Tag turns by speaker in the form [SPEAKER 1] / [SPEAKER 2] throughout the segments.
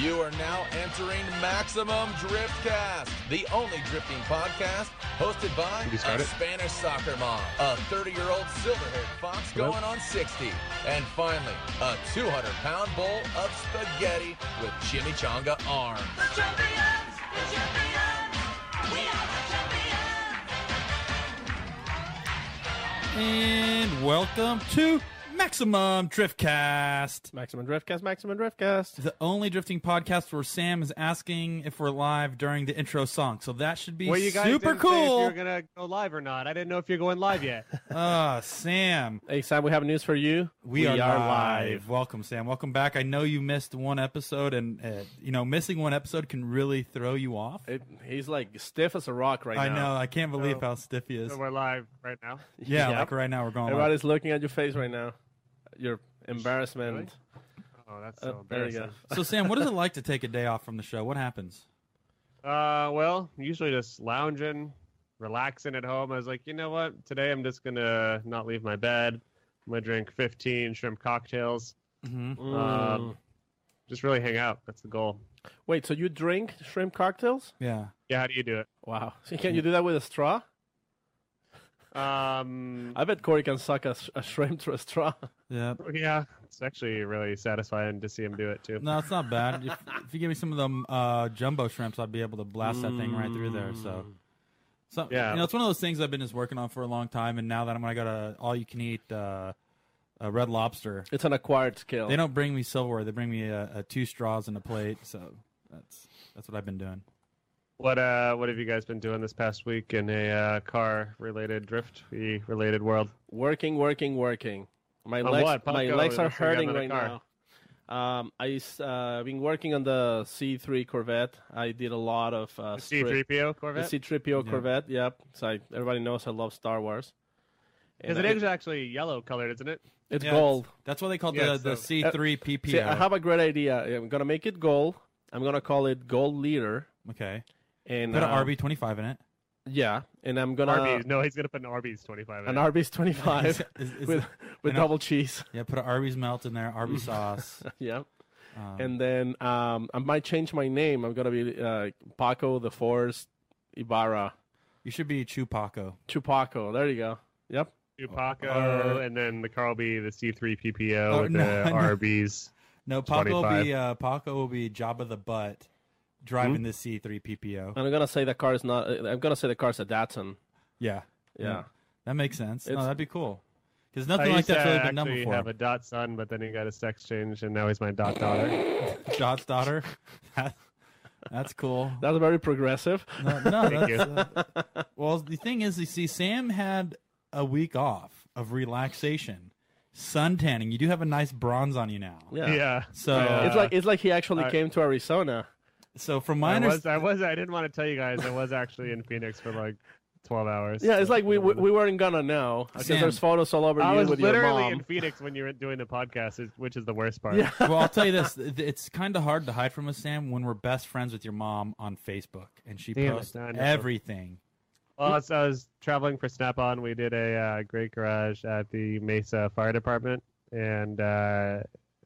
[SPEAKER 1] You are now entering Maximum Driftcast, the only drifting podcast hosted by a Spanish soccer mom, a 30-year-old silver-haired fox going on 60, and finally, a 200-pound bowl of spaghetti with chimichanga arms.
[SPEAKER 2] The champions, we are the champions.
[SPEAKER 3] And welcome to Maximum Driftcast.
[SPEAKER 4] Maximum Driftcast.
[SPEAKER 3] The only drifting podcast where Sam is asking if we're live during the intro song. So that should be
[SPEAKER 4] Well, you guys
[SPEAKER 3] super
[SPEAKER 4] didn't say if
[SPEAKER 3] cool.
[SPEAKER 4] you're going to go live or not. I didn't know if you're going live yet.
[SPEAKER 3] Sam.
[SPEAKER 4] Hey, Sam, we have news for you.
[SPEAKER 3] We are live. Welcome, Sam. Welcome back. I know you missed one episode, and missing one episode can really throw you off.
[SPEAKER 4] He's like stiff as a rock right now.
[SPEAKER 3] I know. I can't believe how stiff he is.
[SPEAKER 4] So we're live right now.
[SPEAKER 3] Yeah, like right now we're going
[SPEAKER 4] Everybody's looking at your face right now. Your embarrassment.
[SPEAKER 5] Really? Oh, that's so embarrassing.
[SPEAKER 4] There you go.
[SPEAKER 3] So, Sam, what is it like to take a day off from the show? What happens?
[SPEAKER 5] Well, usually just lounging, relaxing at home. I was like, you know what? Today I'm just going to not leave my bed. I'm going to drink 15 shrimp cocktails. Just really hang out. That's the goal.
[SPEAKER 4] Wait, so you drink shrimp cocktails?
[SPEAKER 3] Yeah.
[SPEAKER 5] Yeah, how do you do it?
[SPEAKER 4] Wow. So can you do that with a straw? I bet Corey can suck a shrimp through a straw.
[SPEAKER 3] Yeah.
[SPEAKER 5] It's actually really satisfying to see him do it, too.
[SPEAKER 3] No, it's not bad. If you give me some of them jumbo shrimps, I'd be able to blast that thing right through there. So
[SPEAKER 5] yeah.
[SPEAKER 3] It's one of those things I've been just working on for a long time, and now that I got a all-you-can-eat Red Lobster.
[SPEAKER 4] It's an acquired skill.
[SPEAKER 3] They don't bring me silverware. They bring me two straws and a plate, so that's what I've been doing.
[SPEAKER 5] What have you guys been doing this past week in a car-related, drift-related world?
[SPEAKER 4] Working. My legs are hurting right now. I've been working on the C3 Corvette. I did a lot of
[SPEAKER 5] C3PO Corvette?
[SPEAKER 4] The C3PO Corvette, yep. So everybody knows I love Star Wars.
[SPEAKER 5] Because it is actually yellow colored, isn't it?
[SPEAKER 4] It's gold.
[SPEAKER 3] That's what they call the C3 PPO.
[SPEAKER 4] See, I have a great idea. I'm going to make it gold. I'm going to call it Gold Leader.
[SPEAKER 3] Okay.
[SPEAKER 4] And
[SPEAKER 3] put an RB25 in it.
[SPEAKER 4] Yeah, and I'm going to...
[SPEAKER 5] Arby's. No, he's going to put an Arby's 25 in it.
[SPEAKER 4] An Arby's 25 with double cheese.
[SPEAKER 3] Yeah, put an Arby's melt in there, Arby's sauce.
[SPEAKER 4] Yeah. And then I might change my name. I'm going to be Paco the Force Ibarra.
[SPEAKER 3] You should be Chupaco.
[SPEAKER 4] Chupaco. There you go. Yep.
[SPEAKER 5] Chupaco, and then the car will be the C3 PPO with the Arby's.
[SPEAKER 3] No, Paco will be Jabba the Butt driving the C3 PPO.
[SPEAKER 4] And I'm gonna say the car is not. I'm gonna say the car's a Datsun.
[SPEAKER 3] Yeah. That makes sense. That'd be cool. Because
[SPEAKER 5] I
[SPEAKER 3] nothing like that's really been done
[SPEAKER 5] before. I
[SPEAKER 3] before.
[SPEAKER 5] have a dot son, but then he got a sex change, and now he's my dot daughter.
[SPEAKER 3] Dot's daughter. That's cool.
[SPEAKER 4] That's very progressive.
[SPEAKER 3] No, well, the thing is, you see, Sam had a week off of relaxation, sun tanning. You do have a nice bronze on you now.
[SPEAKER 4] Yeah.
[SPEAKER 3] So
[SPEAKER 4] it's like he actually came to Arizona.
[SPEAKER 3] So from my understanding,
[SPEAKER 5] I didn't want to tell you guys. I was actually in Phoenix for like 12 hours.
[SPEAKER 4] Yeah, it's like we weren't gonna know because there's photos all over you with your mom.
[SPEAKER 5] I was literally in Phoenix when you were doing the podcast, which is the worst part.
[SPEAKER 4] Yeah.
[SPEAKER 3] Well, I'll tell you this: it's kind of hard to hide from us, Sam, when we're best friends with your mom on Facebook, and she posts everything.
[SPEAKER 5] Well, I was traveling for Snap-on. We did a great garage at the Mesa Fire Department, and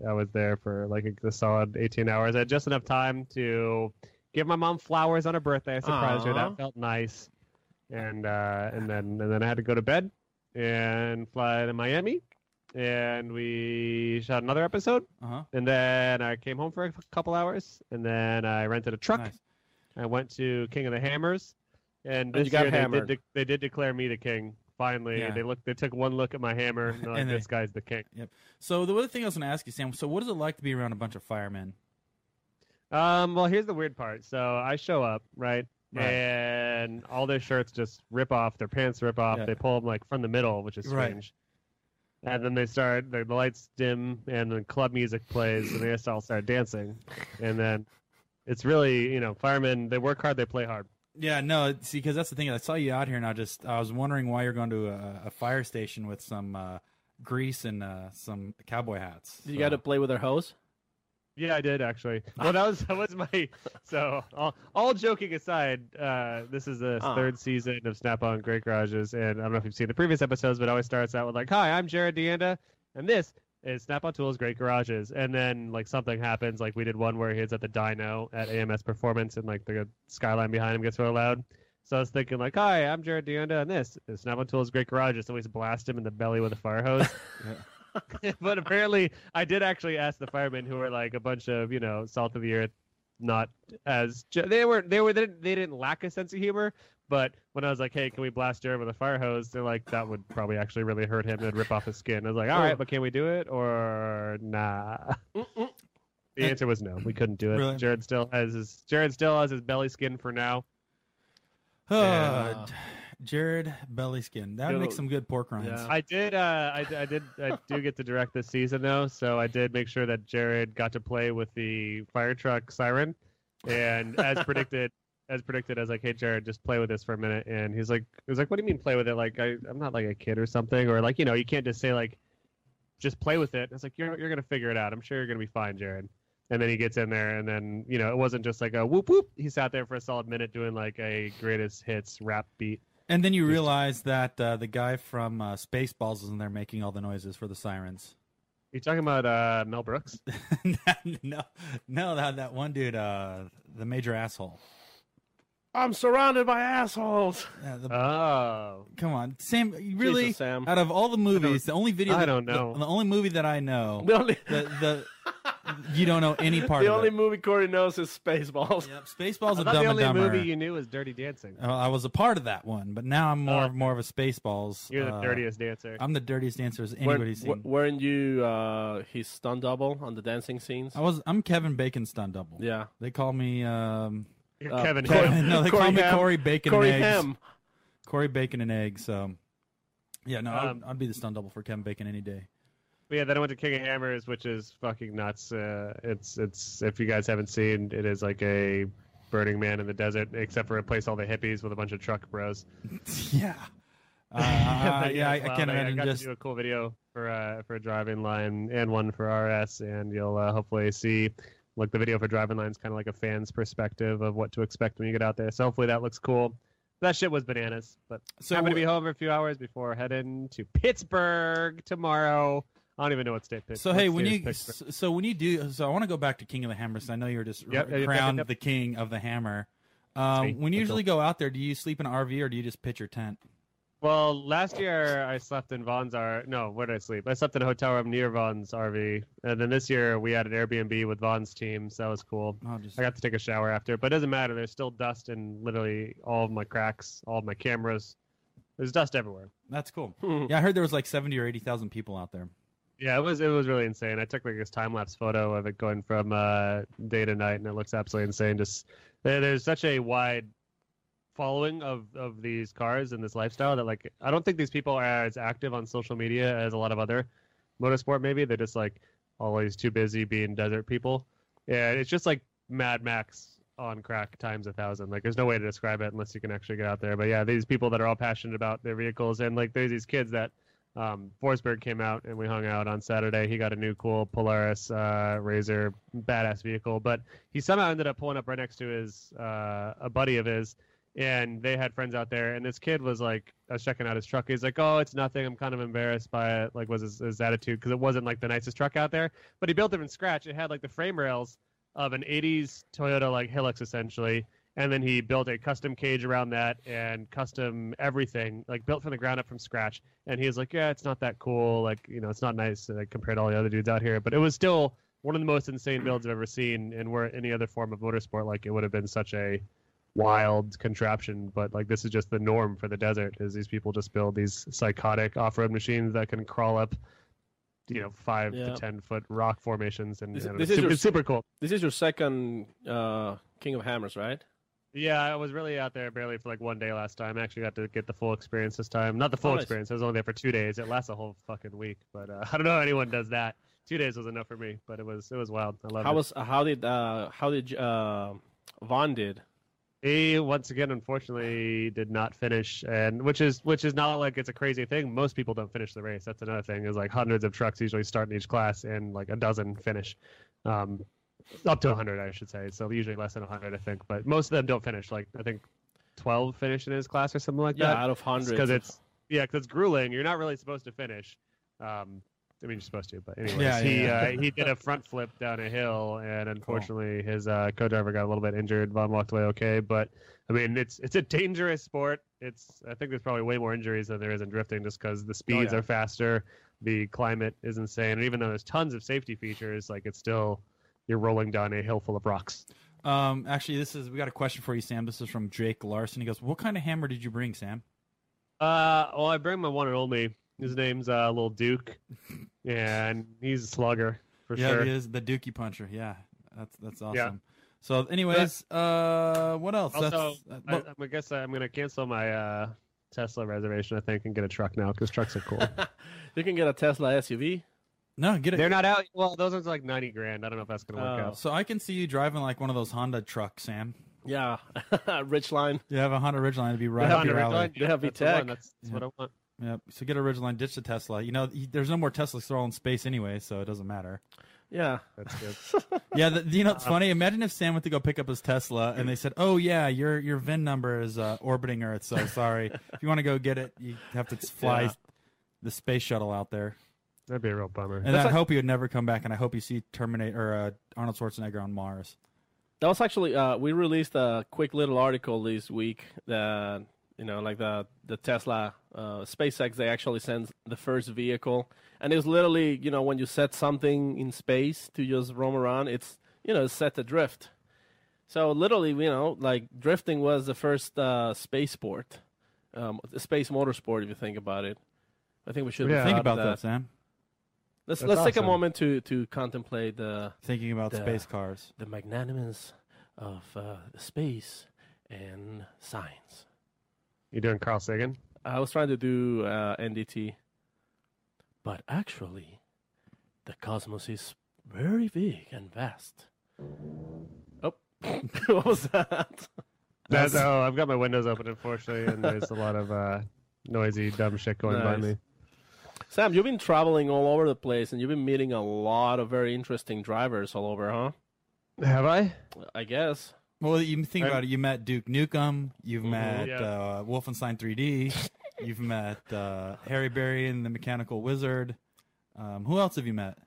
[SPEAKER 5] I was there for like a solid 18 hours. I had just enough time to give my mom flowers on her birthday. I surprised her. That felt nice. And then I had to go to bed and fly to Miami, and we shot another episode. And then I came home for a couple hours, and then I rented a truck.
[SPEAKER 3] Nice.
[SPEAKER 5] I went to King of the Hammers, and this
[SPEAKER 4] you got
[SPEAKER 5] year
[SPEAKER 4] hammered.
[SPEAKER 5] they did declare me the king. Finally,
[SPEAKER 3] Yeah.
[SPEAKER 5] They took one look at my hammer, and they're like, this guy's the king.
[SPEAKER 3] Yep. So the other thing I was going to ask you, Sam. So what is it like to be around a bunch of firemen?
[SPEAKER 5] Well, here's the weird part. So I show up, right? And all their shirts just rip off, their pants rip off.
[SPEAKER 3] Yeah.
[SPEAKER 5] They pull them like from the middle, which is strange. And then they start, the lights dim, and then club music plays, and they just all start dancing. And then it's really, firemen, they work hard, they play hard.
[SPEAKER 3] Yeah, no, see, because that's the thing. I saw you out here, and I was wondering why you're going to a fire station with some grease and some cowboy hats.
[SPEAKER 4] You got to play with their hose?
[SPEAKER 5] Yeah, I did actually. Well, that was my. So, all joking aside, this is the third season of Snap-on Great Garages, and I don't know if you've seen the previous episodes, but it always starts out with like, "Hi, I'm Jared Deanda, and this is Snap-on Tools, great garages, and then like something happens. Like we did one where he's at the dyno at AMS Performance, and like the skyline behind him gets really loud. So I was thinking like, hi, I'm Jared Deonda, and this is Snap-on Tools, great garages. So we just blast him in the belly with a fire hose. But apparently, I did actually ask the firemen, who were like a bunch of salt of the earth, not as they didn't lack a sense of humor. But when I was like, hey, can we blast Jared with a fire hose? They're like, that would probably actually really hurt him and rip off his skin. I was like, all right, but can we do it or nah? The answer was no. We couldn't do it.
[SPEAKER 3] Really?
[SPEAKER 5] Jared still has his belly skin for now.
[SPEAKER 3] Jared belly skin. That would make some good pork rinds.
[SPEAKER 5] Yeah. I do get to direct this season though, so I did make sure that Jared got to play with the fire truck siren, and as predicted, I was like, hey Jared, just play with this for a minute, and he was like, what do you mean play with it? Like I'm not like a kid or something, or like you can't just say like, just play with it. I was like, you're gonna figure it out. I'm sure you're gonna be fine, Jared. And then he gets in there, and then it wasn't just like a whoop whoop. He sat there for a solid minute doing like a greatest hits rap beat. And
[SPEAKER 3] then you realize that the guy from Spaceballs is in there making all the noises for the sirens.
[SPEAKER 5] You talking about Mel Brooks?
[SPEAKER 3] No, that one dude, the major asshole.
[SPEAKER 4] I'm surrounded by assholes.
[SPEAKER 3] Yeah, come on, Sam. Really?
[SPEAKER 4] Jesus, Sam.
[SPEAKER 3] Out of all the movies, the only video
[SPEAKER 5] I don't know.
[SPEAKER 3] The only movie that I know. You don't know any part of it.
[SPEAKER 4] The only movie Corey knows is Spaceballs.
[SPEAKER 3] Yep, Spaceballs is Dumb and
[SPEAKER 5] The only
[SPEAKER 3] Dumber.
[SPEAKER 5] movie you knew was Dirty Dancing.
[SPEAKER 3] I was a part of that one, but now I'm more of a Spaceballs.
[SPEAKER 5] You're the dirtiest dancer.
[SPEAKER 3] I'm the dirtiest dancer as anybody's seen.
[SPEAKER 4] Weren't you his stunt double on the dancing scenes?
[SPEAKER 3] I'm Kevin Bacon's stunt double.
[SPEAKER 4] Yeah.
[SPEAKER 3] They call me
[SPEAKER 5] You're Kevin.
[SPEAKER 3] No, they call me Corey Bacon
[SPEAKER 4] Corey
[SPEAKER 3] and Eggs.
[SPEAKER 4] Ham.
[SPEAKER 3] Corey Bacon and Eggs. So, yeah, no, I'd be the stunt double for Kevin Bacon any day.
[SPEAKER 5] But yeah, then I went to King of Hammers, which is fucking nuts. It's if you guys haven't seen, it is like a Burning Man in the desert, except for replace all the hippies with a bunch of truck bros.
[SPEAKER 3] Yeah. I can't imagine.
[SPEAKER 5] I got to do a cool video for a driving line and one for RS, and you'll hopefully see. Like the video for driving line is kind of like a fan's perspective of what to expect when you get out there. So hopefully that looks cool. That shit was bananas. But so I'm going to be home for a few hours before heading to Pittsburgh tomorrow. I don't even know what state Pittsburgh.
[SPEAKER 3] So hey, when you do, I want to go back to King of the Hammer. So I know you're just crowned the king of the hammer. When you usually go out there, do you sleep in an RV or do you just pitch your tent?
[SPEAKER 5] Well, last year I slept in Vaughn's RV. No, where did I sleep? I slept in a hotel room near Vaughn's RV. And then this year we had an Airbnb with Vaughn's team, so that was cool. I got to take a shower after, but it doesn't matter. There's still dust in literally all of my cracks, all of my cameras. There's dust everywhere.
[SPEAKER 3] That's cool. Yeah, I heard there was like 70 or 80,000 people out there.
[SPEAKER 5] Yeah, it was really insane. I took like this time-lapse photo of it going from day to night, and it looks absolutely insane. Just there's such a wide following of these cars and this lifestyle that like I don't think these people are as active on social media as a lot of other motorsport. Maybe they're just like always too busy being desert people. Yeah, it's just like Mad Max on crack times 1,000. Like there's no way to describe it unless you can actually get out there. But yeah, these people that are all passionate about their vehicles, and like there's these kids that Forsberg came out and we hung out on Saturday. He got a new cool Polaris Razor badass vehicle, but he somehow ended up pulling up right next to his a buddy of his. And they had friends out there, and this kid was like, I was checking out his truck. He's like, oh, it's nothing. I'm kind of embarrassed by it. Like, was his attitude, because it wasn't like the nicest truck out there. But he built it from scratch. It had like the frame rails of an 80s Toyota like Hilux essentially, and then he built a custom cage around that and custom everything, like built from the ground up from scratch. And he was like, yeah, it's not that cool. Like, it's not nice compared to all the other dudes out here. But it was still one of the most insane builds I've ever seen. And where any other form of motorsport, like it would have been such a wild contraption, but like this is just the norm for the desert, is these people just build these psychotic off-road machines that can crawl up 5 to 10 foot rock formations, and it's super cool.
[SPEAKER 4] This is your second King of Hammers, right?
[SPEAKER 5] Yeah, I was really out there barely for like one day last time. I actually got to get the full experience this time. Not the full experience, I was only there for 2 days. It lasts a whole fucking week, but I don't know how anyone does that. 2 days was enough for me, but it was wild. I loved it.
[SPEAKER 4] How did Vaughn did?
[SPEAKER 5] He once again, unfortunately, did not finish, and which is not like it's a crazy thing. Most people don't finish the race. That's another thing. Is like hundreds of trucks usually start in each class, and like a dozen finish, up to 100, I should say. So usually less than 100, I think. But most of them don't finish. Like I think 12 finish in his class or something like that.
[SPEAKER 4] Yeah, out of hundreds.
[SPEAKER 5] Because it's grueling. You're not really supposed to finish. I mean, you're supposed to, but anyways, he did a front flip down a hill, and unfortunately, his co-driver got a little bit injured. Vaughn walked away okay, but I mean, it's a dangerous sport. I think there's probably way more injuries than there is in drifting, just because the speeds are faster, the climate is insane, and even though there's tons of safety features, like it's still you're rolling down a hill full of rocks.
[SPEAKER 3] Actually, we got a question for you, Sam. This is from Jake Larson. He goes, "What kind of hammer did you bring, Sam?"
[SPEAKER 5] Well, I bring my one and only. His name's Little Duke, and he's a slugger for sure.
[SPEAKER 3] Yeah, he is the Dookie Puncher. Yeah, that's awesome. Yeah. So, anyways, what else?
[SPEAKER 5] Also, I guess I'm gonna cancel my Tesla reservation, I think, and get a truck now because trucks are cool.
[SPEAKER 4] You can get a Tesla SUV.
[SPEAKER 3] No, get it.
[SPEAKER 5] They're not out. Well, those are like $90,000. I don't know if that's gonna work out.
[SPEAKER 3] So I can see you driving like one of those Honda trucks, Sam.
[SPEAKER 4] Yeah, Ridgeline.
[SPEAKER 3] You have a Honda Ridgeline to be right up your alley.
[SPEAKER 4] You have VTEC.
[SPEAKER 5] That's what I want.
[SPEAKER 3] Yep. So get a Ridgeline, ditch the Tesla. You know, there's no more Teslas. They're all in space anyway, so it doesn't matter.
[SPEAKER 4] Yeah,
[SPEAKER 5] that's good.
[SPEAKER 3] Yeah, you know, it's funny. Imagine if Sam went to go pick up his Tesla, and they said, "Oh yeah, your VIN number is orbiting Earth. So sorry. If you want to go get it, you have to fly the space shuttle out there."
[SPEAKER 5] That'd be a real bummer.
[SPEAKER 3] And I hope he would never come back. And I hope you see Arnold Schwarzenegger on Mars.
[SPEAKER 4] That was actually we released a quick little article this week that. You know, like the Tesla, SpaceX, they actually sent the first vehicle. And it's literally, you know, when you set something in space to just roam around, it's, you know, set to drift. So literally, you know, like drifting was the first space sport, space motorsport, if you think about it. I think we should
[SPEAKER 3] think about that, Sam.
[SPEAKER 4] Let's take a moment to contemplate
[SPEAKER 3] thinking about space cars.
[SPEAKER 4] The magnanimous of space and science.
[SPEAKER 5] You doing Carl Sagan?
[SPEAKER 4] I was trying to do NDT. But actually, the cosmos is very big and vast. Oh, what was that?
[SPEAKER 5] I've got my windows open, unfortunately, and there's a lot of noisy, dumb shit going by me.
[SPEAKER 4] Sam, you've been traveling all over the place, and you've been meeting a lot of very interesting drivers all over, huh?
[SPEAKER 5] Have I?
[SPEAKER 4] I guess.
[SPEAKER 3] Well, you think about it. You met Duke Nukem. You've met Wolfenstein 3D. You've met Harry Berry and the Mechanical Wizard. Who else have you met?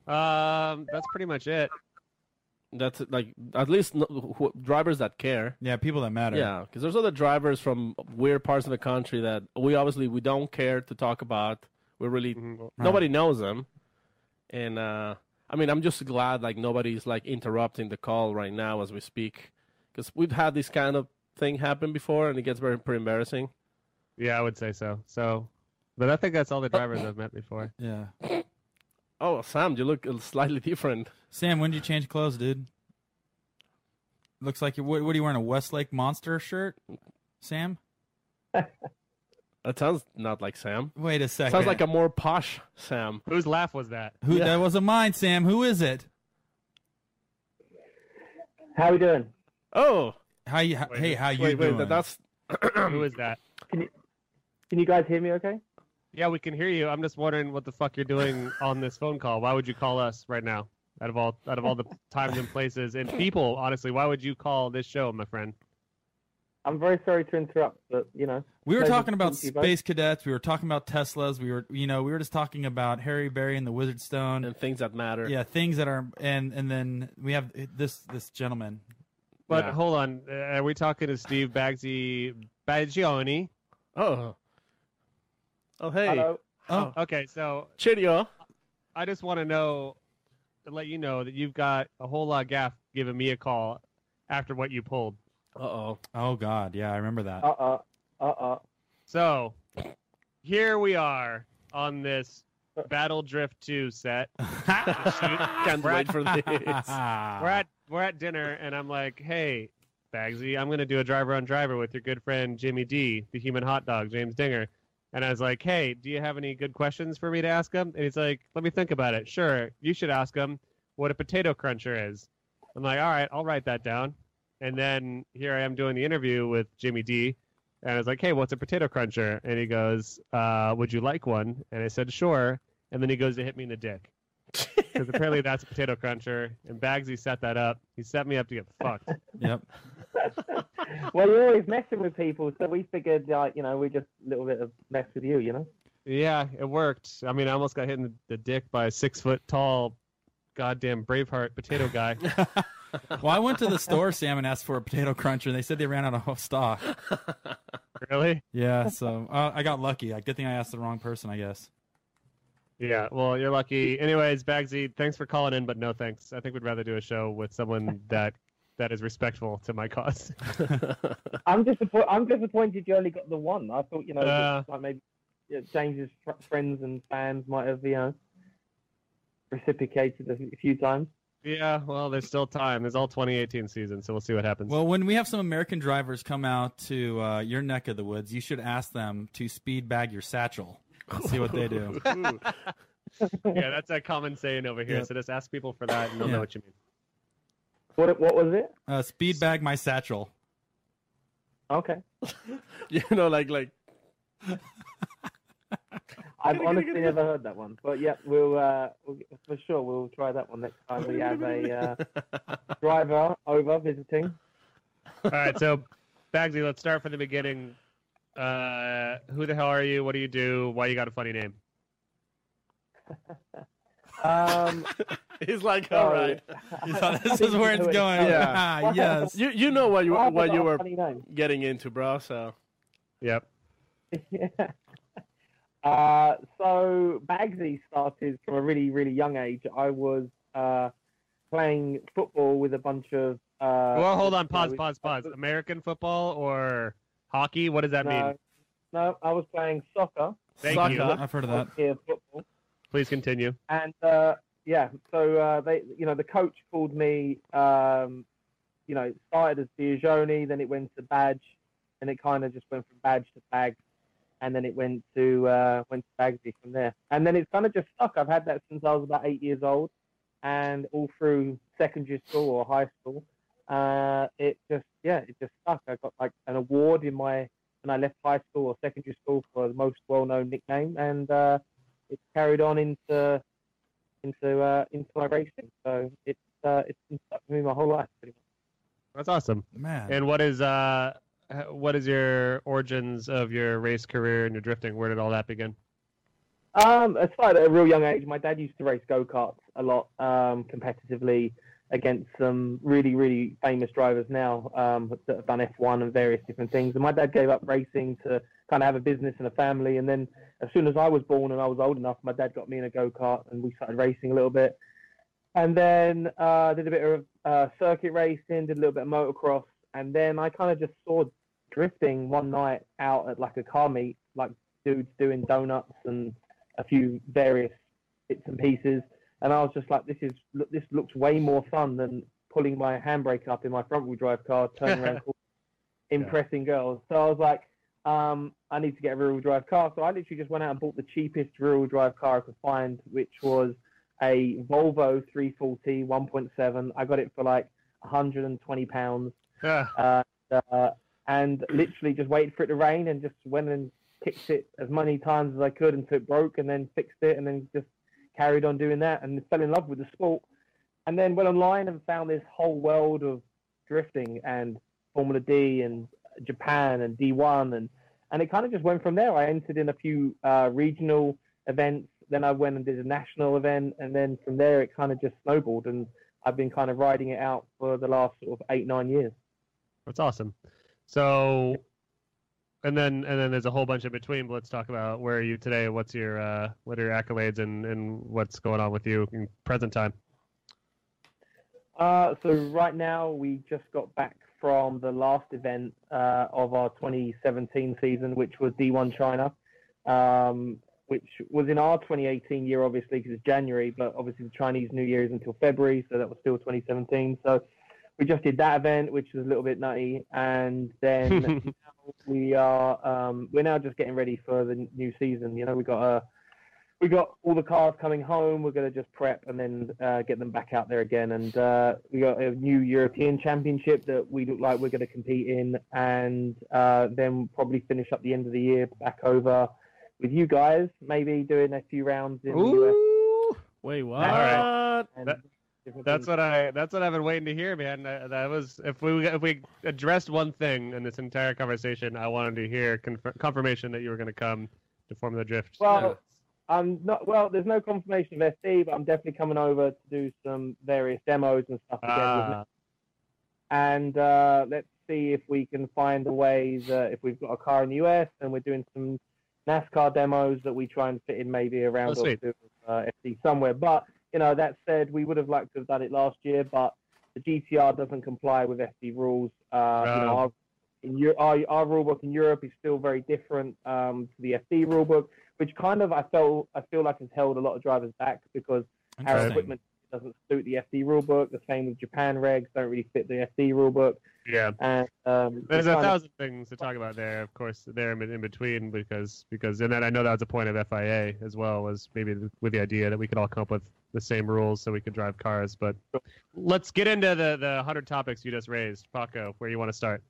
[SPEAKER 5] That's pretty much it.
[SPEAKER 4] That's like at least drivers that care.
[SPEAKER 3] Yeah, people that matter.
[SPEAKER 4] Yeah, because there's other drivers from weird parts of the country that we don't care to talk about. We really nobody knows them, and I mean, I'm just glad like nobody's like interrupting the call right now as we speak, because we've had this kind of thing happen before, and it gets pretty embarrassing.
[SPEAKER 5] Yeah, I would say so. But I think that's all the drivers I've met before.
[SPEAKER 3] Yeah.
[SPEAKER 4] Oh, Sam, you look slightly different.
[SPEAKER 3] Sam, when did you change clothes, dude? Looks like what are you wearing? A Westlake Monster shirt, Sam?
[SPEAKER 4] That sounds not like Sam.
[SPEAKER 3] Wait a second.
[SPEAKER 4] Sounds like a more posh Sam.
[SPEAKER 5] Whose laugh was that?
[SPEAKER 3] That wasn't mine, Sam. Who is it?
[SPEAKER 6] How we doing?
[SPEAKER 4] Oh.
[SPEAKER 3] How you doing?
[SPEAKER 4] That's
[SPEAKER 5] who is that?
[SPEAKER 6] Can you guys hear me okay?
[SPEAKER 5] Yeah, we can hear you. I'm just wondering what the fuck you're doing on this phone call. Why would you call us right now? Out of all the times and places and people, honestly, why would you call this show, my friend?
[SPEAKER 6] I'm very sorry to interrupt, but you know.
[SPEAKER 3] We were talking about space cadets. We were talking about Teslas. We were just talking about Harry Berry and the Wizard Stone
[SPEAKER 4] and things that matter.
[SPEAKER 3] Yeah, things that are, and then we have this gentleman.
[SPEAKER 5] But hold on, are we talking to Steve Baggioni?
[SPEAKER 4] Oh, hey.
[SPEAKER 6] Hello.
[SPEAKER 5] Oh, okay. So,
[SPEAKER 4] cheerio.
[SPEAKER 5] I just want to let you know that you've got a whole lot of gaff giving me a call after what you pulled.
[SPEAKER 4] Uh-oh.
[SPEAKER 3] Oh, God. Yeah, I remember that.
[SPEAKER 5] So, here we are on this Battle Drift 2 set.
[SPEAKER 4] Can't wait for this.
[SPEAKER 5] We're at dinner, and I'm like, hey, Baggsy, I'm going to do a driver-on-driver with your good friend Jimmy D, the human hot dog, James Dinger. And I was like, hey, do you have any good questions for me to ask him? And he's like, let me think about it. Sure, you should ask him what a potato cruncher is. I'm like, all right, I'll write that down. And then here I am doing the interview with Jimmy D. And I was like, hey, what's a potato cruncher? And he goes, would you like one? And I said, sure. And then he goes to hit me in the dick. Because apparently that's a potato cruncher. And Baggsy set that up. He set me up to get fucked.
[SPEAKER 3] Yep.
[SPEAKER 6] Well, you're always messing with people, so we figured, we just a little bit of mess with you, you know?
[SPEAKER 5] Yeah, it worked. I mean, I almost got hit in the dick by a 6-foot-tall, goddamn Braveheart potato guy.
[SPEAKER 3] Well, I went to the store, Sam, and asked for a potato cruncher, and they said they ran out of stock.
[SPEAKER 5] Really?
[SPEAKER 3] Yeah, so I got lucky. Good thing I asked the wrong person, I guess.
[SPEAKER 5] Yeah, well, you're lucky. Anyways, Baggsy, thanks for calling in, but no thanks. I think we'd rather do a show with someone that is respectful to my cause.
[SPEAKER 6] I'm disappointed you only got the one. I thought, like maybe James's friends and fans might have, reciprocated a few times.
[SPEAKER 5] Yeah, well, there's still time. There's all 2018 season, so we'll see what happens.
[SPEAKER 3] Well, when we have some American drivers come out to your neck of the woods, you should ask them to speed bag your satchel. Let's see what they do.
[SPEAKER 5] Yeah, that's a common saying over here. Yep. So just ask people for that, and they'll know what you mean.
[SPEAKER 6] What was it?
[SPEAKER 3] Speed bag my satchel.
[SPEAKER 6] Okay.
[SPEAKER 4] like.
[SPEAKER 6] I've honestly never heard that one, but yeah, we'll for sure we'll try that one next time we have a driver over visiting.
[SPEAKER 5] All right, so Baggsy, let's start from the beginning. Who the hell are you? What do you do? Why you got a funny name?
[SPEAKER 4] He's like, all right.
[SPEAKER 3] You thought this is where it's going.
[SPEAKER 4] Yeah.
[SPEAKER 3] Yes.
[SPEAKER 4] You know what you were getting into, bro. So.
[SPEAKER 5] Yep.
[SPEAKER 6] Yeah. So Baggsy started from a really, really young age. I was playing football with a bunch of.
[SPEAKER 5] Well, hold on. Pause. American football or hockey? What does that mean?
[SPEAKER 6] No, I was playing soccer.
[SPEAKER 5] Thank you.
[SPEAKER 3] I've heard of that.
[SPEAKER 6] Here, football.
[SPEAKER 5] Please continue.
[SPEAKER 6] And so they, the coach called me. It started as Biagioni, then it went to Badge, and it kind of just went from Badge to Bag, and then it went to Bagsy from there. And then it's kind of just stuck. I've had that since I was about 8 years old, and all through secondary school or high school, it just stuck. I got like an award when I left high school or secondary school for the most well-known nickname, and it carried on into my racing. So it's been stuck with me my whole life, pretty much.
[SPEAKER 5] That's awesome,
[SPEAKER 3] man.
[SPEAKER 5] And what is your origins of your race career and your drifting? Where did all that begin?
[SPEAKER 6] I started at a real young age. My dad used to race go-karts a lot, competitively against some really, really famous drivers now that have done F1 and various different things. And my dad gave up racing to kind of have a business and a family. And then as soon as I was born and I was old enough, my dad got me in a go-kart and we started racing a little bit. And then did a bit of circuit racing, did a little bit of motocross. And then I kind of just saw drifting one night out at like a car meet, like dudes doing donuts and a few various bits and pieces. And I was just like, this looks way more fun than pulling my handbrake up in my front-wheel drive car, turning around, impressing girls. So I was like, I need to get a rear-wheel drive car. So I literally just went out and bought the cheapest rear-wheel drive car I could find, which was a Volvo 340 1.7. I got it for like £120. And literally just waited for it to rain and just went and kicked it as many times as I could until it broke, and then fixed it, and then just carried on doing that and fell in love with the sport. And then went online and found this whole world of drifting and Formula D and Japan and D1, and it kind of just went from there. I entered in a few regional events, then I went and did a national event, and then from there it kind of just snowballed, and I've been kind of riding it out for the last sort of 8-9 years.
[SPEAKER 5] That's awesome. So, and then there's a whole bunch in between. But let's talk about where are you today? What are your accolades and what's going on with you in present time?
[SPEAKER 6] So right now we just got back from the last event of our 2017 season, which was D1 China, which was in our 2018 year, obviously, because it's January, but obviously the Chinese New Year is until February, so that was still 2017. So we just did that event, which was a little bit nutty, and then we're now just getting ready for the new season. We got all the cars coming home. We're going to just prep and then get them back out there again. And we got a new European Championship that we look like we're going to compete in, and then probably finish up the end of the year back over with you guys, maybe doing a few rounds in the US.
[SPEAKER 4] Wait, what?
[SPEAKER 5] All right.
[SPEAKER 6] That's
[SPEAKER 5] what I've been waiting to hear, man. That was if we addressed one thing in this entire conversation, I wanted to hear confirmation that you were going to come to Formula Drift?
[SPEAKER 6] Well, I'm not. Well, there's no confirmation of SD, but I'm definitely coming over to do some various demos and stuff again with Nick. And let's see if we can find a way that if we've got a car in the US and we're doing some NASCAR demos that we try and fit in maybe around or two SD somewhere. But that said, we would have liked to have done it last year, but the GT-R doesn't comply with SD rules. Our rulebook in Europe is still very different to the SD rulebook, which kind of I feel like has held a lot of drivers back because our equipment doesn't suit the FD rulebook. The same with Japan regs don't really fit the FD rulebook.
[SPEAKER 5] Yeah,
[SPEAKER 6] and
[SPEAKER 5] there's 1,000 things to talk about there. Of course, there in between because and then I know that was a point of FIA as well, was maybe with the idea that we could all come up with the same rules so we could drive cars. But let's get into the 100 topics you just raised, Paco. Where you want to start?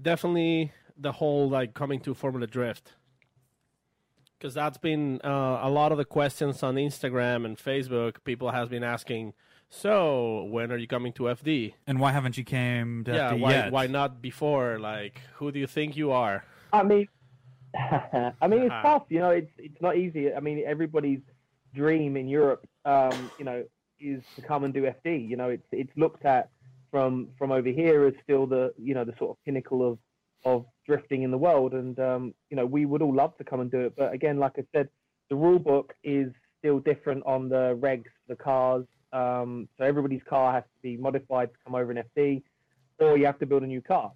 [SPEAKER 4] Definitely the whole coming to Formula Drift. Because that's been a lot of the questions on Instagram and Facebook. People has been asking, so when are you coming to FD?
[SPEAKER 3] And why haven't you came to FD yet?
[SPEAKER 4] Why not before? Who do you think you are?
[SPEAKER 6] I mean, it's tough. It's not easy. I mean, everybody's dream in Europe, is to come and do FD. It's looked at from over here as still the the sort of pinnacle of drifting in the world, and we would all love to come and do it, but again, like I said, the rule book is still different on the regs, the cars, so everybody's car has to be modified to come over in FD, or you have to build a new car.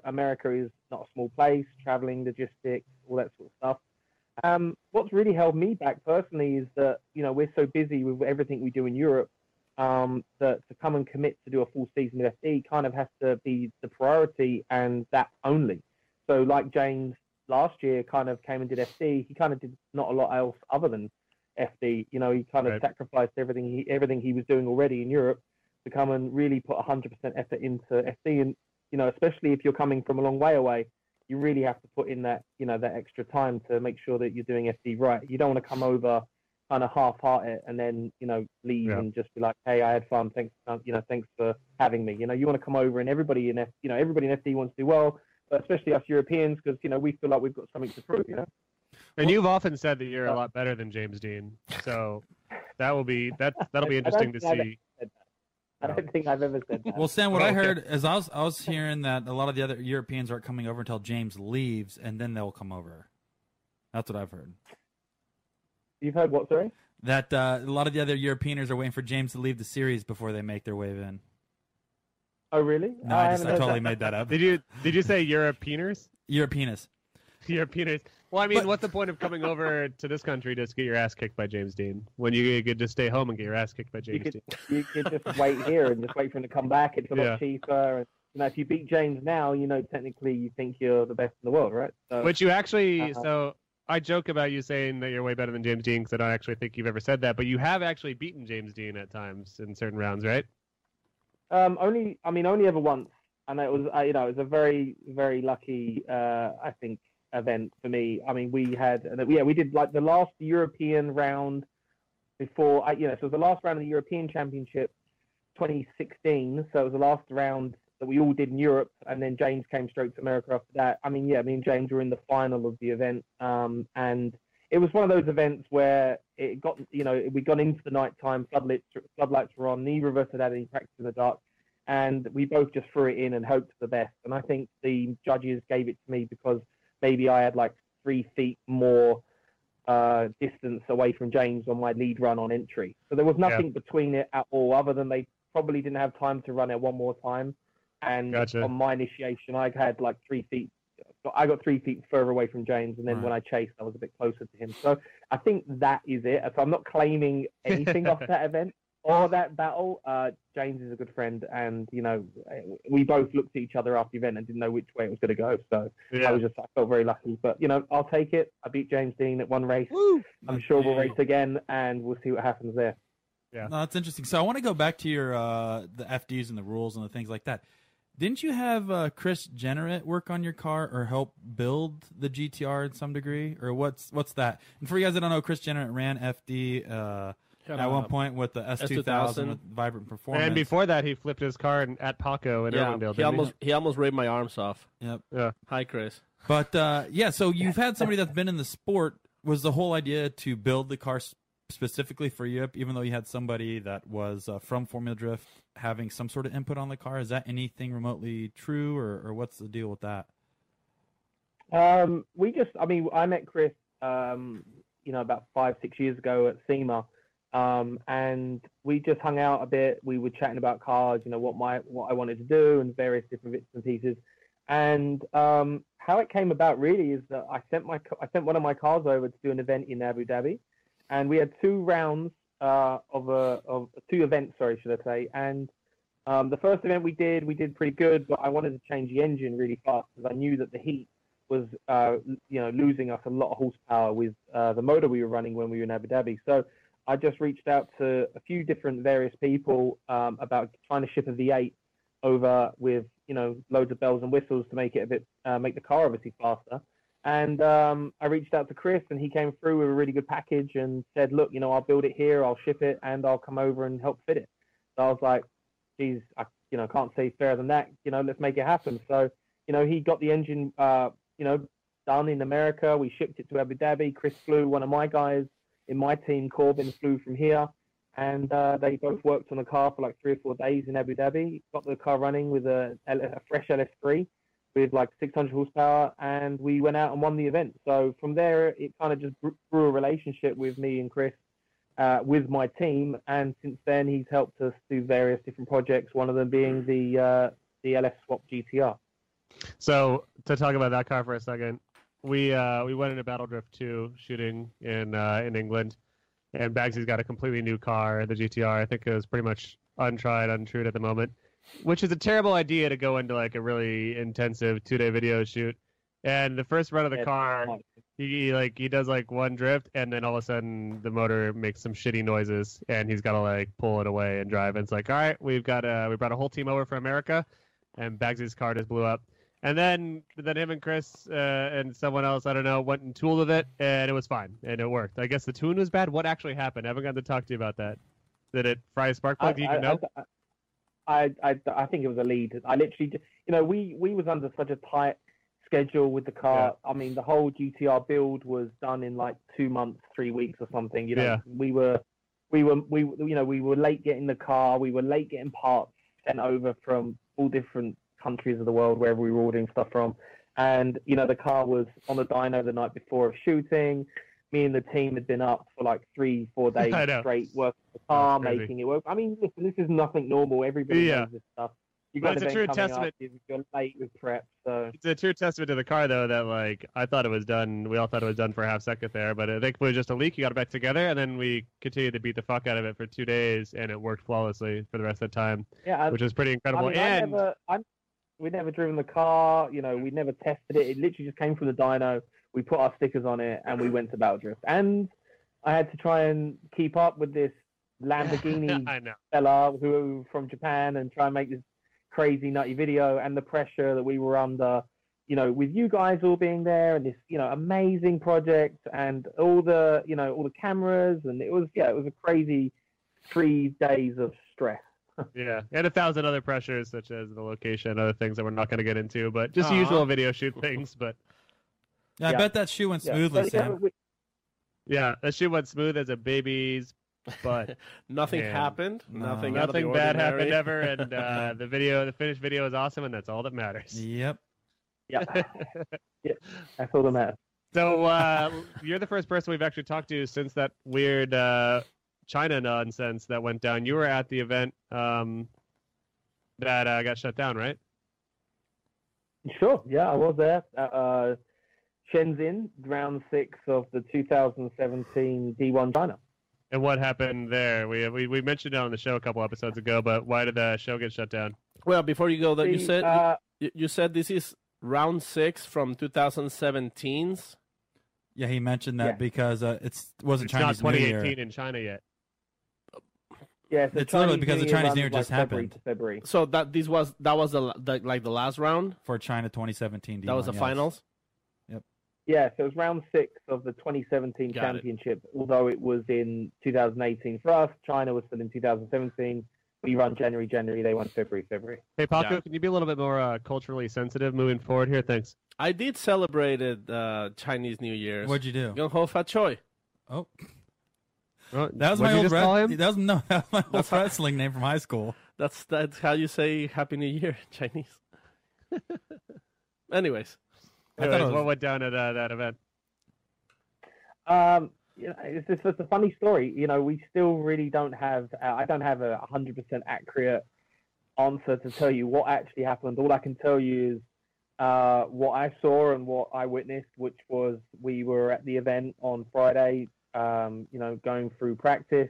[SPEAKER 6] America is not a small place, traveling, logistics, all that sort of stuff. What's really held me back personally is that we're so busy with everything we do in Europe, that to come and commit to do a full season of FD kind of has to be the priority and that only. So like James last year kind of came and did FD, he kind of did not a lot else other than FD. He kind of sacrificed everything he was doing already in Europe to come and really put 100% effort into FD. And, especially if you're coming from a long way away, you really have to put in that, that extra time to make sure that you're doing FD right. You don't want to come over kind of half-heart it and then leave and just be like, hey, I had fun, thanks for having me. You want to come over, and everybody in FD wants to do well, but especially us Europeans, because we feel like we've got something to prove.
[SPEAKER 5] And you've often said that you're a lot better than James Dean, so that'll be interesting to see.
[SPEAKER 6] I don't think I've ever said that.
[SPEAKER 3] Well, Sam, what I heard is I was hearing that a lot of the other Europeans aren't coming over until James leaves, and then they'll come over. That's what I've heard.
[SPEAKER 6] You've heard what, sorry?
[SPEAKER 3] That a lot of the other Europeans are waiting for James to leave the series before they make their wave in.
[SPEAKER 6] Oh, really?
[SPEAKER 3] No, I totally made that up.
[SPEAKER 5] Did you say Europeaners?
[SPEAKER 3] Europeaners.
[SPEAKER 5] Europeaners. Well, I mean, what's the point of coming over to this country just to get your ass kicked by James Dean when you could just stay home and get your ass kicked by James Dean?
[SPEAKER 6] You could just wait here and just wait for him to come back. It's a lot cheaper. And, if you beat James now, technically you think you're the best in the world, right? So,
[SPEAKER 5] which you actually, I joke about you saying that you're way better than James Dean because I don't actually think you've ever said that, but you have actually beaten James Dean at times in certain rounds, right?
[SPEAKER 6] Only ever once, and it was it was a very, very lucky I think event for me. I mean, we did like the last European round before so it was the last round of the European Championship 2016, so it was the last round that we all did in Europe, and then James came straight to America after that. I mean, me and James were in the final of the event, and it was one of those events where it got, we got into the nighttime, floodlights were on, neither of us had any practice in the dark, and we both just threw it in and hoped for the best. And I think the judges gave it to me because maybe I had like 3 feet more distance away from James on my lead run on entry. So there was nothing between it at all, other than they probably didn't have time to run it one more time. And on my initiation, I had like 3 feet. I got 3 feet further away from James, and then when I chased, I was a bit closer to him. So I think that is it. So I'm not claiming anything off that event or that battle. James is a good friend, and we both looked at each other after the event and didn't know which way it was going to go. So I felt very lucky. But I'll take it. I beat James Dean at one race.
[SPEAKER 3] Woo!
[SPEAKER 6] I'm sure we'll race again, and we'll see what happens there.
[SPEAKER 5] Yeah,
[SPEAKER 3] no, that's interesting. So I want to go back to your the FDs and the rules and the things like that. Didn't you have Chris Jenner work on your car or help build the GT-R in some degree? Or what's that? And for you guys that don't know, Chris Jenner ran FD at one point with the S2000 with Vibrant Performance.
[SPEAKER 5] And before that, he flipped his car at Paco in Irwindale.
[SPEAKER 4] He almost ripped my arms off.
[SPEAKER 3] Yep.
[SPEAKER 5] Yeah.
[SPEAKER 4] Hi, Chris.
[SPEAKER 3] But so you've had somebody that's been in the sport. Was the whole idea to build the car specifically for Europe, even though you had somebody that was from Formula Drift having some sort of input on the car? Is that anything remotely true, or what's the deal with that?
[SPEAKER 6] I met Chris, about 5-6 years ago at SEMA, and we just hung out a bit. We were chatting about cars, what I wanted to do and various different bits and pieces. And how it came about really is that I sent one of my cars over to do an event in Abu Dhabi, and we had 2 rounds of 2 events, should I say. And the first event we did pretty good, but I wanted to change the engine really fast because I knew that the heat was losing us a lot of horsepower with the motor we were running when we were in Abu Dhabi. So I just reached out to a few different various people about trying to ship a V8 over with loads of bells and whistles to make it make the car obviously faster. And I reached out to Chris, and he came through with a really good package and said, look, I'll build it here, I'll ship it, and I'll come over and help fit it. So I was like, geez, I can't say fairer than that. Let's make it happen. So he got the engine done in America. We shipped it to Abu Dhabi. Chris flew, one of my guys in my team, Corbin, flew from here. And they both worked on the car for like 3 or 4 days in Abu Dhabi. Got the car running with a fresh LS3 with like 600 horsepower, and we went out and won the event. So from there, it kind of just grew a relationship with me and Chris with my team. And since then, he's helped us do various different projects, one of them being the LS Swap GT-R.
[SPEAKER 5] So to talk about that car for a second, we went into Battle Drift 2 shooting in England, and Baggsy's got a completely new car, the GT-R. I think it was pretty much untried, untrued at the moment, which is a terrible idea to go into like a really intensive 2-day video shoot. And the first run of the car, he does like one drift, and then all of a sudden the motor makes some shitty noises, and he's got to like pull it away and drive. And it's like, all right, we brought a whole team over from America, and Baggsy's car just blew up. And then him and Chris and someone else, I don't know, went and tooled with it, and it was fine, and it worked. I guess the tune was bad. What actually happened? I haven't gotten to talk to you about that. Did it fry a spark plug? Do you know?
[SPEAKER 6] I think it was a lead. I literally, we was under such a tight schedule with the car. Yeah. I mean, the whole GT-R build was done in like 2 months, 3 weeks or something. We were late getting the car. We were late getting parts sent over from all different countries of the world, wherever we were ordering stuff from. And the car was on the dyno the night before of shooting. Me and the team had been up for like 3-4 days straight working the car, making it work. I mean, listen, this is nothing normal. Everybody knows this stuff.
[SPEAKER 5] It's a true testament.
[SPEAKER 6] You're late with prep, so
[SPEAKER 5] it's a true testament to the car, though, that like I thought it was done. We all thought it was done for a half second there, but I think it was just a leak. You got it back together, and then we continued to beat the fuck out of it for 2 days, and it worked flawlessly for the rest of the time. Yeah, which is pretty incredible.
[SPEAKER 6] We'd never driven the car. We never tested it. It literally just came from the dyno. We put our stickers on it, and we went to Battle Drift. And I had to try and keep up with this Lamborghini fella who from Japan and try and make this crazy nutty video, and the pressure that we were under, with you guys all being there, and this, amazing project, and all the cameras, and it was a crazy 3 days of stress.
[SPEAKER 5] Yeah, and 1,000 other pressures, such as the location, other things that we're not going to get into, but just usual video shoot things. But
[SPEAKER 3] I bet that shoe went smoothly, Sam.
[SPEAKER 5] Yeah, that shoe went smooth as a baby's butt.
[SPEAKER 4] Nothing happened.
[SPEAKER 5] No. Nothing bad happened ever, and the finished video is awesome, and that's all that matters.
[SPEAKER 3] Yep.
[SPEAKER 6] Yeah, that's all that matters.
[SPEAKER 5] So you're the first person we've actually talked to since that weird China nonsense that went down. You were at the event that got shut down, right?
[SPEAKER 6] Sure. Yeah, I was there. Shenzhen, round 6 of the 2017 D1 China.
[SPEAKER 5] And what happened there? We mentioned it on the show a couple episodes ago, but why did the show get shut down?
[SPEAKER 4] Well, before you go, you said this is round 6 from 2017's.
[SPEAKER 3] Yeah, he mentioned that because it's Chinese
[SPEAKER 5] not 2018
[SPEAKER 3] New Year
[SPEAKER 5] in China yet.
[SPEAKER 6] Yeah,
[SPEAKER 3] it's literally because the Chinese New Year just happened.
[SPEAKER 6] February.
[SPEAKER 4] So that was the last round
[SPEAKER 3] for China 2017.
[SPEAKER 4] That was the finals.
[SPEAKER 3] Yep.
[SPEAKER 6] Yeah, so it was round 6 of the 2017 championship. Although it was in 2018 for us, China was still in 2017. we run January, they run February.
[SPEAKER 5] Hey, Paco,
[SPEAKER 4] Yeah.
[SPEAKER 5] can you be a little bit more culturally sensitive moving forward here? Thanks.
[SPEAKER 4] I did celebrate Chinese New Year's.
[SPEAKER 3] What'd you do?
[SPEAKER 4] Gung Ho Fat Choi.
[SPEAKER 3] Oh,
[SPEAKER 5] Oh,
[SPEAKER 3] that was
[SPEAKER 5] what'd
[SPEAKER 3] my
[SPEAKER 5] you
[SPEAKER 3] old
[SPEAKER 5] just call him?
[SPEAKER 3] that was my old wrestling name from high school.
[SPEAKER 4] That's how you say Happy New Year in Chinese. Anyways,
[SPEAKER 5] Anyways,
[SPEAKER 3] it was-
[SPEAKER 5] what went down at that event?
[SPEAKER 6] It's a funny story. We still really don't have. I don't have a 100% accurate answer to tell you what actually happened. All I can tell you is what I saw and what I witnessed, which was we were at the event on Friday. Going through practice,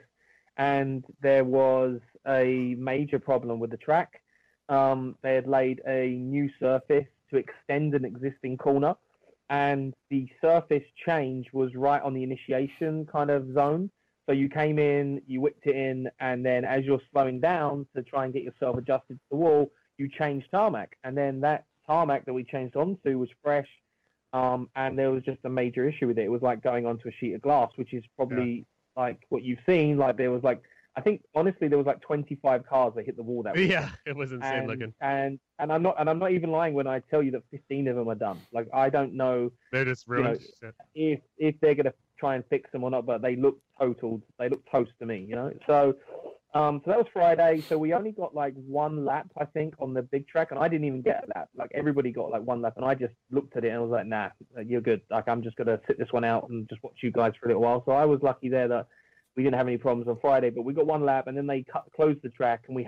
[SPEAKER 6] and there was a major problem with the track. They had laid a new surface to extend an existing corner, and the surface change was right on the initiation kind of zone. So you came in, you whipped it in, and then as you're slowing down to try and get yourself adjusted to the wall, you changed tarmac. And then that tarmac that we changed onto was fresh, and there was just a major issue with it. It was like going onto a sheet of glass, which is probably like what you've seen. Like there was like, I think honestly there was like 25 cars that hit the wall that week.
[SPEAKER 5] Yeah, it was insane looking.
[SPEAKER 6] And I'm not even lying when I tell you that 15 of them are done. Like I don't know
[SPEAKER 5] They're just ruined.
[SPEAKER 6] if they're gonna try and fix them or not, but they look totaled. They look toast to me, So so that was Friday. So we only got like one lap, I think, on the big track, and I didn't even get a lap. Like everybody got like one lap, and I just looked at it and I was like, nah, you're good. Like I'm just gonna sit this one out and just watch you guys for a little while. So I was lucky there that we didn't have any problems on Friday, but we got one lap, and then they closed the track, and we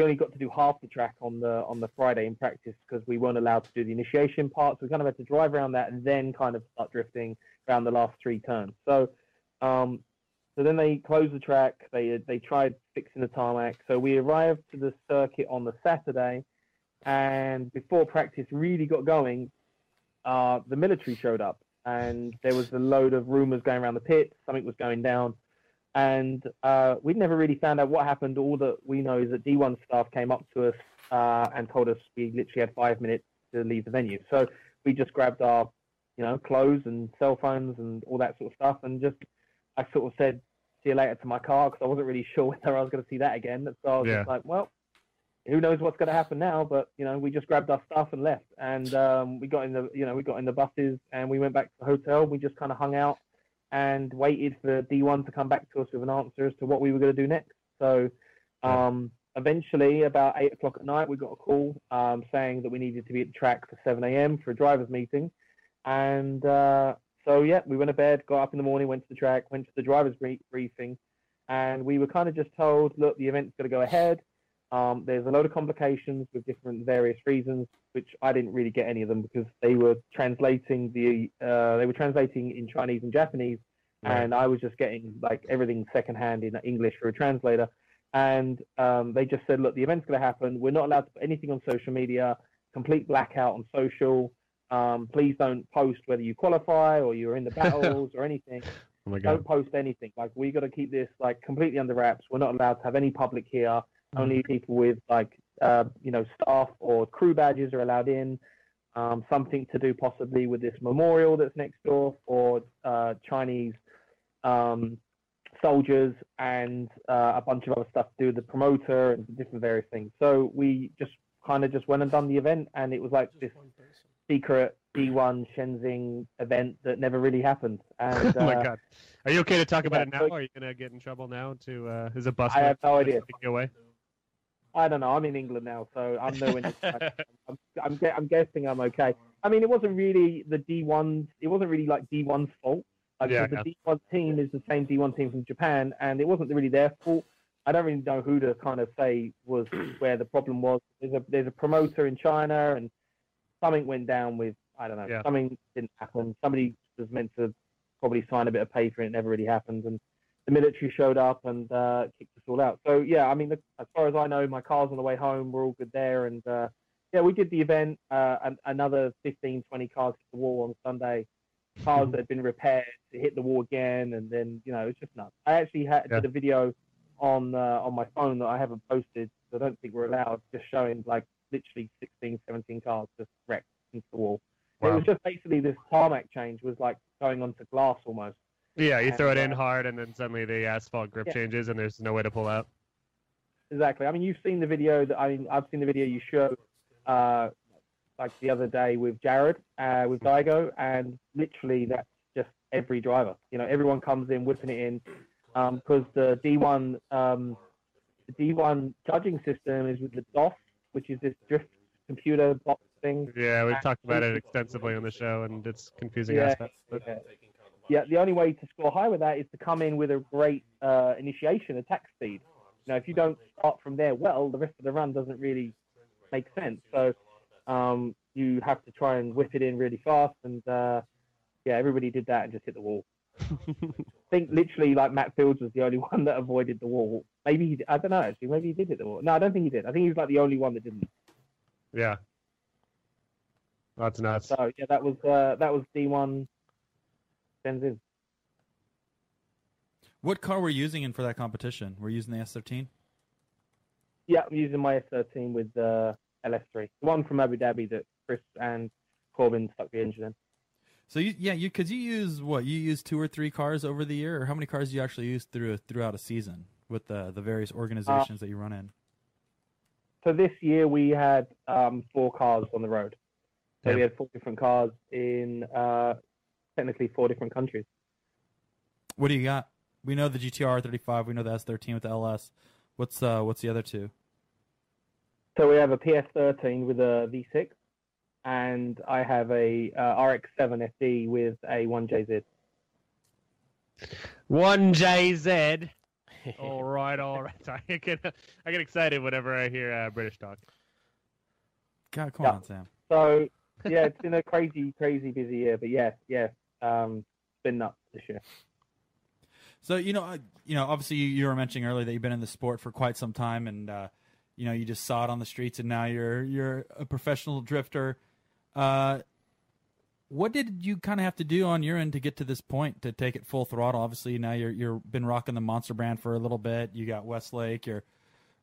[SPEAKER 6] only got to do half the track on the Friday in practice because we weren't allowed to do the initiation part. So we kind of had to drive around that and then kind of start drifting around the last 3 turns. So then they closed the track. They tried fixing the tarmac. So we arrived to the circuit on the Saturday, and before practice really got going, the military showed up, and there was a load of rumors going around the pit. Something was going down, and we'd never really found out what happened. All that we know is that D1 staff came up to us and told us we literally had 5 minutes to leave the venue. So we just grabbed our, clothes and cell phones and all that sort of stuff, and I sort of said, see you later to my car, because I wasn't really sure whether I was going to see that again. So I was just like, well, who knows what's going to happen now? But, we just grabbed our stuff and left. And we got in the buses and we went back to the hotel. We just kind of hung out and waited for D1 to come back to us with an answer as to what we were going to do next. So eventually, about 8 o'clock at night, we got a call saying that we needed to be at the track for 7 a.m. for a driver's meeting. And so, we went to bed, got up in the morning, went to the track, went to the driver's briefing, and we were kind of just told, look, the event's going to go ahead. There's a load of complications with different various reasons, which I didn't really get any of them because they were translating in Chinese and Japanese, and I was just getting like everything secondhand in English for a translator. And they just said, look, the event's going to happen. We're not allowed to put anything on social media, complete blackout on social. Please don't post whether you qualify or you're in the battles or anything.
[SPEAKER 5] Oh my God.
[SPEAKER 6] Don't post anything. Like, we got to keep this like completely under wraps. We're not allowed to have any public here. Only people with like staff or crew badges are allowed in. Something to do possibly with this memorial that's next door for Chinese soldiers, and a bunch of other stuff to do with the promoter and different various things. So we just went and done the event, and it was like this secret D1 Shenzhen event that never really happened. And,
[SPEAKER 5] oh my God. Are you okay to talk about it now? Or are you going to get in trouble now? Is a bus?
[SPEAKER 6] I have no idea.
[SPEAKER 5] Take you away?
[SPEAKER 6] I don't know. I'm in England now, so I'm nowhere. I'm guessing I'm okay. I mean, it wasn't really the D1. It wasn't really like D1's fault. The D1 team is the same D1 team from Japan, and it wasn't really their fault. I don't really know who to kind of say was where the problem was. There's a promoter in China, and something went down with, I don't know.
[SPEAKER 5] Yeah.
[SPEAKER 6] Something didn't happen. Somebody was meant to probably sign a bit of paper, and it never really happened. And the military showed up and kicked us all out. So, yeah, I mean, as far as I know, my car's on the way home. We're all good there. And, we did the event. And another 15, 20 cars hit the wall on Sunday. Cars that had been repaired to hit the wall again. And then, it's just nuts. I actually did a video on my phone that I haven't posted. So I don't think we're allowed, just showing, like, literally 16, 17 cars just wrecked into the wall. Wow. It was just basically this tarmac change was like going onto glass almost.
[SPEAKER 5] Yeah, you throw it in hard, and then suddenly the asphalt grip changes, and there's no way to pull out.
[SPEAKER 6] exactly. I mean, you've seen the video I've seen the video you showed, like the other day with Jared, with Daigo, and literally that's just every driver. You know, everyone comes in whipping it in, because the D1 judging system is with the DOS, which is this drift computer box thing.
[SPEAKER 5] Yeah, we've talked about it extensively on the show, and it's confusing
[SPEAKER 6] Yeah,
[SPEAKER 5] aspects.
[SPEAKER 6] yeah, the only way to score high with that is to come in with a great initiation attack speed. Now, if you don't start from there well, the rest of the run doesn't really make sense. So you have to try and whip it in really fast, and yeah, everybody did that and just hit the wall. I think literally like Matt Fields was the only one that avoided the wall. Maybe I don't know actually. Maybe he did hit the wall. No, I don't think he did. I think he was like the only one that didn't.
[SPEAKER 5] Yeah, that's nuts.
[SPEAKER 6] So yeah, that was D1 Benzin.
[SPEAKER 3] What car were you using in for that competition? Were you using the S13?
[SPEAKER 6] Yeah, I'm using my S13 with the LS3, the one from Abu Dhabi that Chris and Corbin stuck the engine in.
[SPEAKER 3] So you use what? You use 2 or 3 cars over the year, or how many cars do you actually use throughout a season with the various organizations that you run in?
[SPEAKER 6] So this year we had 4 cars on the road. So
[SPEAKER 5] Yeah.
[SPEAKER 6] we had 4 different cars in technically 4 different countries.
[SPEAKER 3] What do you got? We know the GT-R 35. We know the S13 with the LS. What's the other 2?
[SPEAKER 6] So we have a PS13 with a V6, and I have a RX-7 FD with a 1JZ.
[SPEAKER 5] 1JZ. All right. Sorry, I get excited whenever I hear British talk.
[SPEAKER 3] God, come
[SPEAKER 6] Yeah.
[SPEAKER 3] on, Sam.
[SPEAKER 6] So yeah, it's been a crazy busy year, but yeah, it's been nuts this year.
[SPEAKER 3] So obviously you were mentioning earlier that you've been in the sport for quite some time, and you just saw it on the streets, and now you're a professional drifter. What did you kind of have to do on your end to get to this point to take it full throttle? Obviously now you're been rocking the Monster brand for a little bit. You got Westlake. You're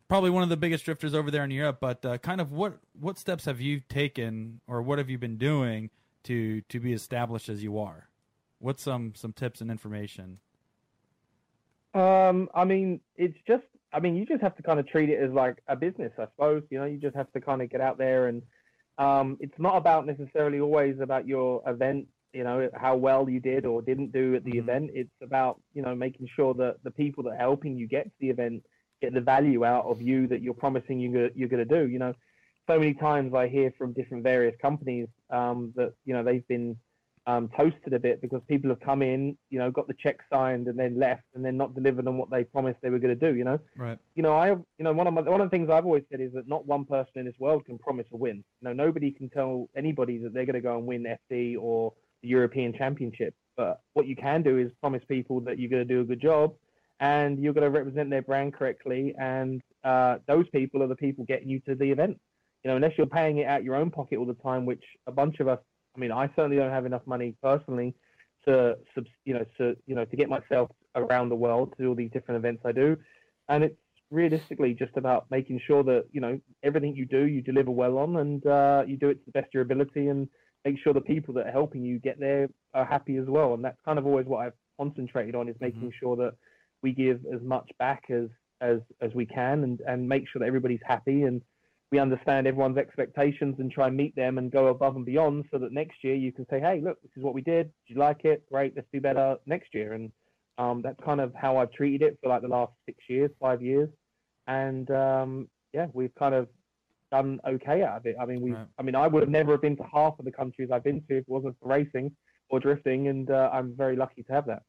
[SPEAKER 3] probably one of the biggest drifters over there in Europe. But kind of what steps have you taken, or what have you been doing to be established as you are? What's some tips and information?
[SPEAKER 6] I mean, you just have to kind of treat it as like a business, I suppose. You know, you just have to kind of get out there, and it's not about necessarily always about your event, you know, how well you did or didn't do at the event. It's about, making sure that the people that are helping you get to the event get the value out of you that you're promising you're going to do. You know, so many times I hear from different various companies that, they've been toasted a bit because people have come in, got the check signed and then left and then not delivered on what they promised they were going to do,
[SPEAKER 3] Right.
[SPEAKER 6] One of the things I've always said is that not one person in this world can promise a win. Nobody can tell anybody that they're going to go and win FD or the European Championship. But what you can do is promise people that you're going to do a good job and you're going to represent their brand correctly. And those people are the people getting you to the event. Unless you're paying it out your own pocket all the time, which a bunch of us, I certainly don't have enough money personally to get myself around the world to do all these different events I do. And it's realistically just about making sure that, everything you do, you deliver well on, and you do it to the best of your ability, and make sure the people that are helping you get there are happy as well. And that's kind of always what I've concentrated on, is making sure that we give as much back as we can, and make sure that everybody's happy, and we understand everyone's expectations and try and meet them and go above and beyond, so that next year you can say, hey, look, this is what we did. Did you like it? Great. Let's do better next year. And that's kind of how I've treated it for like the last 5 years. And we've kind of done okay out of it. I would have never been to half of the countries I've been to if it wasn't for racing or drifting. And I'm very lucky to have that.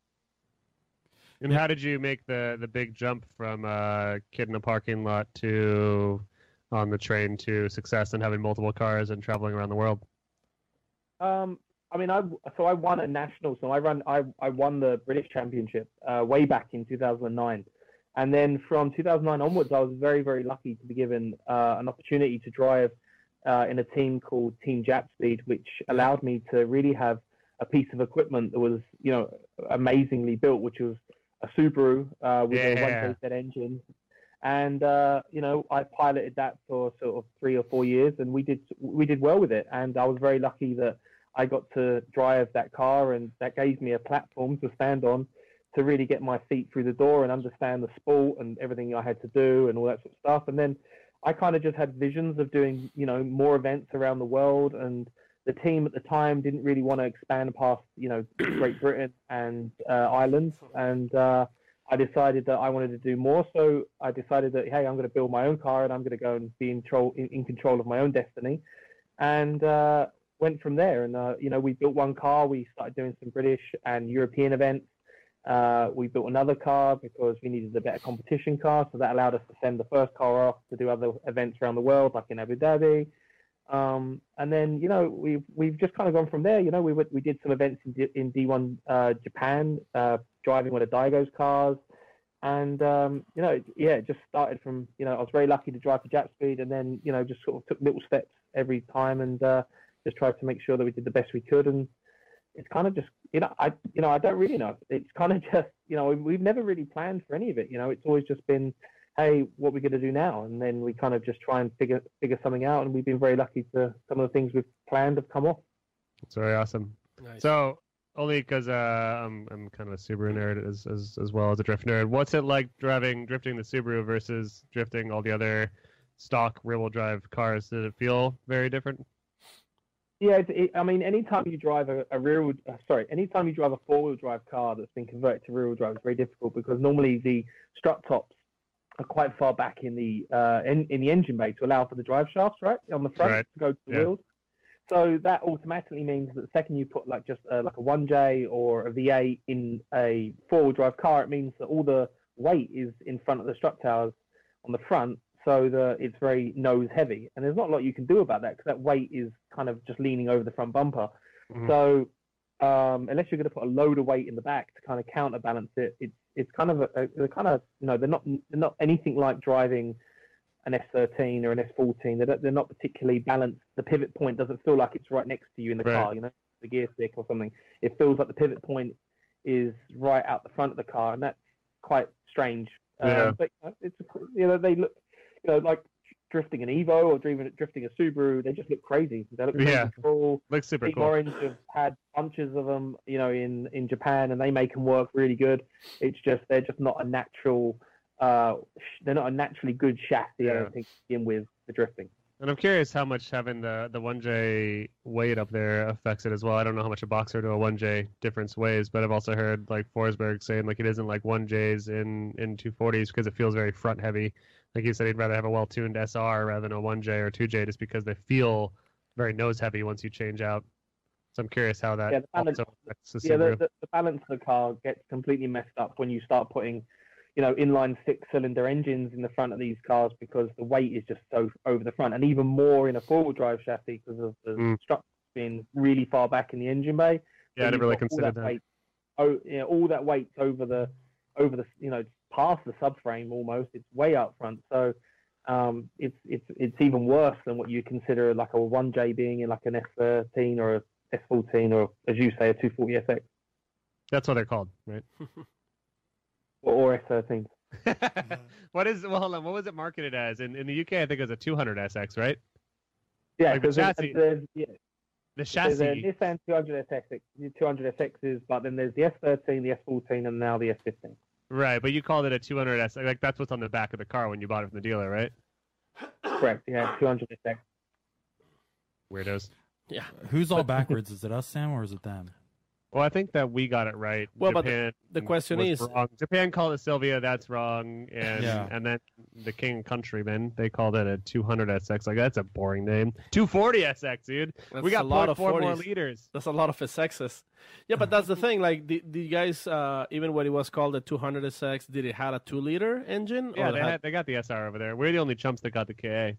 [SPEAKER 5] And how did you make the big jump from kid in a parking lot to on the train to success and having multiple cars and traveling around the world?
[SPEAKER 6] I won a national. So I won the British Championship way back in 2009. And then from 2009 onwards, I was very, very lucky to be given an opportunity to drive in a team called Team Jap Speed, which allowed me to really have a piece of equipment that was, amazingly built, which was a Subaru with a 1.8 engine. And, I piloted that for sort of 3 or 4 years, and we did well with it. And I was very lucky that I got to drive that car, and that gave me a platform to stand on to really get my feet through the door and understand the sport and everything I had to do and all that sort of stuff. And then I kind of just had visions of doing, you know, more events around the world. And the team at the time didn't really want to expand past, you know, Great Britain and Ireland. And I decided that I wanted to do more. So I decided that, hey, I'm going to build my own car and I'm going to go and be in control of my own destiny. And went from there. And, you know, we built one car. We started doing some British and European events. We built another car because we needed a better competition car. So that allowed us to send the first car off to do other events around the world, like in Abu Dhabi. And then, you know, we've just kind of gone from there. You know, we did some events in D1 Japan, driving one of Daigo's cars. And, you know, yeah, it just started from, you know, I was very lucky to drive to Jap Speed and then, you know, just sort of took little steps every time and just tried to make sure that we did the best we could. And it's kind of just, I don't really know. It's kind of just, you know, we've never really planned for any of it. You know, it's always just been, hey, what are we going to do now? And then we kind of just try and figure something out. And we've been very lucky to some of the things we've planned have come off.
[SPEAKER 5] That's very awesome.
[SPEAKER 4] Nice.
[SPEAKER 5] So only because I'm kind of a Subaru nerd as well as a drift nerd. What's it like drifting the Subaru versus drifting all the other stock rear-wheel drive cars? Did it feel very different?
[SPEAKER 6] Yeah, I mean, anytime you drive anytime you drive a four-wheel drive car that's been converted to rear-wheel drive, it's very difficult because normally the strut tops are quite far back in the engine bay to allow for the drive shafts, right, on the front to go to the wheels. So that automatically means that the second you put like a 1J or a V8 in a four-wheel drive car, it means that all the weight is in front of the strut towers on the front. So it's very nose heavy, and there's not a lot you can do about that because that weight is kind of just leaning over the front bumper. Mm-hmm. So unless you're going to put a load of weight in the back to kind of counterbalance it, it's kind of they're not anything like driving an S13 or an S14. They're not particularly balanced. The pivot point doesn't feel like it's right next to you in the car. You know, the gear stick or something. It feels like the pivot point is right out the front of the car, and that's quite strange. But they look. You know, like drifting an Evo or drifting a Subaru, they just look crazy. They look really cool.
[SPEAKER 5] Looks super
[SPEAKER 6] Team
[SPEAKER 5] cool.
[SPEAKER 6] Orange have had bunches of them, you know, in Japan, and they make them work really good. It's just they're just not a natural. They're not a naturally good chassis. I don't think to begin with the drifting.
[SPEAKER 5] And I'm curious how much having the 1J weight up there affects it as well. I don't know how much a Boxer to a 1J difference weighs, but I've also heard like Forsberg saying like it isn't like 1Js in 240s because it feels very front heavy. Like you said, he'd rather have a well-tuned SR rather than a 1J or 2J just because they feel very nose heavy once you change out. So I'm curious how that
[SPEAKER 6] the balance of the car gets completely messed up when you start putting, you know, inline six-cylinder engines in the front of these cars because the weight is just so over the front, and even more in a four-wheel drive chassis because of the structure being really far back in the engine bay.
[SPEAKER 5] Yeah, I never really considered that.
[SPEAKER 6] All that weight's over the you know, past the subframe almost. It's way out front, so it's even worse than what you consider like a 1J being in like an S13 or a S14 or, as you say, a 240SX.
[SPEAKER 5] That's what they're called, right?
[SPEAKER 6] or S13.
[SPEAKER 5] Hold on, what was it marketed as? In the UK, I think it was a 200SX, right?
[SPEAKER 6] Yeah,
[SPEAKER 5] like the chassis.
[SPEAKER 6] The
[SPEAKER 5] chassis.
[SPEAKER 6] There's a Nissan 200SXs, but then there's the S13, the S14, and now the S15.
[SPEAKER 5] Right, but you called it a 200S. Like that's what's on the back of the car when you bought it from the dealer, right?
[SPEAKER 6] Correct. Yeah, 200SX.
[SPEAKER 5] Weirdos.
[SPEAKER 4] Yeah.
[SPEAKER 3] Who's all backwards? Is it us, Sam, or is it them?
[SPEAKER 5] Well, I think that we got it right.
[SPEAKER 4] Well,
[SPEAKER 5] Japan
[SPEAKER 4] but the question is,
[SPEAKER 5] wrong. Japan called it Sylvia. That's wrong. And then the King and Countryman, they called it a 200SX. Like that's a boring name. 240SX, dude.
[SPEAKER 4] That's
[SPEAKER 5] we got
[SPEAKER 4] a lot of
[SPEAKER 5] 4 more
[SPEAKER 4] 40s.
[SPEAKER 5] liters.
[SPEAKER 4] That's a lot of SXs. Yeah, but that's the thing. Like the guys, even when it was called the 200SX, did it have a 2-liter engine?
[SPEAKER 5] Yeah, they got the SR over there. We're the only chumps that got the KA.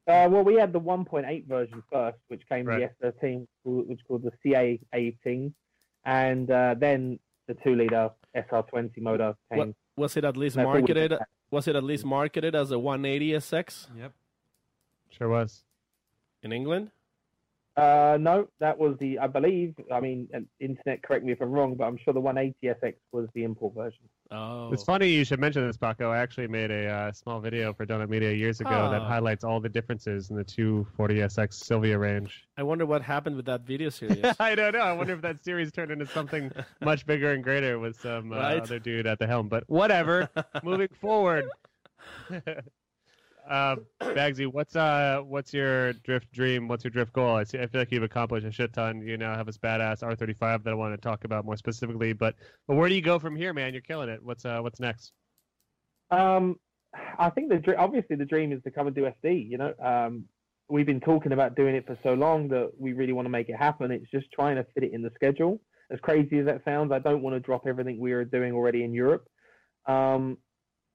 [SPEAKER 6] Well, we had the 1.8 version first, which came with the S13, which is called the CA18, and then the 2-liter SR20 motor came.
[SPEAKER 4] Was it at least marketed? Was it at least marketed as a 180SX?
[SPEAKER 3] Yep.
[SPEAKER 5] Sure was.
[SPEAKER 4] In England?
[SPEAKER 6] No, that was I believe, I mean, internet, correct me if I'm wrong, but I'm sure the 180 SX was the import version.
[SPEAKER 4] Oh,
[SPEAKER 5] It's funny you should mention this, Paco. I actually made a small video for Donut Media years ago that highlights all the differences in the 240SX Sylvia range.
[SPEAKER 4] I wonder what happened with that video series.
[SPEAKER 5] I don't know. I wonder if that series turned into something much bigger and greater with some other dude at the helm. But whatever. Moving forward. Baggsy, what's your drift dream? What's your drift goal? I feel like you've accomplished a shit ton. You now have this badass R35 that I want to talk about more specifically. But where do you go from here, man? You're killing it. What's next?
[SPEAKER 6] I think obviously the dream is to come and do FD. You know, we've been talking about doing it for so long that we really want to make it happen. It's just trying to fit it in the schedule. As crazy as that sounds, I don't want to drop everything we are doing already in Europe.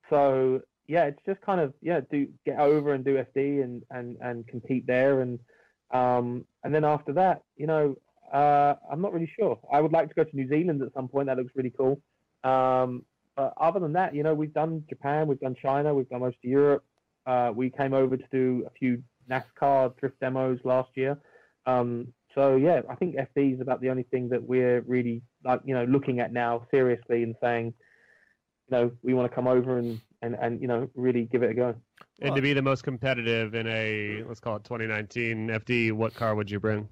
[SPEAKER 6] So yeah, it's just kind of get over and do FD and compete there, and then after that, you know, I'm not really sure. I would like to go to New Zealand at some point. That looks really cool. But other than that, you know, we've done Japan, we've done China, we've done most of Europe. We came over to do a few NASCAR drift demos last year. So yeah, I think FD is about the only thing that we're really looking at now seriously and saying, you know, we want to come over and you know, really give it a go.
[SPEAKER 5] And to be the most competitive in a, let's call it 2019 FD, what car would you bring?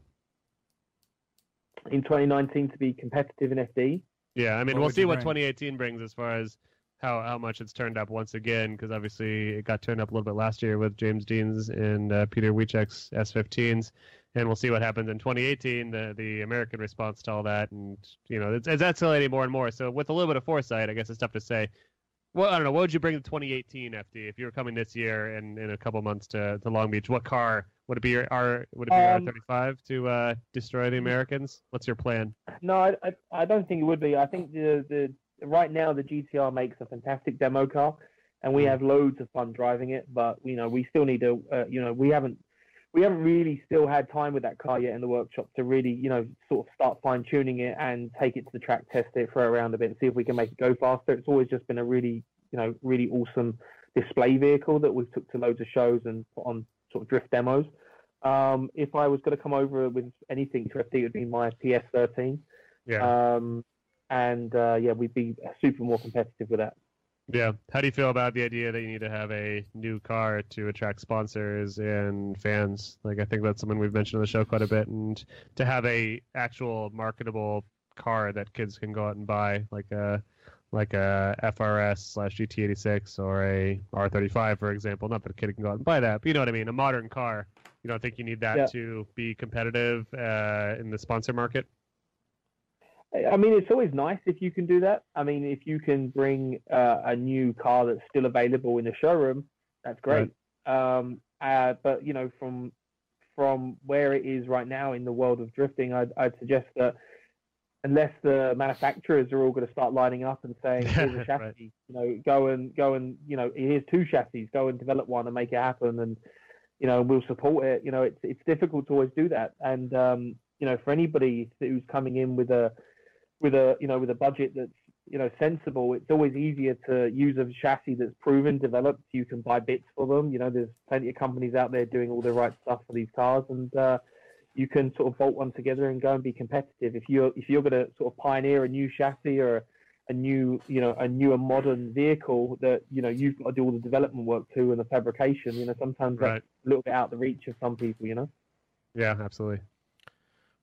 [SPEAKER 6] In 2019 to be competitive in FD?
[SPEAKER 5] Yeah, I mean, we'll see what 2018 brings as far as how much it's turned up once again, because obviously it got turned up a little bit last year with James Dean's and Peter Wiechek's S15s. And we'll see what happens in 2018, the American response to all that. And, you know, it's escalating more and more. So with a little bit of foresight, I guess it's tough to say. Well, I don't know. What would you bring to 2018 FD if you were coming this year and in a couple months to Long Beach? What car would it be? Your R35 to destroy the Americans? What's your plan?
[SPEAKER 6] No, I don't think it would be. I think the right now the GT-R makes a fantastic demo car, and we have loads of fun driving it. But you know, we still need to. We haven't really still had time with that car yet in the workshop to really, sort of start fine tuning it and take it to the track, test it, throw it around a bit, and see if we can make it go faster. It's always just been a really, really awesome display vehicle that we've took to loads of shows and put on sort of drift demos. If I was going to come over with anything to FD, it would be my PS13.
[SPEAKER 5] Yeah.
[SPEAKER 6] We'd be super more competitive with that.
[SPEAKER 5] Yeah. How do you feel about the idea that you need to have a new car to attract sponsors and fans? Like, I think that's something we've mentioned on the show quite a bit, and to have a actual marketable car that kids can go out and buy, like a FRS/GT86 or a R35, for example. Not that a kid can go out and buy that, but you know what I mean. A modern car. You don't think you need that to be competitive in the sponsor market?
[SPEAKER 6] I mean, it's always nice if you can do that. I mean, if you can bring a new car that's still available in the showroom, that's great. Right. But from where it is right now in the world of drifting, I'd suggest that unless the manufacturers are all going to start lining up and saying, "Here's a chassis," right. Go and here's two chassis, go and develop one and make it happen, and we'll support it. It's difficult to always do that, and for anybody who's coming in with a budget that's sensible, it's always easier to use a chassis that's proven, developed. You can buy bits for them. There's plenty of companies out there doing all the right stuff for these cars, and you can sort of bolt one together and go and be competitive. If you're going to sort of pioneer a new chassis or a newer modern vehicle that you've got to do all the development work to and the fabrication. Sometimes that's a little bit out of the reach of some people.
[SPEAKER 5] Yeah, absolutely.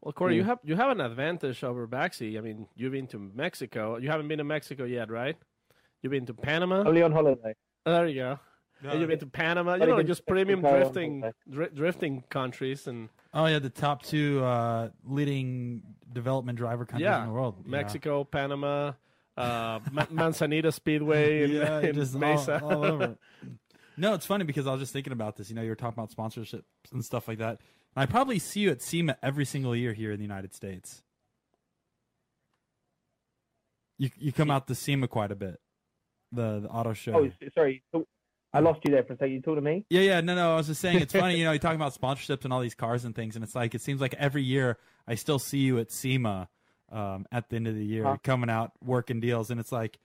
[SPEAKER 4] Well, Corey, you have an advantage over Bagsy. I mean, you've been to Mexico. You haven't been to Mexico yet, right? You've been to Panama.
[SPEAKER 6] Only on holiday.
[SPEAKER 4] There you go. And you've been to Panama. Just premium drifting countries and.
[SPEAKER 3] Oh yeah, the top two leading development driver countries in the world.
[SPEAKER 4] Mexico, Panama, Manzanita Speedway, and
[SPEAKER 3] just
[SPEAKER 4] Mesa.
[SPEAKER 3] all over. No, it's funny because I was just thinking about this. You were talking about sponsorships and stuff like that. I probably see you at SEMA every single year here in the United States. You come out to SEMA quite a bit, the auto show.
[SPEAKER 6] Oh, sorry, I lost you there for a second. You talking to me?
[SPEAKER 3] Yeah. No, I was just saying it's funny. You're talking about sponsorships and all these cars and things, and it's like it seems like every year I still see you at SEMA at the end of the year coming out working deals, and it's like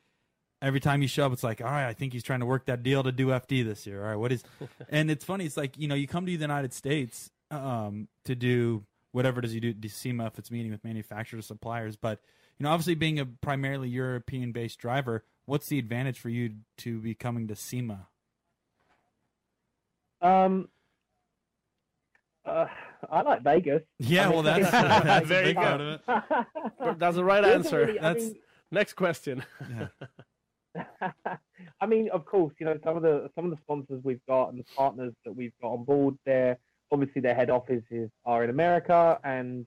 [SPEAKER 3] every time you show up, it's like, all right, I think he's trying to work that deal to do FD this year. All right, what is? And it's funny. It's like you come to the United States. To do whatever it is you do SEMA if it's meeting with manufacturers, suppliers. But, obviously being a primarily European-based driver, what's the advantage for you to be coming to SEMA?
[SPEAKER 6] I like Vegas.
[SPEAKER 3] Yeah, well, that's a big part of it.
[SPEAKER 4] That's the right answer.
[SPEAKER 6] Really,
[SPEAKER 4] next question.
[SPEAKER 3] Yeah.
[SPEAKER 6] I mean, of course, some of the sponsors we've got and the partners that we've got on board there, obviously their head offices are in America, and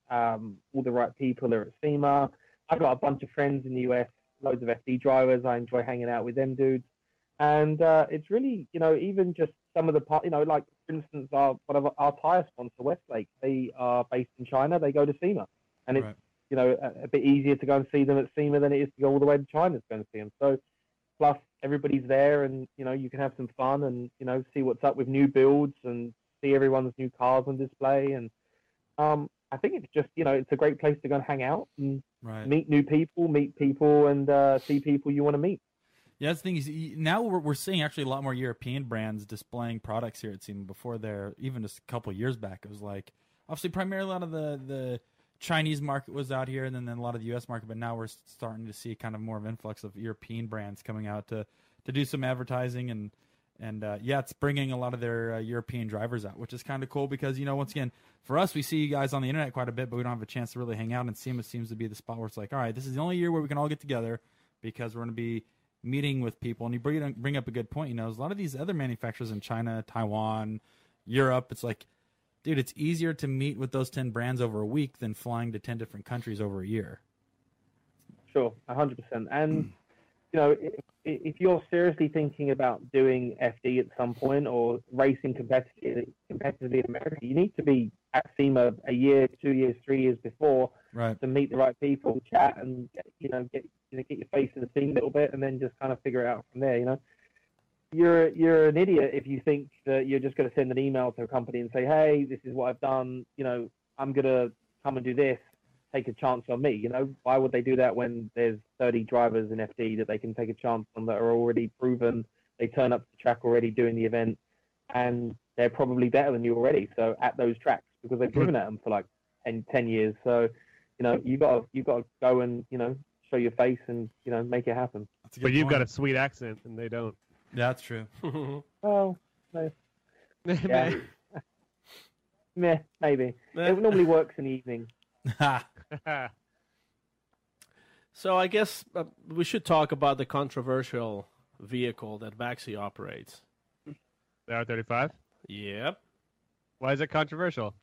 [SPEAKER 6] all the right people are at SEMA. I've got a bunch of friends in the US, loads of FD drivers. I enjoy hanging out with them dudes, and it's really, even just some of the like for instance, our tire sponsor Westlake, they are based in China. They go to SEMA, and it's
[SPEAKER 3] right.
[SPEAKER 6] A bit easier to go and see them at SEMA than it is to go all the way to China to go and see them. So, plus everybody's there, and you can have some fun and see what's up with new builds and see everyone's new cars on display. And I think it's just it's a great place to go and hang out and meet people, and see people you want to meet.
[SPEAKER 3] Yeah, that's the thing is now we're seeing actually a lot more European brands displaying products here at SEMA. Before there, even just a couple of years back, it was like obviously primarily a lot of the Chinese market was out here, and then a lot of the U.S. market. But now we're starting to see kind of more of an influx of European brands coming out to do some advertising, and it's bringing a lot of their European drivers out, which is kind of cool because once again for us we see you guys on the internet quite a bit, but we don't have a chance to really hang out. And SEMA seems to be the spot where it's like, all right, this is the only year where we can all get together because we're going to be meeting with people. And you bring up a good point. There's a lot of these other manufacturers in China, Taiwan, Europe. It's like, dude, it's easier to meet with those 10 brands over a week than flying to 10 different countries over a year.
[SPEAKER 6] Sure, 100%. And if you're seriously thinking about doing FD at some point or racing competitively in America, you need to be at SEMA a year, 2 years, 3 years before to meet the right people, chat, and get your face in the scene a little bit, and then just kind of figure it out from there. You're an idiot if you think that you're just going to send an email to a company and say, hey, this is what I've done. I'm going to come and do this. Take a chance on me. Why would they do that when there's 30 drivers in FD that they can take a chance on that are already proven? They turn up to the track already doing the event, and they're probably better than you already. So at those tracks, because they've driven at them for like 10 years. So, you got to go and, show your face and, make it happen.
[SPEAKER 5] But you've got a sweet accent and they don't.
[SPEAKER 3] Yeah, that's true.
[SPEAKER 6] Well, no. Yeah. Maybe. It normally works in the evening.
[SPEAKER 4] So I guess we should talk about the controversial vehicle that Bagsy operates.
[SPEAKER 5] The R35?
[SPEAKER 4] Yep.
[SPEAKER 5] Why is it controversial?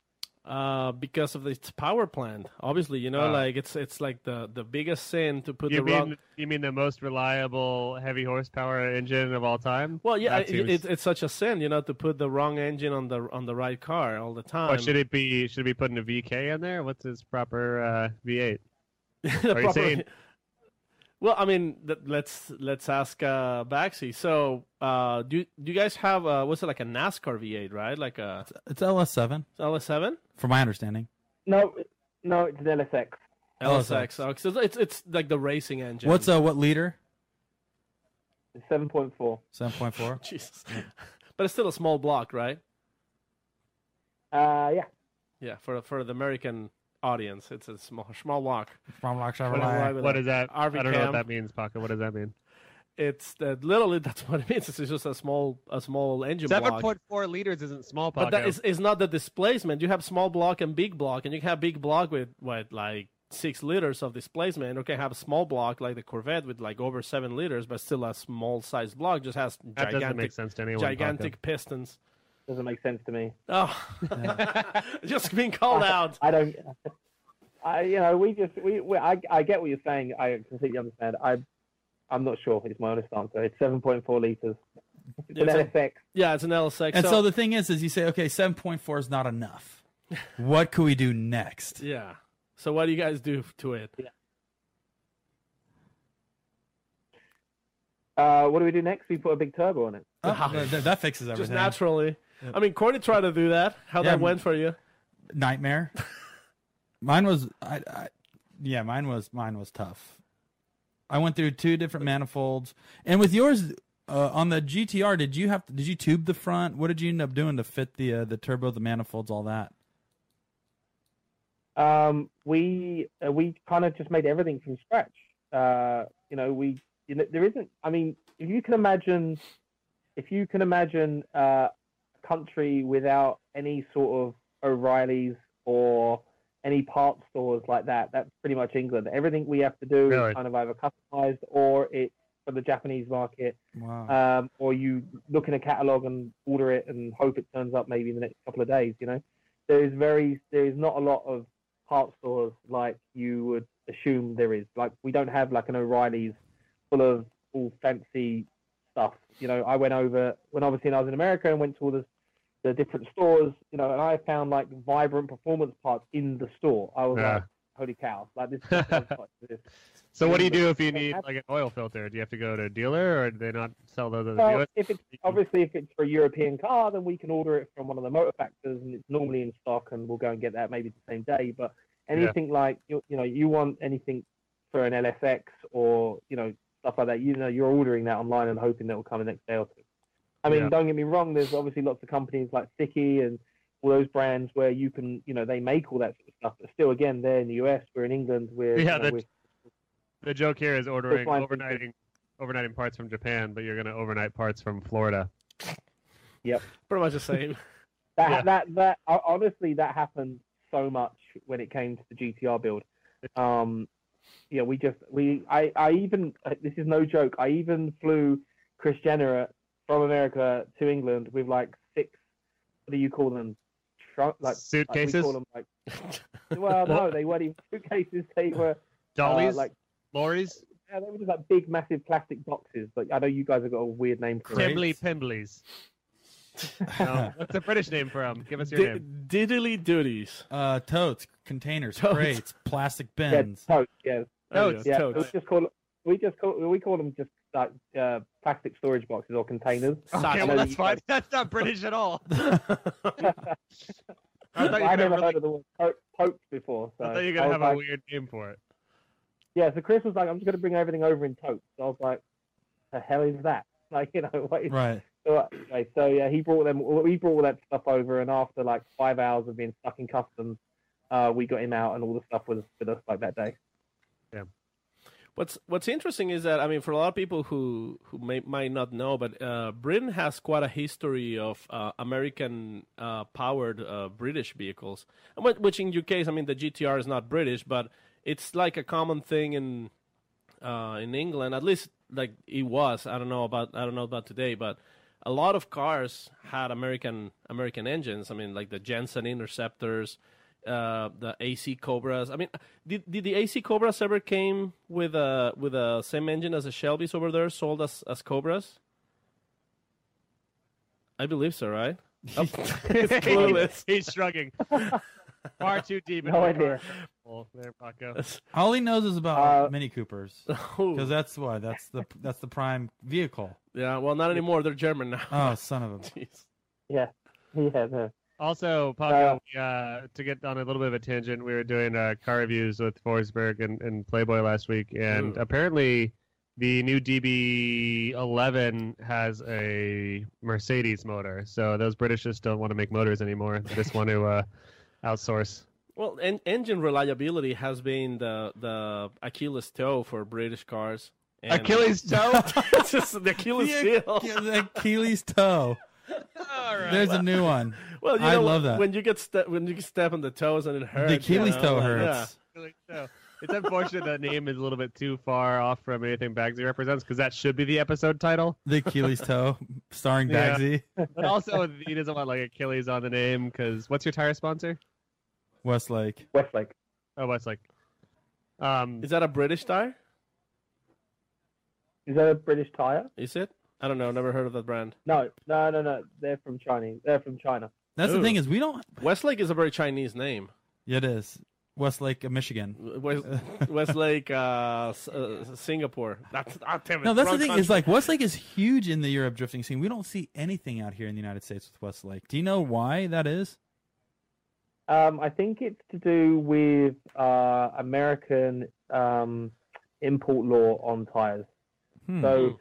[SPEAKER 4] Because of its power plant. Obviously, like it's like the biggest sin to put
[SPEAKER 5] You mean the most reliable heavy horsepower engine of all time?
[SPEAKER 4] Well, yeah, it's such a sin, to put the wrong engine on the right car all the time.
[SPEAKER 5] Or should it be putting a VK in there? What's its proper V8? Are you saying?
[SPEAKER 4] Well, I mean, let's ask Bagsy. So, do you guys have what's it, like a NASCAR V8, right? Like
[SPEAKER 3] it's LS7.
[SPEAKER 4] It's LS7,
[SPEAKER 3] from my understanding.
[SPEAKER 6] No, it's an LSX.
[SPEAKER 4] LSX. Oh, so it's like the racing engine.
[SPEAKER 3] What liter?
[SPEAKER 6] It's 7.4.
[SPEAKER 3] 7.4.
[SPEAKER 4] Jesus, but it's still a small block, right?
[SPEAKER 6] Yeah.
[SPEAKER 4] Yeah, for the American audience, it's a small block.
[SPEAKER 3] Small block
[SPEAKER 5] Chevrolet. What is that?
[SPEAKER 4] RV
[SPEAKER 5] I don't know what that means, Paco. What does that mean?
[SPEAKER 4] It's literally that's what it means. It's just a small engine block.
[SPEAKER 5] 7.4 liters isn't small,
[SPEAKER 4] But
[SPEAKER 5] Paco.
[SPEAKER 4] that is not the displacement. You have small block and big block, and you can have big block with like 6 liters of displacement. You can have a small block like the Corvette with like over 7 liters, but still a small size block. Just has
[SPEAKER 5] that doesn't make sense to anyone,
[SPEAKER 4] gigantic
[SPEAKER 5] Paco.
[SPEAKER 4] Pistons.
[SPEAKER 6] Doesn't make sense to me.
[SPEAKER 4] Oh, just being called out.
[SPEAKER 6] I don't. I get what you're saying. I completely understand. I'm not sure. It's my honest answer. It's 7.4 liters. It's an LSX.
[SPEAKER 4] Yeah, it's an LSX.
[SPEAKER 3] And so the thing is you say, okay, 7.4 is not enough. What could we do next?
[SPEAKER 4] Yeah. So what do you guys do to it?
[SPEAKER 6] Yeah. What do we do next? We put a big turbo on it.
[SPEAKER 3] That fixes everything.
[SPEAKER 4] Just naturally. Yep. I mean, Cordy tried to do that. How that went for you?
[SPEAKER 3] Nightmare. Mine was, mine was tough. I went through 2 different manifolds, and with yours on the GT-R, did you tube the front? What did you end up doing to fit the turbo, the manifolds, all that?
[SPEAKER 6] We kind of just made everything from scratch. There isn't. I mean, if you can imagine a country without any sort of O'Reilly's or any parts stores like that, that's pretty much England. Everything we have to do is kind of either customized or it's for the Japanese market.
[SPEAKER 3] Wow.
[SPEAKER 6] Or you look in a catalog and order it and hope it turns up maybe in the next couple of days. There is not a lot of parts stores like you would assume there is. Like, we don't have like an O'Reilly's full of all fancy stuff. I went over when obviously I was in America and went to all the different stores, and I found like vibrant performance parts in the store. I was like, holy cow, like this. This.
[SPEAKER 5] So what do you do if you need like an oil filter? Do you have to go to a dealer, or do they not sell those at the dealers?
[SPEAKER 6] If it's for a European car, then we can order it from one of the motor factors, and it's normally in stock, and we'll go and get that maybe the same day. But anything like you want anything for an LSX or stuff like that, you're ordering that online and hoping that will come in the next day or two. I mean, don't get me wrong. There's obviously lots of companies like Sticky and all those brands where you can, they make all that sort of stuff. But still, again, they're in the US. We're in England.
[SPEAKER 5] The joke here is overnighting parts from Japan, but you're going to overnight parts from Florida.
[SPEAKER 6] Yep,
[SPEAKER 4] pretty much the same.
[SPEAKER 6] That honestly, that happened so much when it came to the GT-R build. I even, this is no joke, I even flew Chris Jenner from America to England with like 6, what do you call them?
[SPEAKER 5] Suitcases?
[SPEAKER 6] We call them well, no, they weren't even suitcases. They were
[SPEAKER 5] dollies, lorries.
[SPEAKER 6] Yeah, they were just like big, massive plastic boxes. But I know you guys have got a weird name for it.
[SPEAKER 5] Pimbleys. No, what's the British name for them? Give us your name.
[SPEAKER 4] Diddly duties.
[SPEAKER 3] Totes, containers, crates, plastic bins.
[SPEAKER 6] Yeah, totes. Yeah.
[SPEAKER 5] Totes.
[SPEAKER 6] Yeah,
[SPEAKER 5] Totes.
[SPEAKER 6] We call them just like plastic storage boxes or containers.
[SPEAKER 5] Okay, well that's fine. That's not British at all.
[SPEAKER 6] I never heard of the word totes before. So
[SPEAKER 5] I thought you were gonna have a weird name for it.
[SPEAKER 6] Yeah, so Chris was like, "I'm just gonna bring everything over in totes." So I was like, "The hell is that?" Like,
[SPEAKER 3] right.
[SPEAKER 6] So yeah, we brought all that stuff over, and after like 5 hours of being stuck in customs, we got him out, and all the stuff was with us like that day.
[SPEAKER 5] Yeah.
[SPEAKER 4] What's interesting is that, I mean, for a lot of people who might not know, but Britain has quite a history of American powered British vehicles, which in your case, I mean, the GT-R is not British, but it's like a common thing in England, at least like it was. I don't know about today, but a lot of cars had American engines. I mean, like the Jensen Interceptors, the AC Cobras. I mean, did the AC Cobras ever came with a same engine as the Shelby's over there, sold as Cobras? I believe so, right? Oh, it's clueless.
[SPEAKER 5] He's shrugging. Far too deep.
[SPEAKER 6] No idea.
[SPEAKER 5] There, Paco.
[SPEAKER 3] All he knows is about Mini Coopers,
[SPEAKER 4] Oh.
[SPEAKER 3] because that's the prime vehicle.
[SPEAKER 4] Yeah, well, not anymore. They're German now.
[SPEAKER 3] Oh, son of a!
[SPEAKER 4] Jeez.
[SPEAKER 6] Yeah. No.
[SPEAKER 5] Also, Paco, to get on a little bit of a tangent, we were doing car reviews with Forsberg and Playboy last week, and apparently the new DB11 has a Mercedes motor. So those British just don't want to make motors anymore. They just want to outsource.
[SPEAKER 4] Well, engine reliability has been the Achilles toe for British cars. And
[SPEAKER 5] Achilles toe?
[SPEAKER 4] It's just the Achilles heel.
[SPEAKER 3] The Achilles toe.
[SPEAKER 5] All right.
[SPEAKER 3] There's a new one.
[SPEAKER 4] Well,
[SPEAKER 3] I love that.
[SPEAKER 4] When you get step on the toes and it hurts.
[SPEAKER 3] The Achilles toe
[SPEAKER 4] like,
[SPEAKER 3] hurts.
[SPEAKER 4] Yeah.
[SPEAKER 5] It's unfortunate that name is a little bit too far off from anything Baggsy represents, because that should be the episode title.
[SPEAKER 3] The Achilles toe, starring
[SPEAKER 5] Yeah.
[SPEAKER 3] Baggsy.
[SPEAKER 5] But also, he doesn't want like Achilles on the name, because what's your tire sponsor?
[SPEAKER 3] Westlake.
[SPEAKER 5] Oh, Westlake.
[SPEAKER 4] Is that a British tire?
[SPEAKER 6] Is that a British tire?
[SPEAKER 4] Is it? I don't know. Never heard of that brand.
[SPEAKER 6] No. They're from China.
[SPEAKER 3] That's the thing is we don't.
[SPEAKER 4] Westlake is a very Chinese name.
[SPEAKER 3] Yeah, it is. Westlake, Michigan.
[SPEAKER 4] Westlake, Singapore.
[SPEAKER 3] No, that's the thing. Is like Westlake is huge in the Europe drifting scene. We don't see anything out here in the United States with Westlake. Do you know why that is?
[SPEAKER 6] I think it's to do with American import law on tires. So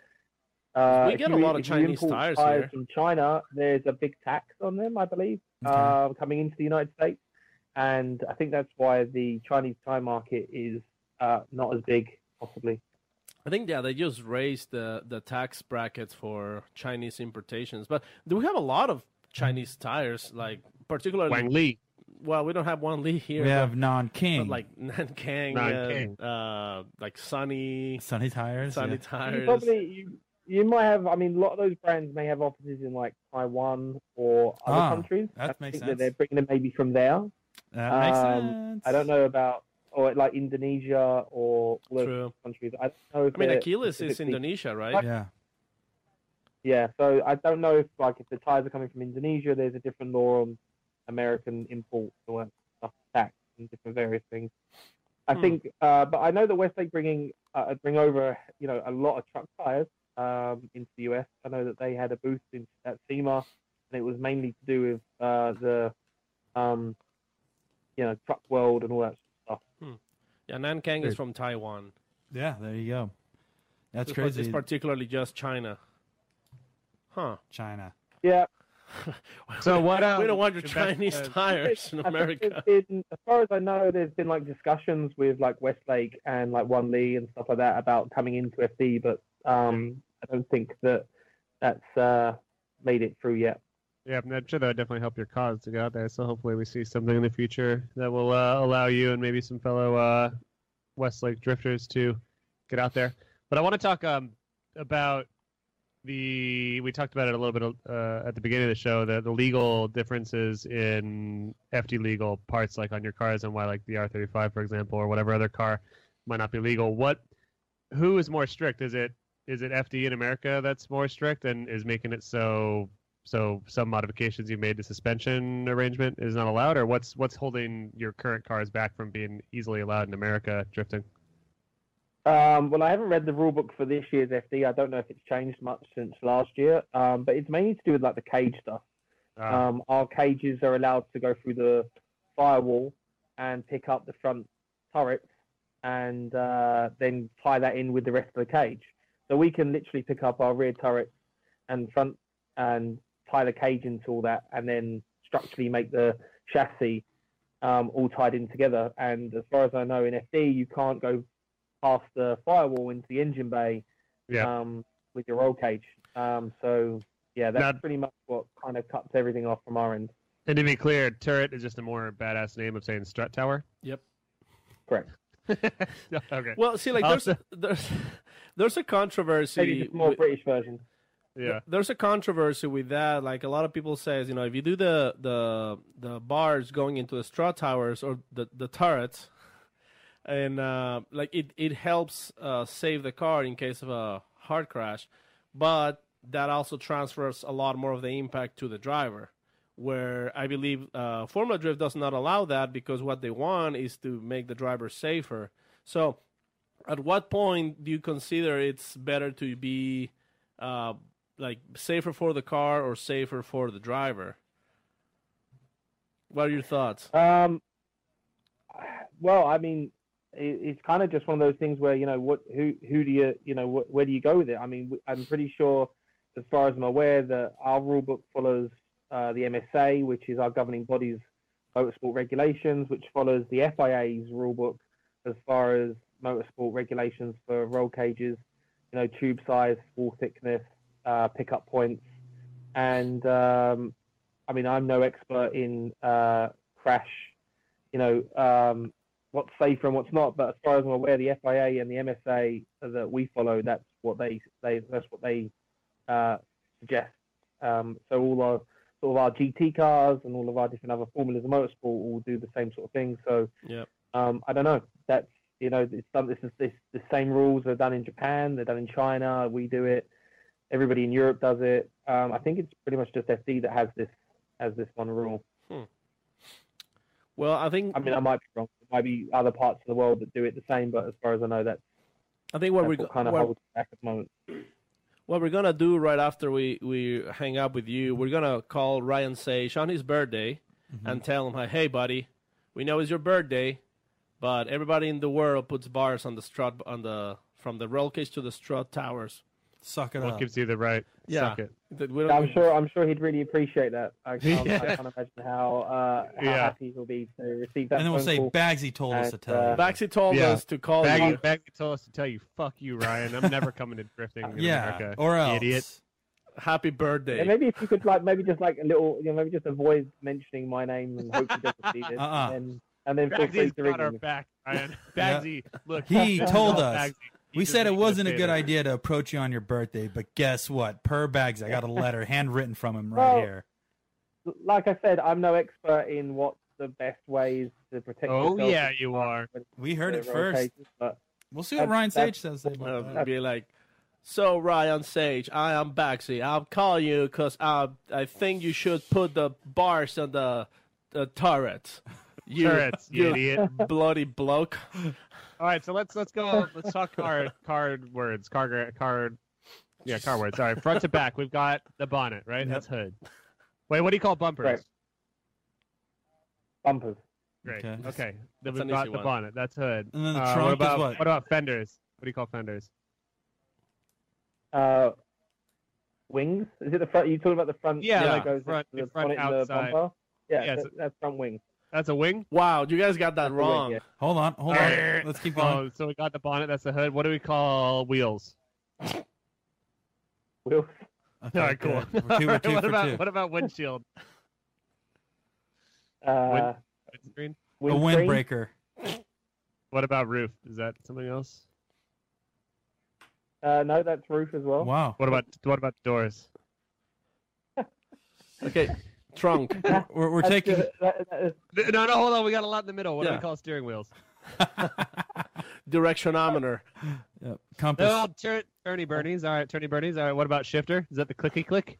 [SPEAKER 4] we get a lot of Chinese tires here
[SPEAKER 6] from China. There's a big tax on them, I believe, coming into the United States. and I think that's why the Chinese Thai market is not as big, possibly.
[SPEAKER 4] I think they just raised the tax brackets for Chinese importations. But do we have a lot of Chinese tires, like particularly
[SPEAKER 5] Wang Li.
[SPEAKER 4] Well, we don't have Wan Li here.
[SPEAKER 3] We
[SPEAKER 4] but-
[SPEAKER 3] have Nanking.
[SPEAKER 4] But like Nankang, like Sunny
[SPEAKER 3] Tires. yeah.
[SPEAKER 4] Tires.
[SPEAKER 6] You might have. I mean, a lot of those brands may have offices in like Taiwan or other countries.
[SPEAKER 3] That
[SPEAKER 6] I
[SPEAKER 3] makes
[SPEAKER 6] think
[SPEAKER 3] sense.
[SPEAKER 6] that they're bringing them maybe from there.
[SPEAKER 3] That makes sense.
[SPEAKER 6] I don't know about or like Indonesia or all those
[SPEAKER 4] True.
[SPEAKER 6] countries. I don't know. If
[SPEAKER 4] I mean,
[SPEAKER 6] they're
[SPEAKER 4] Achilles is
[SPEAKER 6] specifically-
[SPEAKER 4] Indonesia, right?
[SPEAKER 3] Yeah.
[SPEAKER 6] Yeah, so I don't know if the tires are coming from Indonesia. There's a different law on American imports or stuff, tax and different various things. I think, but I know that Westlake bring over a lot of truck tires into the US. I know that they had a booth at SEMA, and it was mainly to do with the truck world and all that stuff.
[SPEAKER 4] Yeah, Nankang is from Taiwan.
[SPEAKER 3] Yeah, there you go. That's
[SPEAKER 4] It's
[SPEAKER 3] crazy.
[SPEAKER 4] It's particularly just China. Huh.
[SPEAKER 3] China.
[SPEAKER 6] Yeah.
[SPEAKER 5] So what?
[SPEAKER 4] We don't want your
[SPEAKER 5] the best-
[SPEAKER 4] Chinese tires in
[SPEAKER 6] I think
[SPEAKER 4] America.
[SPEAKER 6] there's been, as far as I know, there's been like discussions with like Westlake and like Wan Li and stuff like that about coming into FD, but I don't think that's made it through yet.
[SPEAKER 5] Yeah, I'm sure that would definitely help your cause to go out there. So hopefully we see something in the future that will allow you and maybe some fellow Westlake drifters to get out there. But I want to talk about we talked about it a little bit at the beginning of the show, the legal differences in FD legal parts, like on your cars, and why like the R35, for example, or whatever other car might not be legal. Who is more strict? Is it FD in America that's more strict and is making it so some modifications you made to suspension arrangement is not allowed, or what's holding your current cars back from being easily allowed in America drifting?
[SPEAKER 6] Well, I haven't read the rule book for this year's FD. I don't know if it's changed much since last year, but it's mainly to do with like the cage stuff. Our cages are allowed to go through the firewall and pick up the front turrets and then tie that in with the rest of the cage. So we can literally pick up our rear turrets and front and tie the cage into all that, and then structurally make the chassis all tied in together. And as far as I know, in FD, you can't go past the firewall into the engine bay with your roll cage. So yeah, that's pretty much what kind of cuts everything off from our end.
[SPEAKER 5] And to be clear, turret is just a more badass name of saying strut tower.
[SPEAKER 4] Yep.
[SPEAKER 6] Correct.
[SPEAKER 5] Okay.
[SPEAKER 4] Well, see, like there's a controversy.
[SPEAKER 6] Maybe just more British version.
[SPEAKER 5] Yeah.
[SPEAKER 4] There's a controversy with that. Like a lot of people says, if you do the bars going into the strut towers or the turrets, and like it helps save the car in case of a hard crash, but that also transfers a lot more of the impact to the driver. Where I believe Formula Drift does not allow that because what they want is to make the driver safer. So, at what point do you consider it's better to be like safer for the car or safer for the driver? What are your thoughts?
[SPEAKER 6] Well, I mean, it's kind of just one of those things where who do you where do you go with it? I mean, I'm pretty sure, as far as I'm aware, that our rule book follows the MSA, which is our governing body's motorsport regulations, which follows the FIA's rule book as far as motorsport regulations for roll cages, tube size, wall thickness, pickup points, and I mean, I'm no expert in crash, what's safer and what's not, but as far as I'm aware, the FIA and the MSA that we follow, that's what they suggest. So all our GT cars and all of our different other formulas of motorsport will do the same sort of thing. So I don't know. That's it's done. The same rules are done in Japan. They're done in China. We do it. Everybody in Europe does it. I think it's pretty much just FD that has this one rule.
[SPEAKER 4] Well, I mean,
[SPEAKER 6] I might be wrong. There might be other parts of the world that do it the same, but as far as I know, that's what kind of holds back at the moment.
[SPEAKER 4] What we're gonna do right after we hang up with you, we're gonna call Ryan Sage on his birthday and tell him, hey buddy, we know it's your birthday, but everybody in the world puts bars on the strut from the roll cage to the strut towers.
[SPEAKER 3] Suck it
[SPEAKER 5] What
[SPEAKER 3] up.
[SPEAKER 5] gives you the right?
[SPEAKER 4] Yeah.
[SPEAKER 5] Suck it.
[SPEAKER 6] I'm sure he'd really appreciate that. I can't imagine how happy he'll be to receive that.
[SPEAKER 3] And then we'll say,
[SPEAKER 6] phone call.
[SPEAKER 3] Baggsy told us to tell you.
[SPEAKER 4] Bagsy told
[SPEAKER 5] Yeah.
[SPEAKER 4] us to call you.
[SPEAKER 5] Baggsy told us to tell you, fuck you, Ryan. I'm never coming to drifting in
[SPEAKER 3] Yeah,
[SPEAKER 5] America.
[SPEAKER 3] or else.
[SPEAKER 5] Idiot.
[SPEAKER 4] Happy birthday.
[SPEAKER 6] Yeah, maybe if you could maybe just a little, maybe just avoid mentioning my name and hope he doesn't see this, and then feel free
[SPEAKER 5] Bagsy's
[SPEAKER 6] to
[SPEAKER 5] got our
[SPEAKER 6] ring me.
[SPEAKER 5] back, Ryan. Baggsy, look.
[SPEAKER 3] He told us.
[SPEAKER 5] Baggsy. He
[SPEAKER 3] We
[SPEAKER 5] just
[SPEAKER 3] said it
[SPEAKER 5] needs
[SPEAKER 3] wasn't a
[SPEAKER 5] say
[SPEAKER 3] good
[SPEAKER 5] that.
[SPEAKER 3] idea to approach you on your birthday, but guess what? Per Baggsy, I got a letter handwritten from him
[SPEAKER 6] Well,
[SPEAKER 3] here.
[SPEAKER 6] Like I said, I'm no expert in what's the best ways to protect
[SPEAKER 5] Oh,
[SPEAKER 6] yourself.
[SPEAKER 5] yeah, you are.
[SPEAKER 3] We heard it
[SPEAKER 6] Road
[SPEAKER 3] first.
[SPEAKER 6] cases, but
[SPEAKER 3] We'll see what Ryan Sage says about that.
[SPEAKER 4] It'd be like, so Ryan Sage, I am Bagsy. I'm calling you because I think you should put the bars on the turret.
[SPEAKER 5] Turrets, you idiot.
[SPEAKER 4] Bloody bloke.
[SPEAKER 5] All right, so let's go. Let's talk car words. Car words. All right, front to back. We've got the bonnet, right? That's hood. Wait, what do you call bumpers?
[SPEAKER 6] Correct. Bumpers.
[SPEAKER 5] Great.
[SPEAKER 3] Okay.
[SPEAKER 5] Okay. Then
[SPEAKER 4] That's
[SPEAKER 5] we've
[SPEAKER 4] an
[SPEAKER 5] got
[SPEAKER 4] easy
[SPEAKER 5] the
[SPEAKER 4] one.
[SPEAKER 5] bonnet. That's hood.
[SPEAKER 3] And then the
[SPEAKER 5] what
[SPEAKER 3] trunk is
[SPEAKER 5] about,
[SPEAKER 3] what?
[SPEAKER 5] What about fenders? What do you call fenders?
[SPEAKER 6] Wings. Is it the front? You talking about the front?
[SPEAKER 5] Yeah,
[SPEAKER 6] that
[SPEAKER 5] like
[SPEAKER 6] goes
[SPEAKER 5] front-
[SPEAKER 6] into
[SPEAKER 5] the front
[SPEAKER 6] bonnet and the
[SPEAKER 5] outside.
[SPEAKER 6] bumper? Yeah,
[SPEAKER 5] Yeah,
[SPEAKER 6] that's front wing.
[SPEAKER 5] That's a wing.
[SPEAKER 4] Wow, you guys got that
[SPEAKER 6] That's the wing,
[SPEAKER 4] wrong.
[SPEAKER 6] yeah.
[SPEAKER 3] Hold on. Let's keep going.
[SPEAKER 5] Oh, so we got the bonnet. That's the hood. What do we call wheels?
[SPEAKER 6] Wheels.
[SPEAKER 3] Okay,
[SPEAKER 5] All right, cool.
[SPEAKER 3] good. We're two
[SPEAKER 5] what
[SPEAKER 3] for
[SPEAKER 5] about
[SPEAKER 3] two.
[SPEAKER 5] what about windshield? Windscreen.
[SPEAKER 3] A
[SPEAKER 6] Windscreen.
[SPEAKER 3] windbreaker.
[SPEAKER 5] What about roof? Is that something else?
[SPEAKER 6] No, that's roof as well.
[SPEAKER 3] Wow.
[SPEAKER 5] What about doors?
[SPEAKER 4] Okay, trunk.
[SPEAKER 3] We're
[SPEAKER 6] That's
[SPEAKER 3] taking.
[SPEAKER 6] good. That is-
[SPEAKER 5] No, hold on. We got a lot in the middle. What do
[SPEAKER 4] Yeah.
[SPEAKER 5] we call steering wheels?
[SPEAKER 4] Directionometer.
[SPEAKER 3] Yep, compass.
[SPEAKER 5] Oh, turny birdies. All right, turny birdies. All right. What about shifter? Is that the clicky click?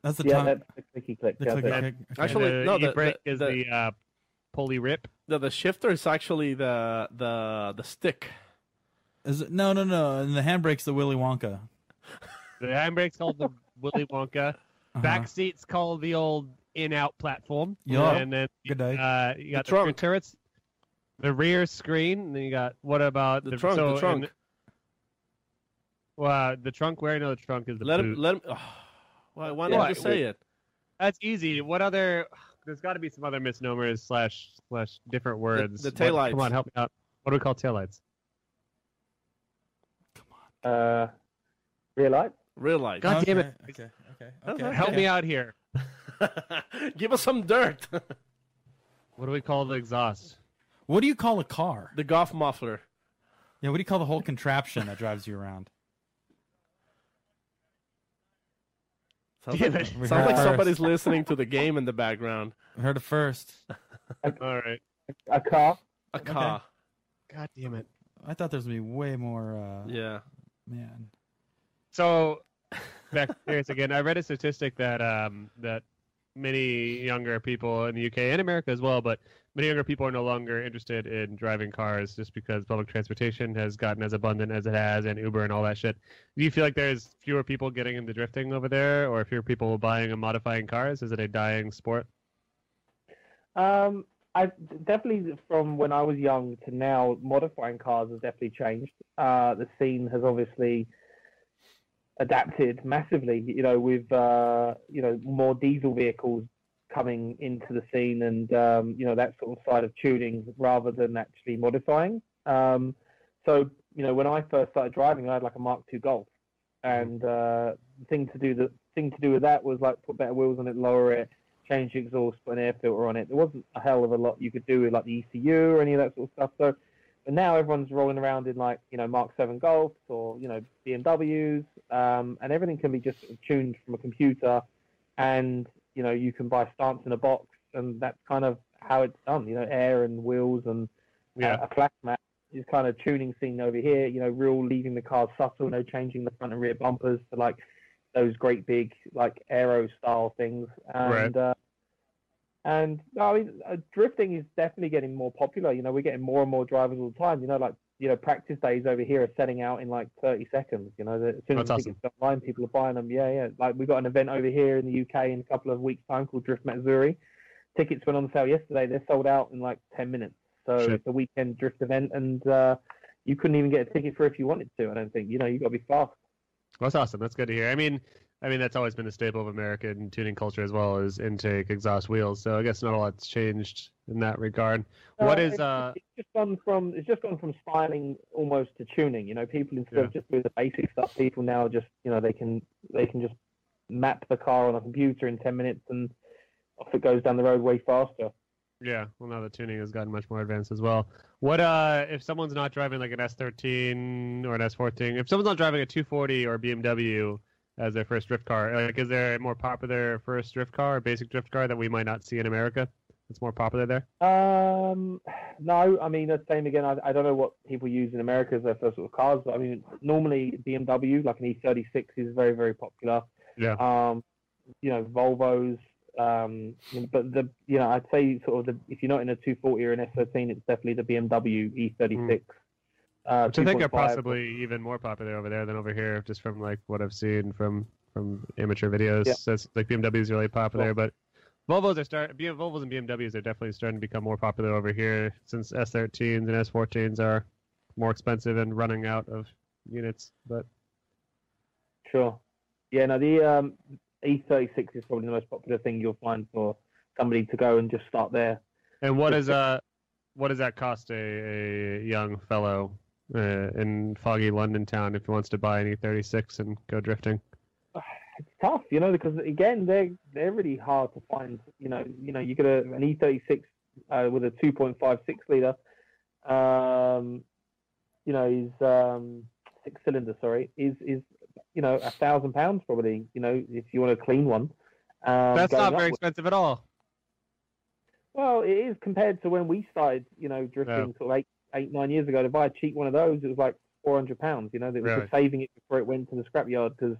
[SPEAKER 3] That's the
[SPEAKER 6] yeah,
[SPEAKER 3] tongue.
[SPEAKER 6] that's the clicky click.
[SPEAKER 3] The
[SPEAKER 6] yeah,
[SPEAKER 3] clicky
[SPEAKER 6] that's
[SPEAKER 3] click. Okay.
[SPEAKER 4] Actually,
[SPEAKER 5] And
[SPEAKER 4] no,
[SPEAKER 5] the
[SPEAKER 4] the-
[SPEAKER 5] e-brake
[SPEAKER 4] the-
[SPEAKER 5] is
[SPEAKER 4] the-
[SPEAKER 5] the pulley rip.
[SPEAKER 4] The shifter is actually the stick.
[SPEAKER 3] Is it? No. And the handbrake's the Willy Wonka.
[SPEAKER 5] The handbrake's called the Willy Wonka. Back seat's called the old in-out platform.
[SPEAKER 3] Yup.
[SPEAKER 5] And then
[SPEAKER 3] Good day.
[SPEAKER 5] you got
[SPEAKER 4] The trunk.
[SPEAKER 5] turrets. The rear screen. And then you got what about
[SPEAKER 4] The trunk. The trunk.
[SPEAKER 5] Well, the trunk. Where I know the trunk is the
[SPEAKER 4] Let
[SPEAKER 5] boot.
[SPEAKER 4] him. Let him. Oh, why
[SPEAKER 5] Yeah,
[SPEAKER 4] not just say it?
[SPEAKER 5] That's easy. What other? There's got to be some other misnomers slash different words.
[SPEAKER 4] the taillights.
[SPEAKER 5] Come on, help me out. What do we call taillights?
[SPEAKER 6] rear light.
[SPEAKER 4] Real life.
[SPEAKER 5] God damn it.
[SPEAKER 3] Okay.
[SPEAKER 5] Help me out here.
[SPEAKER 4] Give us some dirt.
[SPEAKER 5] What do we call the exhaust?
[SPEAKER 3] What do you call a car?
[SPEAKER 4] The golf muffler.
[SPEAKER 3] Yeah. What do you call the whole contraption that drives you around?
[SPEAKER 4] Sounds
[SPEAKER 5] Damn
[SPEAKER 4] like,
[SPEAKER 5] it.
[SPEAKER 3] We
[SPEAKER 4] sounds
[SPEAKER 3] heard
[SPEAKER 4] like
[SPEAKER 3] it
[SPEAKER 4] somebody's
[SPEAKER 3] first.
[SPEAKER 4] listening to the game in the background.
[SPEAKER 3] We heard it first.
[SPEAKER 5] All right.
[SPEAKER 6] A car.
[SPEAKER 4] A car.
[SPEAKER 5] God damn it.
[SPEAKER 3] I thought there was gonna be way more.
[SPEAKER 4] Yeah.
[SPEAKER 3] Man.
[SPEAKER 5] So, back to serious again. I read a statistic that that many younger people in the UK and America as well, but many younger people are no longer interested in driving cars just because public transportation has gotten as abundant as it has, and Uber and all that shit. Do you feel like there's fewer people getting into drifting over there, or fewer people buying and modifying cars? Is it a dying sport?
[SPEAKER 6] I definitely, from when I was young to now, modifying cars has definitely changed. The scene has obviously adapted massively, with more diesel vehicles coming into the scene, and that sort of side of tuning rather than actually modifying. So when I first started driving, I had like a Mark II Golf, and the thing to do with that was like put better wheels on it, lower it, change the exhaust, put an air filter on it. There wasn't a hell of a lot you could do with like the ECU or any of that sort of stuff. So, but now everyone's rolling around in like Mark 7 Golfs or BMWs, and everything can be just tuned from a computer, and you can buy stance in a box, and that's kind of how it's done. Air and wheels and a flash mat is kind of tuning scene over here. Real leaving the cars subtle, changing the front and rear bumpers to like those great big like aero style things, and drifting is definitely getting more popular. We're getting more and more drivers all the time. Practice days over here are selling out in like 30 seconds. As soon as the tickets go online, people are buying them. Yeah. Like we got an event over here in the UK in a couple of weeks' time called Drift Missouri. Tickets went on sale yesterday. They're sold out in like 10 minutes. So it's a weekend drift event, and you couldn't even get a ticket for if you wanted to. I don't think. You got to be fast.
[SPEAKER 5] That's awesome. That's good to hear. I mean, that's always been a staple of American tuning culture as well, is intake exhaust wheels. So I guess not a lot's changed in that regard.
[SPEAKER 6] It's just gone from styling almost to tuning. You know, people instead of just doing the basic stuff, people now just they can just map the car on a computer in 10 minutes and off it goes down the road way faster.
[SPEAKER 5] Yeah, well, now the tuning has gotten much more advanced as well. What if someone's not driving like an S13 or an S14? If someone's not driving a 240 or BMW as their first drift car, like, is there a more popular first drift car or basic drift car that we might not see in America? It's more popular there.
[SPEAKER 6] No, I mean the same again. I don't know what people use in America as their first sort of cars, but I mean normally BMW, like an E36, is very, very popular.
[SPEAKER 5] Yeah.
[SPEAKER 6] Volvos. But I'd say sort of if you're not in a 240 or an S13, it's definitely the BMW E36.
[SPEAKER 5] Which I think are possibly even more popular over there than over here, just from like what I've seen from amateur videos.
[SPEAKER 6] Yeah.
[SPEAKER 5] So it's like BMW is really popular, but Volvos and BMWs are definitely starting to become more popular over here since S13s and S14s are more expensive and running out of units. But
[SPEAKER 6] sure, yeah. No, the E36 is probably the most popular thing you'll find for somebody to go and just start there.
[SPEAKER 5] And what does that cost a young fellow in foggy London town if he wants to buy an E36 and go drifting?
[SPEAKER 6] It's tough, because again they're really hard to find. You get an E36 with a 2.5 6-liter. Is 6-cylinder. Sorry, is £1,000 probably. If you want a clean one.
[SPEAKER 5] That's not very expensive at all.
[SPEAKER 6] Well, it is compared to when we started, drifting sort of 8-9 years ago. To buy a cheap one of those, it was like £400. They were just saving it before it went to the scrapyard because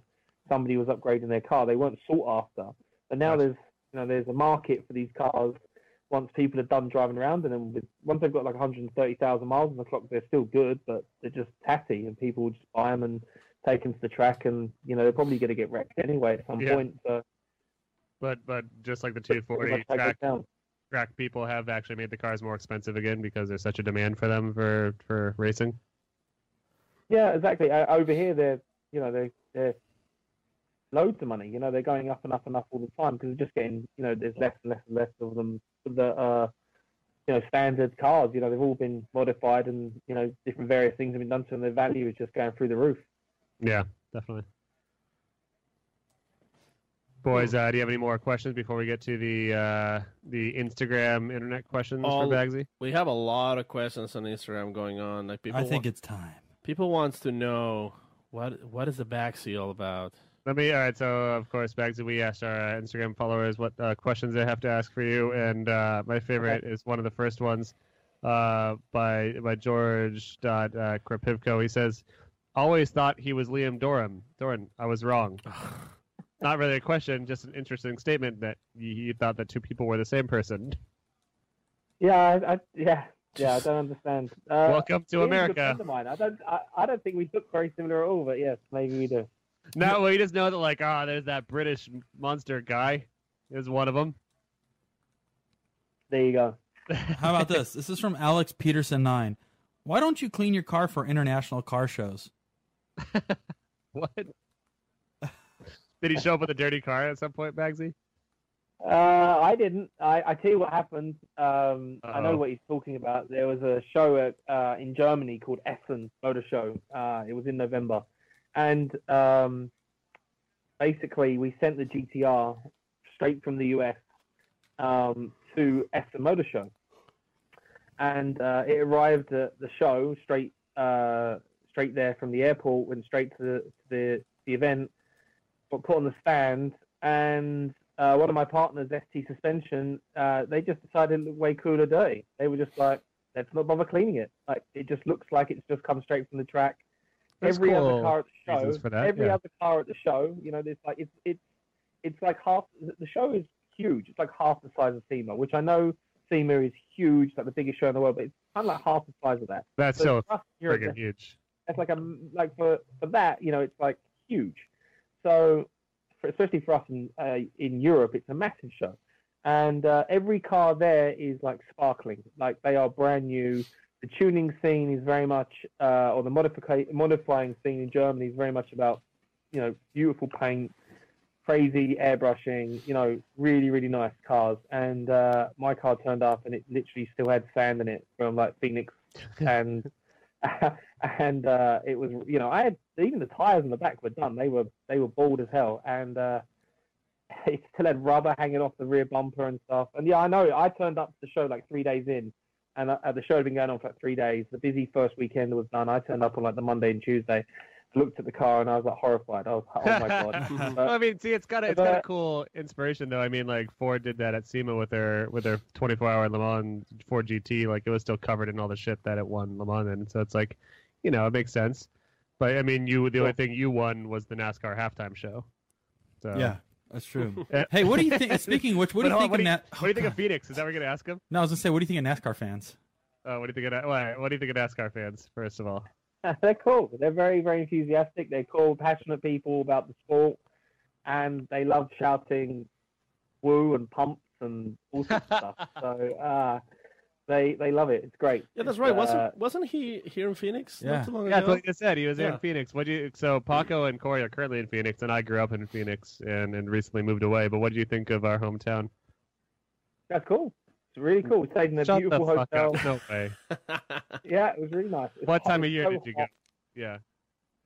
[SPEAKER 6] somebody was upgrading their car. They weren't sought after. But now there's a market for these cars. Once people are done driving around, and then once they've got like 130,000 miles on the clock, they're still good, but they're just tatty, and people will just buy them and take them to the track, and they're probably going to get wrecked anyway at some point. So.
[SPEAKER 5] But just like the 240 track people have actually made the cars more expensive again because there's such a demand for them for racing.
[SPEAKER 6] Yeah, exactly. Over here, they're loads of money. They're going up and up and up all the time because they're just getting, there's less and less and less of them. The standard cars, they've all been modified and different various things have been done to them. Their value is just going through the roof.
[SPEAKER 5] Yeah, definitely. Boys, do you have any more questions before we get to the Instagram internet questions for Baggsy?
[SPEAKER 4] We have a lot of questions on Instagram going on. Like
[SPEAKER 3] I think it's time.
[SPEAKER 4] People wants to know what is the Bagsy all about.
[SPEAKER 5] All right, so of course, Baggsy, we asked our Instagram followers what questions they have to ask for you, and my favorite is one of the first ones by George Krapivko. He says, "Always thought he was Liam Doran. I was wrong." Not really a question, just an interesting statement that you thought that two people were the same person.
[SPEAKER 6] Yeah, I don't understand.
[SPEAKER 5] Welcome to America.
[SPEAKER 6] I don't think we look very similar at all, but yes, maybe we do.
[SPEAKER 5] No, we just know that there's that British monster guy. Is one of them.
[SPEAKER 6] There you go.
[SPEAKER 3] How about this? This is from Alex Peterson 9. Why don't you clean your car for international car shows?
[SPEAKER 5] What? Did he show up with a dirty car at some point, Baggsy?
[SPEAKER 6] I didn't. I tell you what happened. I know what he's talking about. There was a show in Germany called Essen Motor Show. It was in November. And basically, we sent the GT-R straight from the US to Essen Motor Show. And it arrived at the show straight there from the airport, went straight to the event, got put on the stand, and one of my partners, ST Suspension, they just decided it looked way cooler day. They were just like, let's not bother cleaning it. Like, it just looks like it's just come straight from the track. Every other car at the show, other car at the show, it's like half. The show is huge. It's like half the size of SEMA, which I know SEMA is huge, like the biggest show in the world, but it's kind of like half the size of that.
[SPEAKER 5] That's so friggin' huge.
[SPEAKER 6] It's like for that, it's like huge. So, especially for us in Europe, it's a massive show, and every car there is like sparkling, like they are brand new. The tuning scene is very much, or the modifying scene in Germany is very much about beautiful paint, crazy airbrushing, really, really nice cars. And my car turned up and it literally still had sand in it from like Phoenix. And and it was, I had even the tires in the back were done. They were bald as hell. And it still had rubber hanging off the rear bumper and stuff. And yeah, I know. I turned up to the show like 3 days in. And the show had been going on for like 3 days. The busy first weekend was done. I turned up on like the Monday and Tuesday, looked at the car, and I was like horrified. I was like, oh my god.
[SPEAKER 5] Well, I mean, see, it's got a cool inspiration though. I mean, like Ford did that at SEMA with their 24-hour Le Mans Ford GT. Like it was still covered in all the shit that it won Le Mans in. So it's like, it makes sense. But I mean, the only thing you won was the NASCAR halftime show. So.
[SPEAKER 3] Yeah. That's true. Hey, what do you think? Speaking of which, what do you think
[SPEAKER 5] what do you think of Phoenix? Is that what we're gonna ask him?
[SPEAKER 3] No, I was gonna say, what do you think of NASCAR fans?
[SPEAKER 5] What do you think of NASCAR fans? First of all,
[SPEAKER 6] they're cool. They're very, very enthusiastic. They're cool, passionate people about the sport, and they love shouting "woo" and pumps and all sorts of stuff. So they love it. It's great.
[SPEAKER 4] Yeah, that's right. Wasn't he here in Phoenix not too long ago?
[SPEAKER 5] Yeah, like I said, he was here in Phoenix. So Paco and Corey are currently in Phoenix, and I grew up in Phoenix and recently moved away. But what do you think of our hometown?
[SPEAKER 6] That's cool. It's really cool. We stayed in a beautiful hotel.
[SPEAKER 5] No way.
[SPEAKER 6] Yeah, it was really nice.
[SPEAKER 5] What time of year did you go? Yeah.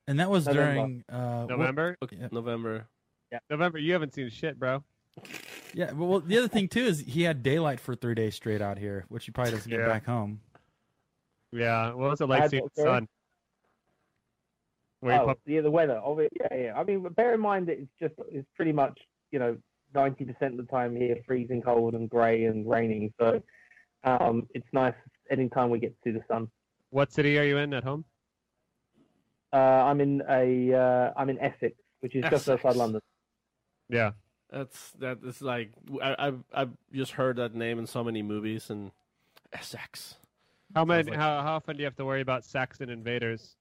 [SPEAKER 3] And that was
[SPEAKER 6] November.
[SPEAKER 3] during
[SPEAKER 5] November?
[SPEAKER 4] November.
[SPEAKER 6] Yeah.
[SPEAKER 5] November, you haven't seen shit, bro.
[SPEAKER 3] Yeah, well, the other thing too is he had daylight for 3 days straight out here, which he probably doesn't get back home.
[SPEAKER 5] Yeah, what was it like seeing the sun?
[SPEAKER 6] The weather of it. Yeah. I mean, bear in mind that it's pretty much 90% of the time here freezing cold and grey and raining. So it's nice anytime we get to see the sun.
[SPEAKER 5] What city are you in at home?
[SPEAKER 6] I'm in Essex, which is just outside London.
[SPEAKER 5] Yeah.
[SPEAKER 4] That's like I've just heard that name in so many movies and Essex.
[SPEAKER 5] How often do you have to worry about Saxon invaders?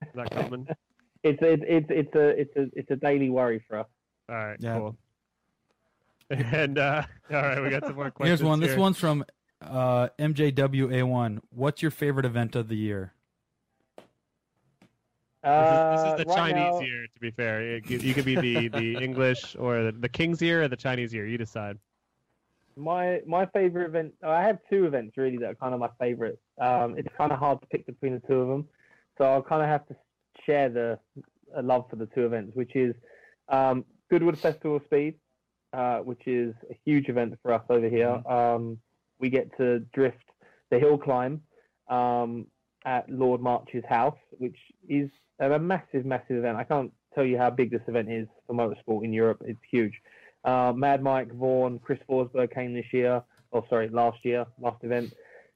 [SPEAKER 5] Is that common?
[SPEAKER 6] It's a daily worry for us.
[SPEAKER 5] All right, cool. And all right, we got some more questions.
[SPEAKER 3] Here's one.
[SPEAKER 5] Here.
[SPEAKER 3] This one's from MJWA1. What's your favorite event of the year?
[SPEAKER 5] This is the
[SPEAKER 6] right
[SPEAKER 5] Chinese year, to be fair. You could be the English or the King's year or the Chinese year. You decide.
[SPEAKER 6] My favorite event. I have two events really that are kind of my favorite. It's kind of hard to pick between the two of them, so I'll kind of have to share the love for the two events, which is Goodwood Festival of Speed, which is a huge event for us over here. We get to drift the hill climb at Lord March's house, which is a massive, massive event. I can't tell you how big this event is for motorsport in Europe. It's huge. Mad Mike, Vaughan, Chris Forsberg came last year, last event.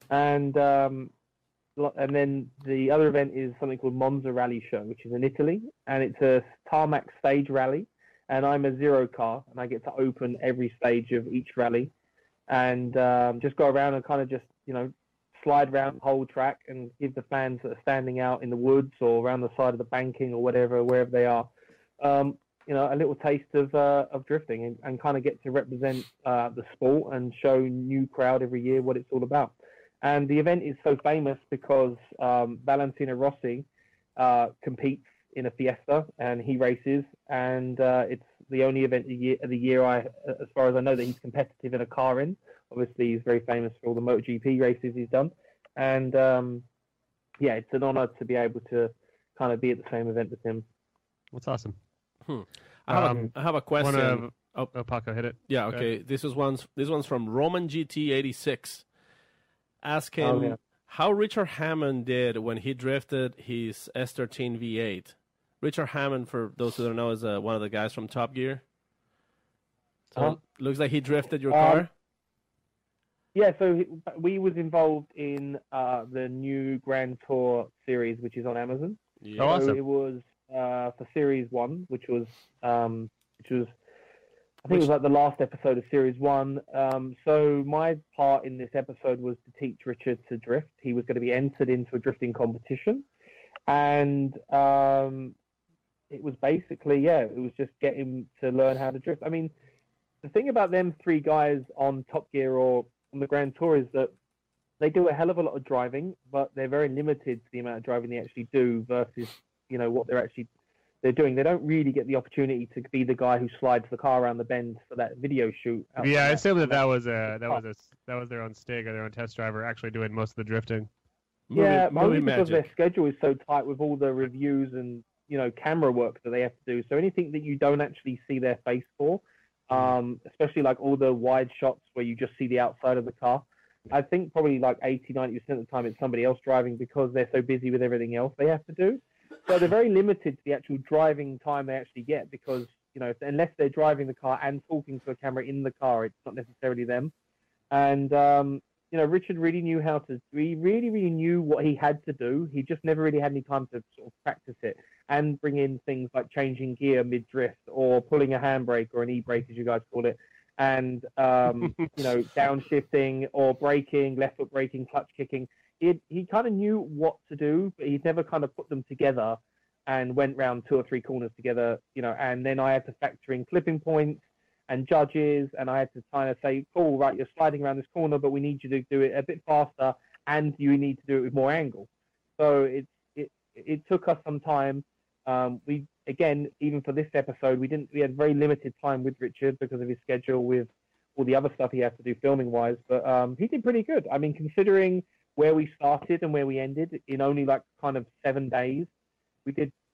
[SPEAKER 6] And then the other event is something called Monza Rally Show, which is in Italy. And it's a tarmac stage rally. And I'm a zero car, and I get to open every stage of each rally and just go around and kind of just, slide around the whole track and give the fans that are standing out in the woods or around the side of the banking or wherever they are, a little taste of drifting and kind of get to represent the sport and show new crowd every year what it's all about. And the event is so famous because Valentino Rossi competes in a Fiesta and he races, and it's the only event of the year as far as I know, that he's competitive in a car in. Obviously, he's very famous for all the MotoGP races he's done. And, it's an honor to be able to kind of be at the same event with him.
[SPEAKER 5] That's awesome.
[SPEAKER 4] I have a question.
[SPEAKER 5] Paco, hit it.
[SPEAKER 4] Yeah, okay. This one's from Roman GT86. Ask him how Richard Hammond did when he drifted his S13 V8. Richard Hammond, for those who don't know, is one of the guys from Top Gear. So looks like he drifted your car.
[SPEAKER 6] Yeah, so we was involved in the new Grand Tour series, which is on Amazon.
[SPEAKER 5] Yeah.
[SPEAKER 6] So
[SPEAKER 5] Awesome.
[SPEAKER 6] it was for Series 1, which was I think it was like the last episode of Series 1. So my part in this episode was to teach Richard to drift. He was going to be entered into a drifting competition. And it was basically, it was just get him to learn how to drift. I mean, the thing about them three guys on Top Gear or on the Grand Tour is that they do a hell of a lot of driving, but they're very limited to the amount of driving they actually do versus, what they're actually they're doing. They don't really get the opportunity to be the guy who slides the car around the bend for that video shoot.
[SPEAKER 5] Yeah, I assume that was their own Stig or their own test driver actually doing most of the drifting.
[SPEAKER 6] Yeah, only
[SPEAKER 4] movie
[SPEAKER 6] because their
[SPEAKER 4] magic.
[SPEAKER 6] schedule is so tight with all the reviews and camera work that they have to do. So anything that you don't actually see their face for, especially like all the wide shots where you just see the outside of the car, I think probably like 80-90% of the time it's somebody else driving because they're so busy with everything else they have to do. So they're very limited to the actual driving time they actually get because, unless they're driving the car and talking to a camera in the car, it's not necessarily them. And, Richard really knew he really, really knew what he had to do. He just never really had any time to sort of practice it and bring in things like changing gear mid-drift or pulling a handbrake or an e-brake, as you guys call it, and, downshifting or braking, left foot braking, clutch kicking. He kind of knew what to do, but he'd never kind of put them together and went round 2 or 3 corners together, and then I had to factor in clipping points and judges, and I had to kind of say, cool, right, you're sliding around this corner, but we need you to do it a bit faster, and you need to do it with more angle. So it took us some time. We, again, even for this episode, we had very limited time with Richard because of his schedule with all the other stuff he had to do filming-wise, but he did pretty good. I mean, considering where we started and where we ended in only like kind of 7 days,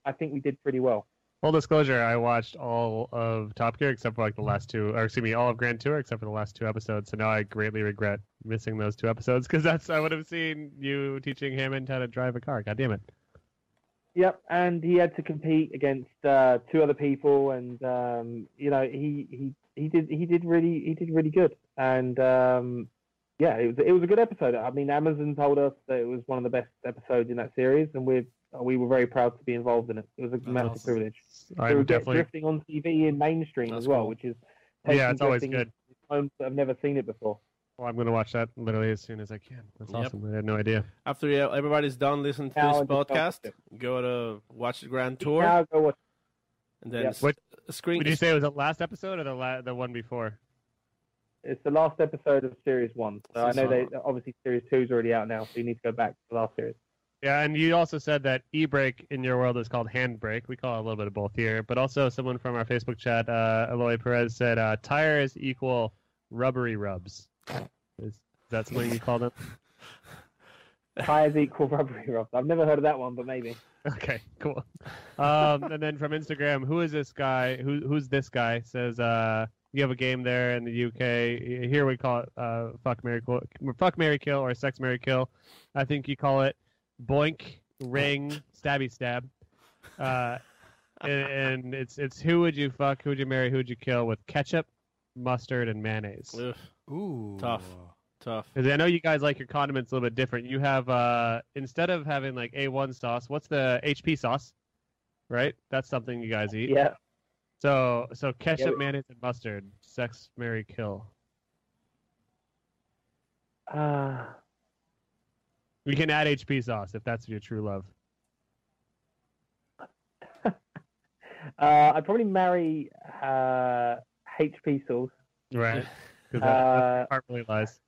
[SPEAKER 6] I think we did pretty well.
[SPEAKER 5] Full disclosure, I watched all of Top Gear except for like the last 2, or excuse me, all of Grand Tour except for the last 2 episodes. So now I greatly regret missing those 2 episodes because I would have seen you teaching Hammond how to drive a car. God damn it.
[SPEAKER 6] Yep, and he had to compete against 2 other people, and he did really good, and it was a good episode. I mean, Amazon told us that it was one of the best episodes in that series, and we were very proud to be involved in it. It was a massive privilege.
[SPEAKER 5] I would definitely
[SPEAKER 6] drifting on TV in mainstream as well, which is
[SPEAKER 5] it's always good.
[SPEAKER 6] Homes that have never seen it before.
[SPEAKER 5] Well, I'm going to watch that literally as soon as I can. That's awesome. I had no idea.
[SPEAKER 4] After everybody's done listening to this podcast, go to watch the Grand Tour.
[SPEAKER 6] Now go watch.
[SPEAKER 4] And then screen.
[SPEAKER 5] Did you say it was the last episode or the one before?
[SPEAKER 6] It's the last episode of Series 1. So I know obviously Series 2 is already out now, so you need to go back to the last series.
[SPEAKER 5] Yeah, and you also said that e-brake in your world is called handbrake. We call it a little bit of both here. But also someone from our Facebook chat, Eloy Perez, said tires equal rubbery rubs. Is that something you call them?
[SPEAKER 6] Tires equal rubbery rubs. I've never heard of that one, but maybe.
[SPEAKER 5] Okay, cool. And then from Instagram, who is this guy? Who's this guy? Says you have a game there in the UK. Here we call it fuck, marry, kill, or sex, marry, kill. I think you call it boink, ring, stabby, stab. And it's who would you fuck, who would you marry, who would you kill with ketchup, mustard, and mayonnaise.
[SPEAKER 4] Ugh.
[SPEAKER 3] Ooh.
[SPEAKER 4] Tough.
[SPEAKER 5] Because I know you guys like your condiments a little bit different. You have, instead of having like A1 sauce, what's the HP sauce? Right? That's something you guys eat.
[SPEAKER 6] Yeah.
[SPEAKER 5] So ketchup, mayonnaise, and mustard. Sex, marry, kill. We can add HP sauce if that's your true love.
[SPEAKER 6] I'd probably marry HP sauce.
[SPEAKER 5] Right. Because that part really lies.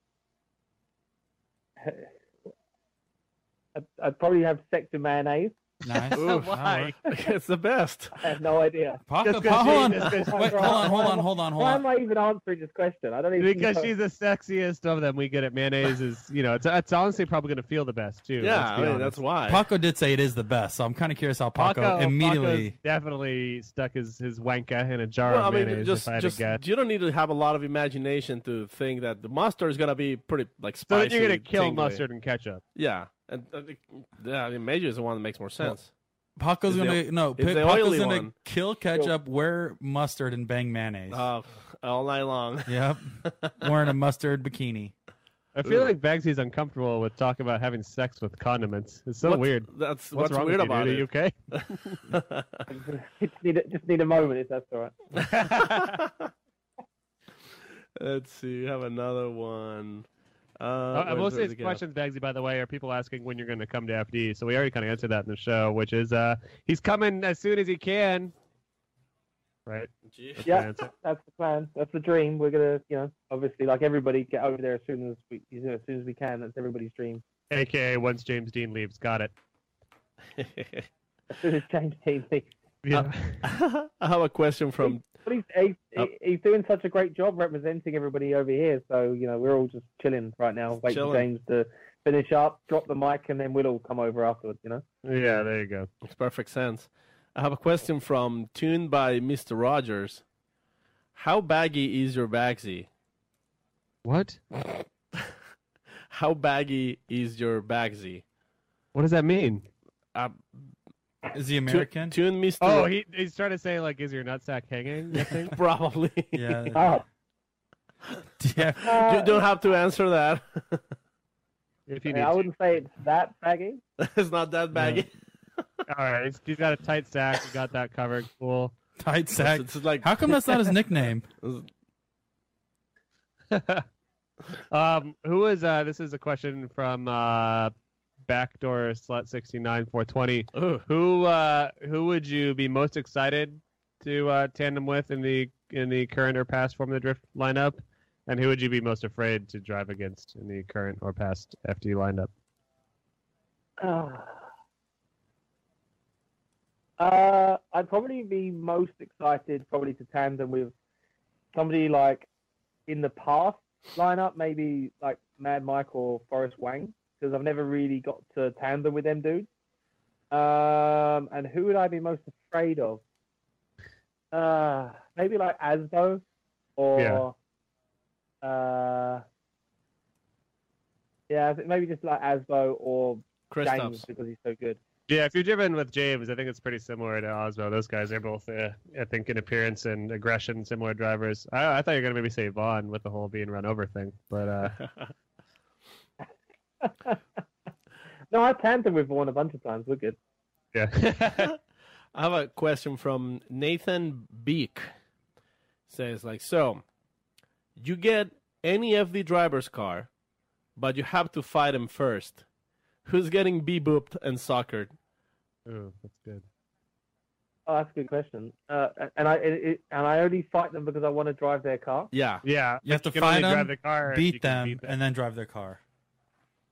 [SPEAKER 6] I'd probably have sex with mayonnaise.
[SPEAKER 3] Nice.
[SPEAKER 4] Why? It's the best.
[SPEAKER 6] I have no idea.
[SPEAKER 3] Paco, hold on.
[SPEAKER 6] Why am I even answering this question? I don't even
[SPEAKER 5] Because
[SPEAKER 6] know.
[SPEAKER 5] she's the sexiest of them. We get it. Mayonnaise is, it's honestly probably going to feel the best, too.
[SPEAKER 4] Yeah, I mean, that's why.
[SPEAKER 3] Paco did say it is the best, so I'm kind of curious how Paco immediately...
[SPEAKER 5] Paco's definitely stuck his wanka in a jar
[SPEAKER 4] Well,
[SPEAKER 5] of
[SPEAKER 4] I mean,
[SPEAKER 5] mayonnaise,
[SPEAKER 4] just
[SPEAKER 5] if I had to guess.
[SPEAKER 4] you don't need to have a lot of imagination to think that the mustard is going to be pretty, like,
[SPEAKER 5] So
[SPEAKER 4] spicy.
[SPEAKER 5] then you're going to kill
[SPEAKER 4] tingly.
[SPEAKER 5] mustard and ketchup.
[SPEAKER 4] Yeah. And I mean, major is the one that makes more sense.
[SPEAKER 3] Paco's
[SPEAKER 4] the
[SPEAKER 3] Paco's
[SPEAKER 4] oily
[SPEAKER 3] gonna
[SPEAKER 4] one.
[SPEAKER 3] kill ketchup, wear mustard, and bang mayonnaise.
[SPEAKER 4] All night long.
[SPEAKER 3] Yep, wearing a mustard bikini.
[SPEAKER 5] I feel like Baggsy's uncomfortable with talking about having sex with condiments. It's so weird.
[SPEAKER 4] What's
[SPEAKER 5] wrong
[SPEAKER 4] weird
[SPEAKER 5] with you,
[SPEAKER 4] about
[SPEAKER 5] dude?
[SPEAKER 4] it?
[SPEAKER 5] Are you okay?
[SPEAKER 6] just need a moment, if that's all right.
[SPEAKER 4] Let's see. We have another one.
[SPEAKER 5] Most of these questions, Baggsy, by the way, are people asking when you're going to come to FD. So we already kind of answered that in the show, which is he's coming as soon as he can. Right?
[SPEAKER 6] Yeah, that's the plan. That's the dream. We're gonna, obviously, like everybody, get over there as soon as we can. That's everybody's dream.
[SPEAKER 5] AKA once James Dean leaves. Got it.
[SPEAKER 6] As soon as James Dean leaves.
[SPEAKER 5] Yeah.
[SPEAKER 4] I have a question from.
[SPEAKER 6] But he's doing such a great job representing everybody over here. So, we're all just chilling right now, waiting for James to finish up, drop the mic, and then we'll all come over afterwards,
[SPEAKER 5] Yeah, there you go.
[SPEAKER 4] Makes perfect sense. I have a question from Tuned by Mr. Rogers. How baggy is your Bagsy?
[SPEAKER 5] What?
[SPEAKER 4] How baggy is your Bagsy?
[SPEAKER 5] What does that mean?
[SPEAKER 3] Is he American?
[SPEAKER 4] Tune Mr.
[SPEAKER 5] Oh, he's trying to say, like, is your nutsack hanging? I think?
[SPEAKER 4] Probably.
[SPEAKER 3] Yeah.
[SPEAKER 6] Oh,
[SPEAKER 3] Yeah.
[SPEAKER 4] You don't have to answer that.
[SPEAKER 5] If you need
[SPEAKER 6] I
[SPEAKER 5] to.
[SPEAKER 6] wouldn't say it's that baggy.
[SPEAKER 4] It's not that baggy.
[SPEAKER 5] All right, he's got a tight sack. You got that covered. Cool.
[SPEAKER 3] Tight sack.
[SPEAKER 4] It's like
[SPEAKER 3] How come that's not his nickname?
[SPEAKER 5] Who is this is a question from Backdoor Slut 69420. Who would you be most excited to tandem with in the current or past Formula Drift lineup, and who would you be most afraid to drive against in the current or past FD lineup?
[SPEAKER 6] I'd probably be most excited to tandem with somebody like in the past lineup, maybe like Mad Mike or Forrest Wang, because I've never really got to tandem with them dudes. And who would I be most afraid of? Maybe like Asbo or I think maybe just like Asbo or James, because he's so good.
[SPEAKER 5] Yeah, if you're driven with James, I think it's pretty similar to Osmo. Those guys are both, I think, in appearance and aggression, similar drivers. I thought you were going to maybe say Vaughn with the whole being run over thing, but...
[SPEAKER 6] No, I tandem with Vaughn a bunch of times. We're good.
[SPEAKER 5] Yeah.
[SPEAKER 4] I have a question from Nathan Beek. Says so you get any FD driver's car, but you have to fight him first. Who's getting bee-booped and soccered?
[SPEAKER 5] Oh, that's good.
[SPEAKER 6] Oh, that's a good question. And I only fight them because I want to drive their car.
[SPEAKER 4] Yeah.
[SPEAKER 5] Yeah.
[SPEAKER 3] You have to
[SPEAKER 5] can only
[SPEAKER 3] fight them,
[SPEAKER 5] drive the car
[SPEAKER 3] beat them, and then drive their car.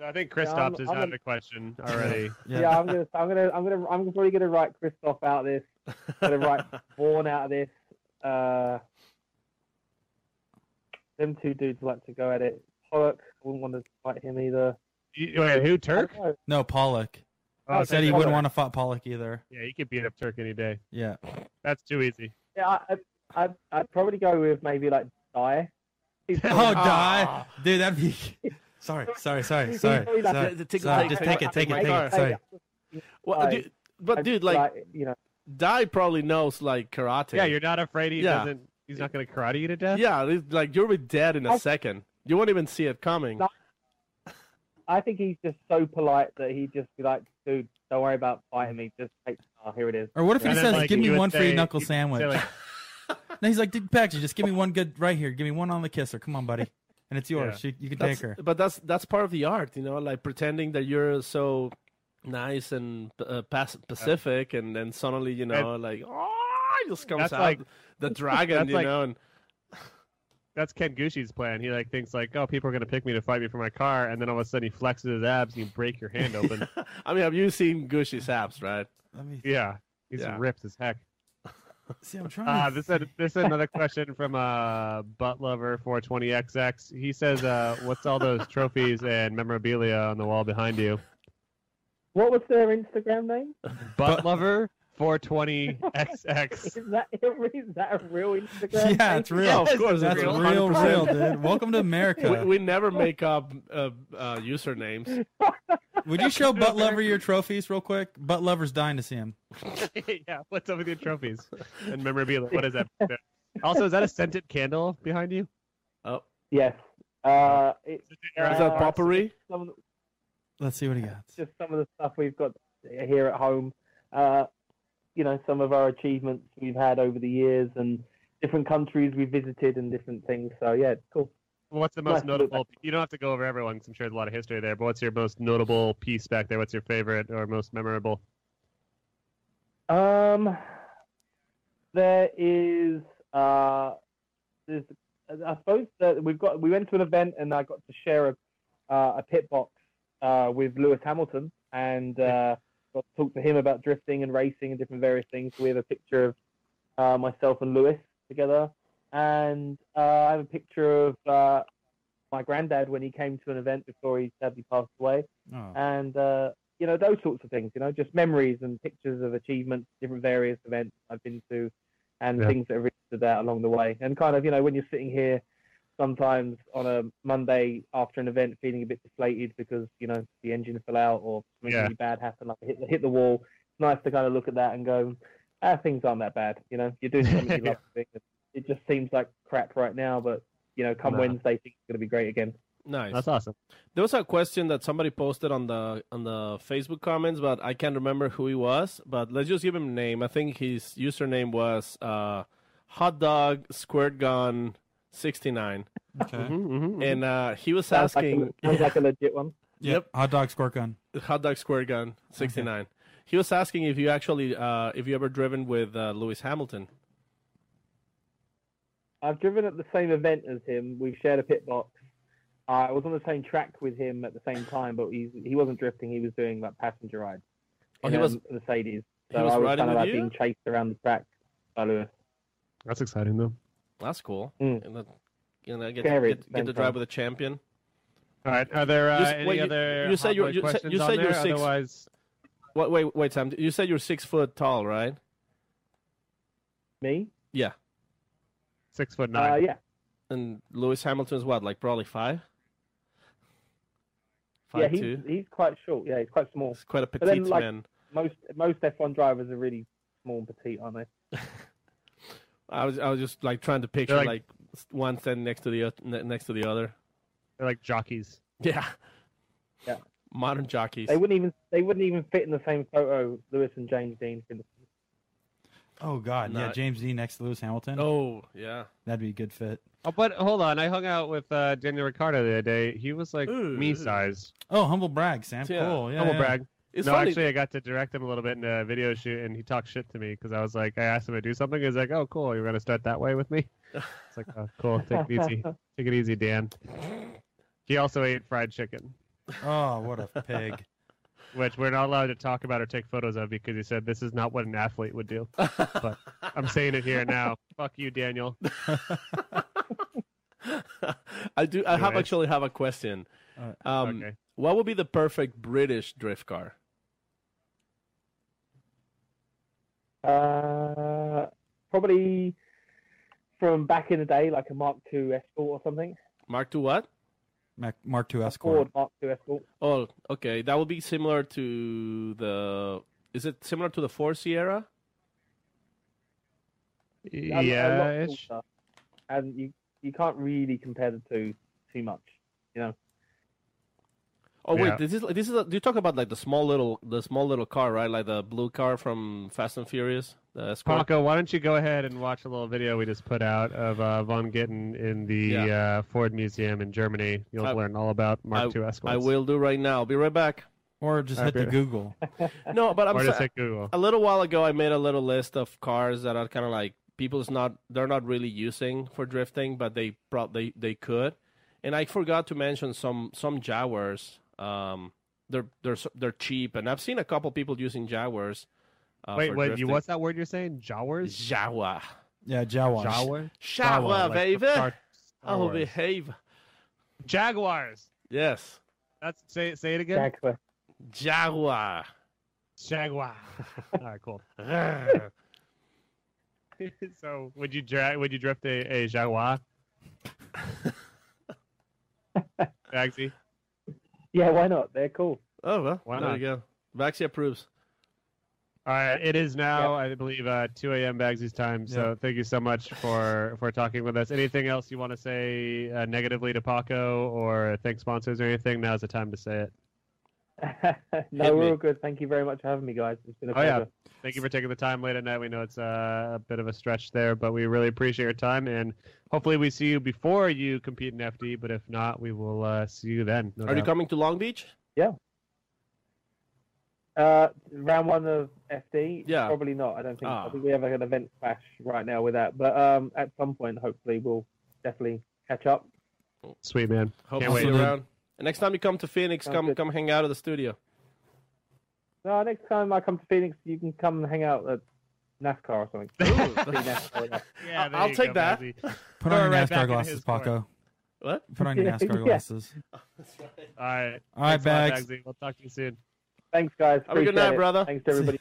[SPEAKER 5] I think Christoph has had the question already.
[SPEAKER 6] Yeah, I'm probably gonna write Christoph out of this. Gonna write Vaughn out of this. Them two dudes like to go at it. Pollock, I wouldn't want to fight him either.
[SPEAKER 5] Wait, who, Turk?
[SPEAKER 3] No, Pollock.
[SPEAKER 5] Oh,
[SPEAKER 3] He said he
[SPEAKER 6] Pollock.
[SPEAKER 3] wouldn't want to fight Pollock either.
[SPEAKER 5] Yeah, you could beat up Turk any day.
[SPEAKER 3] Yeah.
[SPEAKER 5] That's too easy.
[SPEAKER 6] Yeah, I'd probably go with maybe like Die.
[SPEAKER 3] Oh, die. Dude, that'd be... Sorry.
[SPEAKER 6] Just
[SPEAKER 3] take it. Sorry.
[SPEAKER 4] Well, dude, Die probably knows like karate.
[SPEAKER 5] Yeah, you're not afraid he's not going to karate you to death?
[SPEAKER 4] Yeah, you'll be dead in a second. You won't even see it coming.
[SPEAKER 6] No. I think he's just so polite that he'd just be like, dude, don't worry about fighting me. Just take here it is.
[SPEAKER 3] Or what if he
[SPEAKER 5] And then,
[SPEAKER 3] says,
[SPEAKER 5] like,
[SPEAKER 3] give me
[SPEAKER 5] you would
[SPEAKER 3] one free
[SPEAKER 5] say-
[SPEAKER 3] knuckle
[SPEAKER 5] you'd
[SPEAKER 3] sandwich?
[SPEAKER 5] say, like,
[SPEAKER 3] No, he's like, dude, Baggsy, just give me one good right here. Give me one on the kisser. Come on, buddy. And it's yours.
[SPEAKER 5] Yeah.
[SPEAKER 3] You can take her.
[SPEAKER 4] But that's part of the art, like pretending that you're so nice and pacific, and then suddenly, just comes
[SPEAKER 5] That's
[SPEAKER 4] out
[SPEAKER 5] like-
[SPEAKER 4] the dragon,
[SPEAKER 5] that's like-
[SPEAKER 4] and
[SPEAKER 5] That's Ken Gushi's plan. He thinks oh, people are going to pick me to fight me for my car, and then all of a sudden he flexes his abs and you break your hand open.
[SPEAKER 4] I mean, have you seen Gushi's abs, right?
[SPEAKER 5] Yeah, he's
[SPEAKER 4] Yeah.
[SPEAKER 5] ripped as heck.
[SPEAKER 3] See, I'm trying.
[SPEAKER 5] This is another question from Butt Lover 420XX. He says, "What's all those trophies and memorabilia on the wall behind you?"
[SPEAKER 6] What was their Instagram name?
[SPEAKER 5] Butt Lover 420XX.
[SPEAKER 6] Is that a real Instagram?
[SPEAKER 3] Yeah,
[SPEAKER 6] name?
[SPEAKER 3] it's real.
[SPEAKER 4] Yeah, of course,
[SPEAKER 3] That's
[SPEAKER 4] it's
[SPEAKER 3] real, dude. Welcome to America.
[SPEAKER 4] We never make up usernames.
[SPEAKER 3] Would you show Butt Lover your trophies real quick? Butt Lover's dying to see him.
[SPEAKER 5] Yeah, what's up with your trophies and memorabilia? What is that? Also, is that a scented candle behind you?
[SPEAKER 4] Oh,
[SPEAKER 6] Yes.
[SPEAKER 4] is that potpourri?
[SPEAKER 3] Let's see what he got.
[SPEAKER 6] Just some of the stuff we've got here at home. Some of our achievements we've had over the years and different countries we've visited and different things. So yeah, it's cool.
[SPEAKER 5] What's the most notable? You don't have to go over everyone, 'cause I'm sure there's a lot of history there. But what's your most notable piece back there? What's your favorite or most memorable?
[SPEAKER 6] There is there's I suppose that we went to an event and I got to share a pit box with Lewis Hamilton, and got to talk to him about drifting and racing and different various things. We have a picture of myself and Lewis together, and I have a picture of my granddad when he came to an event before he sadly passed away, and those sorts of things. Just memories and pictures of achievements, different various events I've been to, and things that have really stood out along the way. And kind of, when you're sitting here sometimes on a Monday after an event feeling a bit deflated because, the engine fell out or something really bad happened, like hit the wall, it's nice to kind of look at that and go, things aren't that bad. You're doing something you love to do. It just seems like crap right now, but, come Wednesday, things are going to be great again.
[SPEAKER 4] Nice.
[SPEAKER 5] That's awesome.
[SPEAKER 4] There was a question that somebody posted on the Facebook comments, but I can't remember who he was. But let's just give him a name. I think his username was Hot Dog Squirt Gun 69.
[SPEAKER 3] Okay.
[SPEAKER 4] And he was asking.
[SPEAKER 6] Sounds like a legit one.
[SPEAKER 3] Yep. Hot Dog Squirt Gun.
[SPEAKER 4] Hot Dog Squirt Gun 69. Okay. He was asking if you actually if you ever driven with Lewis Hamilton.
[SPEAKER 6] I've driven at the same event as him. We've shared a pit box. I was on the same track with him at the same time, but he wasn't drifting. He was doing like passenger rides.
[SPEAKER 4] He was
[SPEAKER 6] Mercedes. So
[SPEAKER 4] he was
[SPEAKER 6] I was
[SPEAKER 4] riding
[SPEAKER 6] kind of
[SPEAKER 4] with
[SPEAKER 6] like
[SPEAKER 4] you?
[SPEAKER 6] being chased around the track by Lewis.
[SPEAKER 5] That's exciting, though.
[SPEAKER 4] That's cool.
[SPEAKER 6] Mm.
[SPEAKER 4] And get
[SPEAKER 6] Scary
[SPEAKER 4] to drive with a champion.
[SPEAKER 5] All right. Are there any other
[SPEAKER 4] you said
[SPEAKER 5] hot questions
[SPEAKER 4] you
[SPEAKER 5] on
[SPEAKER 4] said
[SPEAKER 5] there?
[SPEAKER 4] you're 6.
[SPEAKER 5] Otherwise,
[SPEAKER 4] Wait, Sam. You said you're 6 foot tall, right?
[SPEAKER 6] Me?
[SPEAKER 4] Yeah.
[SPEAKER 5] 6'9".
[SPEAKER 6] Yeah.
[SPEAKER 4] And Lewis Hamilton's what, like probably 5?
[SPEAKER 6] Yeah,
[SPEAKER 4] 5'2"?
[SPEAKER 6] he's quite short. Yeah, he's quite small.
[SPEAKER 4] He's quite a
[SPEAKER 6] But then,
[SPEAKER 4] petite man.
[SPEAKER 6] Most F1 drivers are really small and petite, aren't they?
[SPEAKER 4] I was just like trying to picture like one standing next to the other.
[SPEAKER 5] They're like jockeys.
[SPEAKER 4] Yeah.
[SPEAKER 6] Yeah.
[SPEAKER 4] Modern jockeys.
[SPEAKER 6] They wouldn't even fit in the same photo. Lewis and James Dean, for instance.
[SPEAKER 3] Oh, God. Yeah, James Dean next to Lewis Hamilton.
[SPEAKER 4] Oh, yeah.
[SPEAKER 3] That'd be a good fit.
[SPEAKER 5] Oh, but hold on. I hung out with Daniel Ricciardo the other day. He was like me size.
[SPEAKER 3] Oh, humble brag, Sam.
[SPEAKER 4] Yeah.
[SPEAKER 3] Cool. Yeah,
[SPEAKER 5] Humble brag.
[SPEAKER 4] It's
[SPEAKER 5] No,
[SPEAKER 4] funny.
[SPEAKER 5] actually, I got to direct him a little bit in a video shoot, and he talked shit to me because I was like, I asked him to do something. He was like, "Oh, cool. You're gonna start that way with me." It's like, "Oh, cool. Take it easy. Take it easy, Dan." He also ate fried chicken,
[SPEAKER 3] Oh, what a pig.
[SPEAKER 5] which we're not allowed to talk about or take photos of because he said this is not what an athlete would do. But I'm saying it here now. Fuck you, Daniel.
[SPEAKER 4] I actually have a question.
[SPEAKER 5] Okay.
[SPEAKER 4] What would be the perfect British drift car?
[SPEAKER 6] Probably from back in the day, like a Mark II Escort or something.
[SPEAKER 4] Mark II what?
[SPEAKER 3] Mark II Escort.
[SPEAKER 6] Ford Mark II Escort.
[SPEAKER 4] Oh, okay. That would be similar to the... Is it similar to the Ford Sierra?
[SPEAKER 6] A lot
[SPEAKER 5] Yeah.
[SPEAKER 6] shorter. And you can't really compare the two too much, you know.
[SPEAKER 4] Oh wait,
[SPEAKER 5] Yeah.
[SPEAKER 4] this is you talk about like the small little car, right? Like the blue car from Fast and Furious, the Escort.
[SPEAKER 5] Paco, why don't you go ahead and watch a little video we just put out of Von Gittin in the Ford Museum in Germany. You'll learn all about Mark II Escorts.
[SPEAKER 4] I will do right now. I'll be right back.
[SPEAKER 3] Or just hit the Google.
[SPEAKER 4] No, but
[SPEAKER 5] Or just hit Google.
[SPEAKER 4] a little while ago, I made a little list of cars that are kind of like they're not really using for drifting, but they could. And I forgot to mention some Jaguars. They're cheap, and I've seen a couple people using Jaguars.
[SPEAKER 5] Wait,
[SPEAKER 4] for
[SPEAKER 5] what's
[SPEAKER 4] drifting.
[SPEAKER 5] that word you're saying? Jaguars?
[SPEAKER 4] Jaguar.
[SPEAKER 3] Yeah, Jawas.
[SPEAKER 5] Jaguar?
[SPEAKER 4] Jaguar,
[SPEAKER 5] like
[SPEAKER 4] baby.
[SPEAKER 5] Star
[SPEAKER 4] I will
[SPEAKER 5] Wars.
[SPEAKER 4] behave.
[SPEAKER 5] Jaguars.
[SPEAKER 4] Yes.
[SPEAKER 5] That's say it again.
[SPEAKER 6] Exactly.
[SPEAKER 4] Jaguar.
[SPEAKER 5] Jaguar. All right, cool. So, would you drift a Jaguar? Bagsy?
[SPEAKER 6] Yeah, why not? They're cool.
[SPEAKER 4] Oh, well,
[SPEAKER 5] Why
[SPEAKER 4] there
[SPEAKER 5] not?
[SPEAKER 4] you go. Bagsy approves.
[SPEAKER 5] All right, it is now, I believe, 2 a.m. Bagsy's time. So thank you so much for talking with us. Anything else you want to say negatively to Paco or thank sponsors or anything? Now's the time to say it.
[SPEAKER 6] No,
[SPEAKER 4] Hit
[SPEAKER 6] we're
[SPEAKER 4] me.
[SPEAKER 6] all good. Thank you very much for having me, guys. It's been a
[SPEAKER 5] Oh, yeah.
[SPEAKER 6] pleasure.
[SPEAKER 5] Thank you for taking the time late at night. We know it's a bit of a stretch there, but we really appreciate your time. And hopefully we see you before you compete in FD, but if not, we will see you then. No
[SPEAKER 4] Are you
[SPEAKER 5] doubt.
[SPEAKER 4] coming to Long Beach?
[SPEAKER 6] Round one of FD?
[SPEAKER 4] Yeah.
[SPEAKER 6] Probably not. I don't think.
[SPEAKER 4] Ah.
[SPEAKER 6] I think we have an event clash right now with that. But at some point, hopefully, we'll definitely catch up.
[SPEAKER 5] Sweet, man.
[SPEAKER 4] Hope
[SPEAKER 5] Can't
[SPEAKER 4] to
[SPEAKER 5] wait.
[SPEAKER 4] see you around. And next time you come to Phoenix,
[SPEAKER 6] Sounds good.
[SPEAKER 4] come hang out at the studio.
[SPEAKER 6] No, next time I come to Phoenix, you can come and hang out at NASCAR or something.
[SPEAKER 5] Yeah,
[SPEAKER 4] I'll take that.
[SPEAKER 5] Baggsy.
[SPEAKER 3] Put
[SPEAKER 5] Throw
[SPEAKER 3] on
[SPEAKER 5] it
[SPEAKER 3] your
[SPEAKER 5] right back
[SPEAKER 3] NASCAR
[SPEAKER 5] into
[SPEAKER 3] glasses,
[SPEAKER 5] his court.
[SPEAKER 3] Paco.
[SPEAKER 4] What?
[SPEAKER 3] Put on your NASCAR
[SPEAKER 6] Yeah.
[SPEAKER 3] glasses.
[SPEAKER 5] All right.
[SPEAKER 3] All right,
[SPEAKER 5] Thanks a lot,
[SPEAKER 3] Bags.
[SPEAKER 5] Baggsy. We'll talk to you soon.
[SPEAKER 6] Thanks, guys.
[SPEAKER 4] Have a good
[SPEAKER 6] Appreciate
[SPEAKER 4] night,
[SPEAKER 6] it.
[SPEAKER 4] brother.
[SPEAKER 6] Thanks to everybody.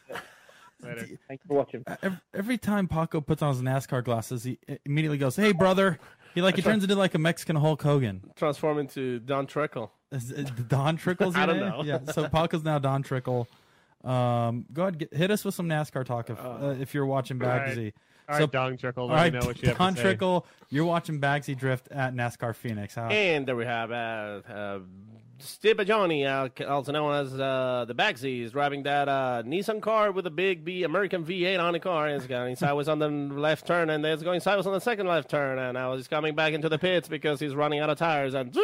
[SPEAKER 5] Later.
[SPEAKER 6] Thanks for watching.
[SPEAKER 3] Every time Paco puts on his NASCAR glasses, he immediately goes, "Hey, brother." He turns into like a Mexican Hulk Hogan.
[SPEAKER 4] Transform into Don Trickle.
[SPEAKER 3] Don Trickle's your
[SPEAKER 4] I don't
[SPEAKER 3] name?
[SPEAKER 4] know.
[SPEAKER 3] Yeah, so Paco's now Don Trickle. Go ahead, hit us with some NASCAR talk if you're watching Baggsy.
[SPEAKER 5] All right, Dong Trickle.
[SPEAKER 3] All
[SPEAKER 5] Let
[SPEAKER 3] right,
[SPEAKER 5] me know what you have
[SPEAKER 3] Don
[SPEAKER 5] to say.
[SPEAKER 3] Trickle, you're watching Baggsy drift at NASCAR Phoenix. How?
[SPEAKER 4] And there we have Biagioni, also known as the Bagsy, is driving that Nissan car with a big American V8 on the car. It's going sideways on the left turn, and it's going sideways on the second left turn. And now he's coming back into the pits because he's running out of tires. And got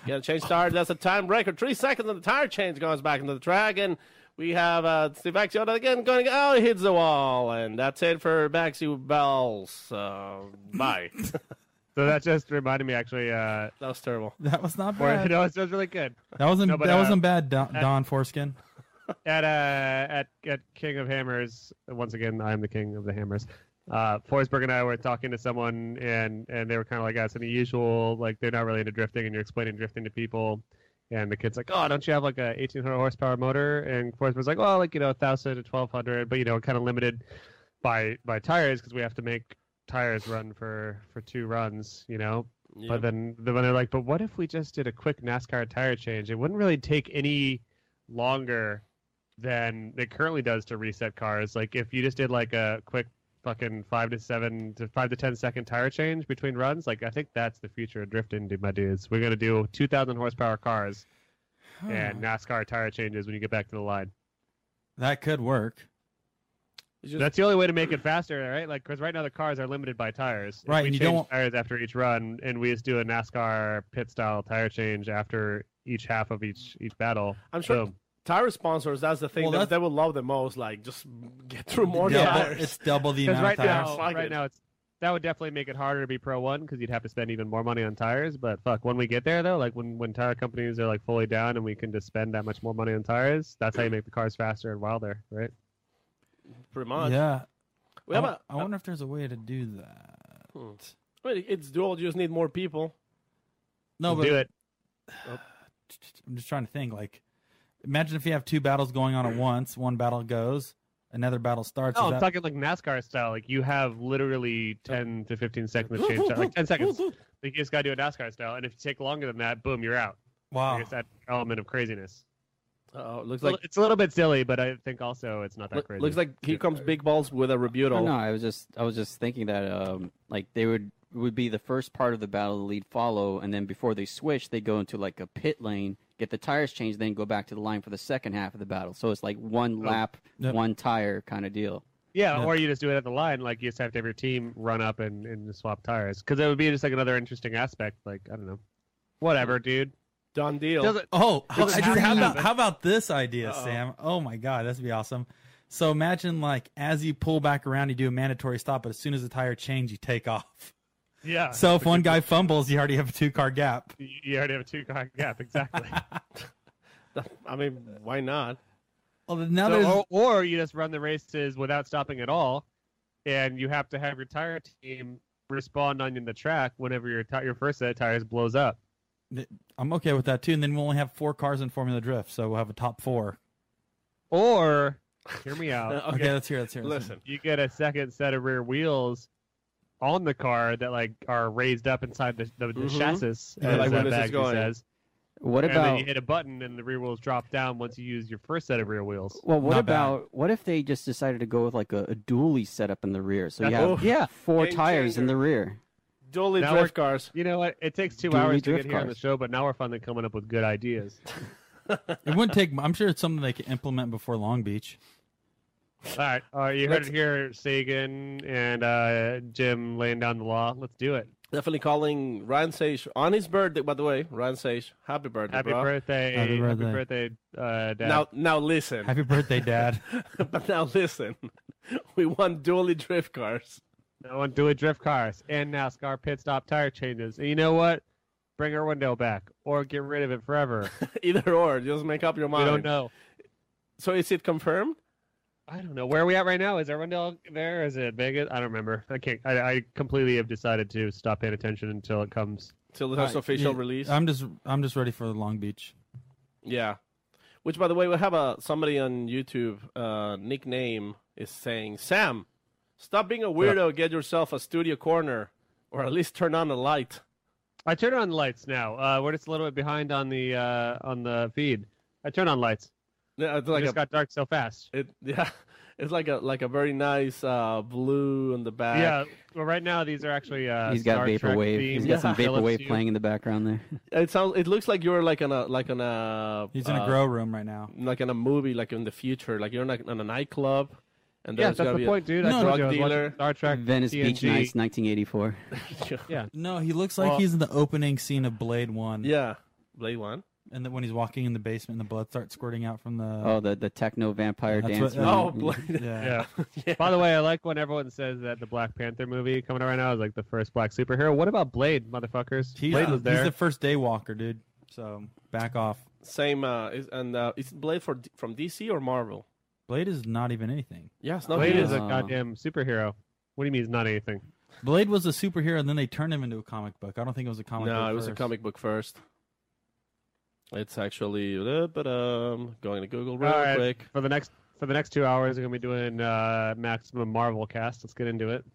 [SPEAKER 4] to change tires. That's a time record. 3 seconds, and the tire change goes back into the track. And we have Steve Biagioni again going. Oh, he hits the wall, and that's it for Bagsy Bells. Bye.
[SPEAKER 5] So that just reminded me, actually.
[SPEAKER 4] That was terrible.
[SPEAKER 3] That was not
[SPEAKER 5] Or,
[SPEAKER 3] bad.
[SPEAKER 5] no, it was really good.
[SPEAKER 3] That wasn't
[SPEAKER 5] No, but,
[SPEAKER 3] that wasn't bad, Don Foreskin.
[SPEAKER 5] At King of Hammers, once again, I'm the king of the hammers. Forsberg and I were talking to someone, and they were kind of like, it's the usual, like, they're not really into drifting, and you're explaining drifting to people. And the kid's like, oh, don't you have like a 1,800 horsepower motor? And Forsberg's like, well, 1,000 to 1,200, but kind of limited by tires because we have to make tires run for 2 runs,
[SPEAKER 4] Yep.
[SPEAKER 5] But then when they're like, but what if we just did a quick NASCAR tire change? It wouldn't really take any longer than it currently does to reset cars. Like if you just did like a quick fucking 5 to 10 second tire change between runs, like I think that's the future of drifting, my dudes. We're gonna do 2,000 horsepower cars and NASCAR tire changes when you get back to the line.
[SPEAKER 3] That could work.
[SPEAKER 5] That's the only way to make it faster, right? Like, because right now the cars are limited by tires.
[SPEAKER 3] Right,
[SPEAKER 5] If we
[SPEAKER 3] and you
[SPEAKER 5] change
[SPEAKER 3] don't-
[SPEAKER 5] tires after each run, and we just do a NASCAR pit style tire change after each half of each battle.
[SPEAKER 4] I'm sure
[SPEAKER 5] boom.
[SPEAKER 4] tire sponsors, that's the thing
[SPEAKER 3] Well,
[SPEAKER 4] that
[SPEAKER 3] that's-
[SPEAKER 4] they would love the most. Like, just get through more
[SPEAKER 3] Double-
[SPEAKER 4] tires.
[SPEAKER 3] It's double the
[SPEAKER 5] Because
[SPEAKER 3] amount
[SPEAKER 5] right
[SPEAKER 3] of tires.
[SPEAKER 5] now,
[SPEAKER 4] Fuck
[SPEAKER 5] right
[SPEAKER 4] it.
[SPEAKER 5] now, that would definitely make it harder to be Pro 1 because you'd have to spend even more money on tires. But fuck, when we get there though, like when tire companies are like fully down and we can just spend that much more money on tires, that's how you make the cars faster and wilder, right?
[SPEAKER 4] Pretty much.
[SPEAKER 3] Yeah.
[SPEAKER 4] We have
[SPEAKER 3] I wonder if there's a way to do that.
[SPEAKER 4] I mean, it's dual. You just need more people.
[SPEAKER 3] No, but
[SPEAKER 5] Do it.
[SPEAKER 3] I'm just trying to think. Like, imagine if you have 2 battles going on at once. One battle goes, another battle starts.
[SPEAKER 5] No,
[SPEAKER 3] Is
[SPEAKER 5] I'm
[SPEAKER 3] that-
[SPEAKER 5] talking like NASCAR style. Like you have literally 10 to 15 seconds to change, like 10 seconds. Like you just gotta do a NASCAR style, and if you take longer than that, boom, you're out.
[SPEAKER 3] Wow.
[SPEAKER 5] It's that element of craziness.
[SPEAKER 4] It looks
[SPEAKER 5] Well,
[SPEAKER 4] like
[SPEAKER 5] it's a little bit silly, but I think also it's not that crazy.
[SPEAKER 4] looks like here comes Big Balls with a rebuttal.
[SPEAKER 7] No, I was just thinking that like they would be the first part of the battle, the lead follow, and then before they switch, they go into like a pit lane, get the tires changed, then go back to the line for the second half of the battle. So it's like one lap,
[SPEAKER 3] Yep.
[SPEAKER 7] one tire kind of deal.
[SPEAKER 5] Yeah,
[SPEAKER 3] Yeah.
[SPEAKER 5] or you just do it at the line. Like you just have to have your team run up and swap tires, because it would be just like another interesting aspect. Like I don't know, whatever, dude.
[SPEAKER 4] Done deal.
[SPEAKER 5] Doesn't-
[SPEAKER 3] Oh,
[SPEAKER 5] Doesn't have to happen.
[SPEAKER 3] how about this idea, Sam? Oh my God, that'd be awesome. So imagine like as you pull back around, you do a mandatory stop, but as soon as the tire change, you take off.
[SPEAKER 5] Yeah.
[SPEAKER 3] So if one guy fumbles, you already have a 2-car gap.
[SPEAKER 5] You already have a 2-car gap, exactly.
[SPEAKER 4] I mean, why not?
[SPEAKER 3] Well, now
[SPEAKER 5] So,
[SPEAKER 3] there's
[SPEAKER 5] or you just run the races without stopping at all, and you have to have your tire team respond on the track whenever your first set of tires blows up.
[SPEAKER 3] I'm okay with that too. And then we'll only have 4 cars in Formula Drift, so we'll have a top 4.
[SPEAKER 5] Or, hear me out,
[SPEAKER 3] Okay, let's hear.
[SPEAKER 4] Listen,
[SPEAKER 5] you get a second set of rear wheels on the car that like are raised up inside the chassis,
[SPEAKER 3] Yeah,
[SPEAKER 5] as
[SPEAKER 3] like
[SPEAKER 4] when
[SPEAKER 5] that
[SPEAKER 4] this is
[SPEAKER 5] Baggsy
[SPEAKER 4] going.
[SPEAKER 5] says.
[SPEAKER 7] What
[SPEAKER 5] And then
[SPEAKER 7] about
[SPEAKER 5] you hit a button and the rear wheels drop down once you use your first set of rear wheels.
[SPEAKER 7] well? What
[SPEAKER 3] Not bad.
[SPEAKER 7] about what if they just decided to go with like a dually setup in the rear? So you
[SPEAKER 5] That's-
[SPEAKER 7] have 4
[SPEAKER 4] Game
[SPEAKER 7] tires in
[SPEAKER 4] changer.
[SPEAKER 7] the rear.
[SPEAKER 4] dually
[SPEAKER 5] Now
[SPEAKER 4] drift cars.
[SPEAKER 5] You know what? It takes 2
[SPEAKER 7] Dually
[SPEAKER 5] hours to
[SPEAKER 7] drift
[SPEAKER 5] get here on the
[SPEAKER 7] cars.
[SPEAKER 5] show, but now we're finally coming up with good ideas.
[SPEAKER 3] It wouldn't take. I'm sure it's something they can implement before Long Beach.
[SPEAKER 5] All right, you heard it here, Sagan and Jim laying down the law. Let's do it.
[SPEAKER 4] Definitely calling Ryan Sage on his birthday. By the way, Ryan Sage, happy birthday,
[SPEAKER 5] Happy
[SPEAKER 4] bro.
[SPEAKER 5] birthday,
[SPEAKER 3] Happy
[SPEAKER 5] happy
[SPEAKER 3] birthday.
[SPEAKER 5] birthday, Dad.
[SPEAKER 4] Now listen.
[SPEAKER 3] Happy birthday, Dad.
[SPEAKER 4] But now listen. We want dually drift cars.
[SPEAKER 5] No one do it drift cars and NASCAR pit stop tire changes. And you know what? Bring our window back or get rid of it forever.
[SPEAKER 4] Either or, just make up your
[SPEAKER 5] We
[SPEAKER 4] mind.
[SPEAKER 5] don't know.
[SPEAKER 4] So is it confirmed?
[SPEAKER 5] I don't know. Where are we at right now? Is Arundel there? Is it Vegas? I don't remember. I can't. I completely have decided to stop paying attention until it comes.
[SPEAKER 4] Till it has official release?
[SPEAKER 3] I'm just ready for Long Beach.
[SPEAKER 4] Yeah. Which, by the way, we have somebody on YouTube, nickname is saying, Sam, stop being a weirdo, get yourself a studio corner, or at least turn on the light.
[SPEAKER 5] I turned on the lights now. We're just a little bit behind on the feed. I turned on lights.
[SPEAKER 4] Yeah, it's
[SPEAKER 5] It
[SPEAKER 4] like
[SPEAKER 5] just got dark so fast.
[SPEAKER 4] It's like a very nice blue in the back.
[SPEAKER 5] Yeah, well, right now these are actually
[SPEAKER 7] He's got
[SPEAKER 5] Star Trek
[SPEAKER 7] vaporwave.
[SPEAKER 5] themed.
[SPEAKER 7] He's got some
[SPEAKER 5] Philips
[SPEAKER 7] vaporwave
[SPEAKER 5] Hue.
[SPEAKER 7] playing in the background there.
[SPEAKER 4] It looks like you're like on a
[SPEAKER 3] He's in a grow room right now.
[SPEAKER 4] like in a movie, like in the future, like you're in a nightclub, and
[SPEAKER 5] Yeah,
[SPEAKER 4] there's
[SPEAKER 5] that's
[SPEAKER 4] gonna
[SPEAKER 5] the
[SPEAKER 4] be
[SPEAKER 5] point, dude.
[SPEAKER 3] No,
[SPEAKER 5] I told you I was
[SPEAKER 4] drug
[SPEAKER 5] watching
[SPEAKER 4] dealer.
[SPEAKER 5] Star Trek,
[SPEAKER 7] Venice Beach
[SPEAKER 5] TNG.
[SPEAKER 7] Nights, 1984.
[SPEAKER 5] Yeah,
[SPEAKER 3] No, he looks like
[SPEAKER 5] Well-
[SPEAKER 3] he's in the opening scene of Blade 1.
[SPEAKER 4] Yeah, Blade 1.
[SPEAKER 3] And then when he's walking in the basement and the blood starts squirting out from the...
[SPEAKER 7] Oh, the techno vampire
[SPEAKER 3] That's
[SPEAKER 7] dance.
[SPEAKER 3] what-
[SPEAKER 7] room.
[SPEAKER 4] Oh, Blade.
[SPEAKER 3] yeah.
[SPEAKER 5] yeah. By the way, I like when everyone says that the Black Panther movie coming out right now is like the first black superhero. What about Blade, motherfuckers?
[SPEAKER 3] He's,
[SPEAKER 5] Blade was there.
[SPEAKER 3] he's the first day walker, dude. So back off.
[SPEAKER 4] Same. Is Blade from DC or Marvel?
[SPEAKER 3] Blade is not even anything.
[SPEAKER 4] Yeah, it's not
[SPEAKER 5] Blade
[SPEAKER 4] Blade
[SPEAKER 5] is a goddamn superhero. What do you mean it's not anything?
[SPEAKER 3] Blade was a superhero, and then they turned him into a comic book. I don't think it was a comic book
[SPEAKER 4] No, it was a
[SPEAKER 3] first.
[SPEAKER 4] comic book first. It's actually, going to Google real
[SPEAKER 5] All right,
[SPEAKER 4] quick.
[SPEAKER 5] for the next 2 hours, we're gonna be doing maximum Marvel cast. Let's get into it.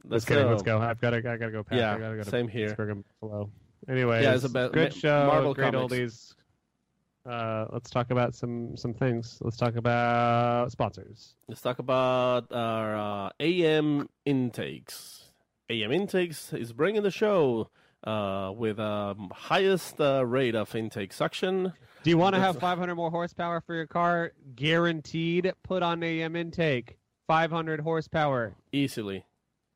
[SPEAKER 5] Let's go. I've got to go. Pat.
[SPEAKER 4] Yeah,
[SPEAKER 5] I gotta go to
[SPEAKER 4] same here.
[SPEAKER 5] Pittsburgh and Buffalo. Anyway,
[SPEAKER 4] Yeah, it's about
[SPEAKER 5] good show.
[SPEAKER 4] Marvel
[SPEAKER 5] great
[SPEAKER 4] comics.
[SPEAKER 5] oldies. Let's talk about some things. Let's talk about sponsors.
[SPEAKER 4] Let's talk about our AM intakes. AM intakes is bringing the show with highest rate of intake suction.
[SPEAKER 5] Do you want to have 500 more horsepower for your car? Guaranteed. Put on AM intake. 500 horsepower.
[SPEAKER 4] Easily.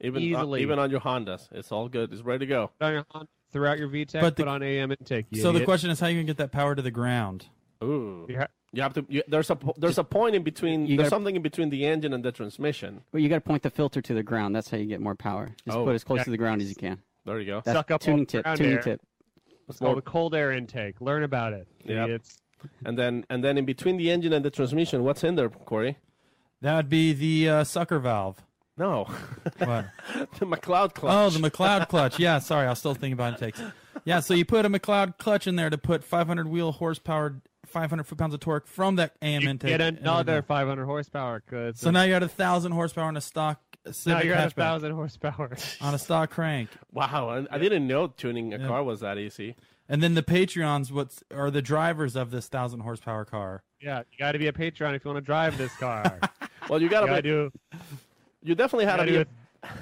[SPEAKER 4] Even
[SPEAKER 5] Easily.
[SPEAKER 4] on your Hondas. It's all good. It's ready to go.
[SPEAKER 5] Put on your Honda, throughout your VTEC.
[SPEAKER 3] But
[SPEAKER 5] Put on AM intake. You
[SPEAKER 3] So the
[SPEAKER 5] idiot.
[SPEAKER 3] question is, how are you going to get that power to the ground?
[SPEAKER 4] Ooh.
[SPEAKER 5] You ha-
[SPEAKER 4] You have to. There's a point in between.
[SPEAKER 7] You
[SPEAKER 4] There's
[SPEAKER 7] gotta-
[SPEAKER 4] something in between the engine and the transmission.
[SPEAKER 7] Well, you got to point the filter to the ground. That's how you get more power. Just
[SPEAKER 4] Oh,
[SPEAKER 7] put it as close
[SPEAKER 5] yeah.
[SPEAKER 7] to the ground as you can.
[SPEAKER 4] There you go.
[SPEAKER 7] That's
[SPEAKER 5] Suck up all
[SPEAKER 7] tuning
[SPEAKER 5] the
[SPEAKER 7] tip.
[SPEAKER 5] ground
[SPEAKER 7] Tuning
[SPEAKER 5] air.
[SPEAKER 7] tip.
[SPEAKER 5] It's called a cold air intake. Learn about it.
[SPEAKER 4] Yep.
[SPEAKER 5] Idiots.
[SPEAKER 4] And then in between the engine and the transmission, what's in there, Corey?
[SPEAKER 3] That would be the sucker valve.
[SPEAKER 4] No,
[SPEAKER 3] What?
[SPEAKER 4] the McLeod clutch.
[SPEAKER 3] Oh, the McLeod clutch. Yeah, sorry, I was still thinking about intakes. Yeah, so you put a McLeod clutch in there to put 500 wheel horsepower, 500 foot-pounds of torque from that AM
[SPEAKER 5] You
[SPEAKER 3] intake.
[SPEAKER 5] get another 500 horsepower. Cause
[SPEAKER 3] So now you're at 1,000 horsepower on a stock
[SPEAKER 5] now
[SPEAKER 3] Civic
[SPEAKER 5] you're at
[SPEAKER 3] hatchback
[SPEAKER 5] 1,000 horsepower.
[SPEAKER 3] on a stock crank.
[SPEAKER 4] Wow, I didn't know tuning a car was that easy.
[SPEAKER 3] And then the Patreons are the drivers of this 1,000 horsepower car.
[SPEAKER 5] Yeah, you got to be a Patreon if you want to drive this car.
[SPEAKER 4] Well, you
[SPEAKER 5] you
[SPEAKER 4] gotta
[SPEAKER 5] gotta
[SPEAKER 4] be,
[SPEAKER 5] do.
[SPEAKER 4] you definitely had to
[SPEAKER 5] gotta
[SPEAKER 4] be.
[SPEAKER 5] do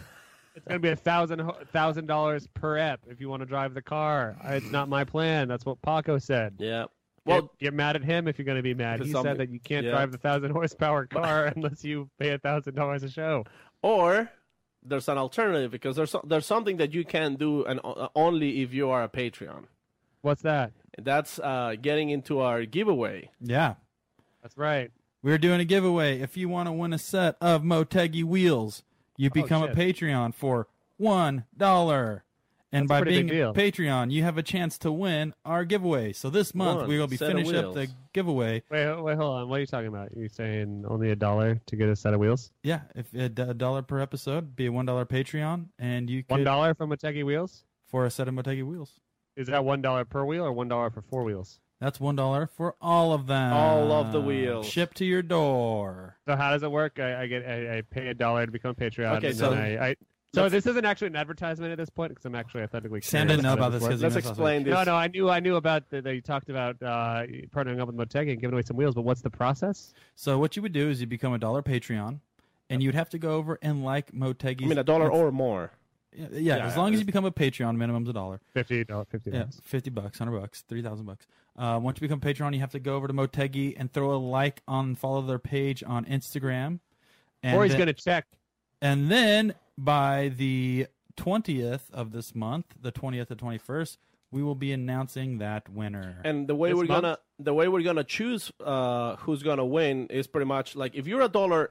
[SPEAKER 5] It's gonna be $1,000 per ep if you want to drive the car. It's not my plan. That's what Paco said.
[SPEAKER 4] Yeah.
[SPEAKER 5] Well,
[SPEAKER 4] Well,
[SPEAKER 5] get mad at him if you're gonna be mad.
[SPEAKER 4] Because
[SPEAKER 5] He
[SPEAKER 4] something-
[SPEAKER 5] said that you can't
[SPEAKER 4] yeah.
[SPEAKER 5] drive the 1,000 horsepower car unless you pay $1,000 a show.
[SPEAKER 4] or there's an alternative because there's something that you can do and only if you are a Patreon.
[SPEAKER 5] What's that?
[SPEAKER 4] That's getting into our giveaway.
[SPEAKER 3] Yeah.
[SPEAKER 5] That's right.
[SPEAKER 3] We're doing a giveaway. If you want to win a set of Motegi wheels, you become a
[SPEAKER 5] shit.
[SPEAKER 3] Patreon for $1. And
[SPEAKER 5] That's a
[SPEAKER 3] by
[SPEAKER 5] pretty
[SPEAKER 3] being
[SPEAKER 5] big deal.
[SPEAKER 3] Patreon, you have a chance to win our giveaway. So this month,
[SPEAKER 4] One
[SPEAKER 3] we will be
[SPEAKER 4] set of
[SPEAKER 3] finishing up the
[SPEAKER 4] wheels.
[SPEAKER 3] giveaway.
[SPEAKER 5] Wait, hold on. What are you talking about? You're saying only $1 to get a set of wheels?
[SPEAKER 3] Yeah, if $1 per episode, be a $1 Patreon, and you could
[SPEAKER 5] $1 from Motegi Wheels?
[SPEAKER 3] for a set of Motegi wheels.
[SPEAKER 5] Is that $1 per wheel or $1 for 4 wheels?
[SPEAKER 3] That's $1 for all of them.
[SPEAKER 4] All of the wheels.
[SPEAKER 3] Shipped to your door.
[SPEAKER 5] So how does it work? I pay $1 to become a Patreon.
[SPEAKER 4] Okay,
[SPEAKER 5] and
[SPEAKER 4] so-
[SPEAKER 5] then so this isn't actually an advertisement at this point because I'm actually authentically
[SPEAKER 3] Sam
[SPEAKER 5] curious
[SPEAKER 3] didn't know
[SPEAKER 5] how
[SPEAKER 3] about this
[SPEAKER 5] works.
[SPEAKER 3] because
[SPEAKER 4] Let's explain this.
[SPEAKER 5] No, I knew about that you talked about partnering up with Motegi and giving away some wheels, but what's the process?
[SPEAKER 3] So what you would do is you become a $1 Patreon, and you'd have to go over and like Motegi's.
[SPEAKER 4] I mean, $1 or more.
[SPEAKER 3] Yeah,
[SPEAKER 4] Yeah,
[SPEAKER 3] as long as you become a Patreon, minimum's $1.
[SPEAKER 5] $50.
[SPEAKER 3] Yeah, $50, $100, $3,000. Once you become a Patreon, you have to go over to Motegi and throw a like on, follow their page on Instagram. And
[SPEAKER 5] Or he's
[SPEAKER 3] then,
[SPEAKER 5] going to check.
[SPEAKER 3] And then by the 20th of this month, the 20th to 21st, we will be announcing that winner.
[SPEAKER 4] And the way
[SPEAKER 5] This
[SPEAKER 4] we're gonna choose who's gonna win is pretty much like if you're a $1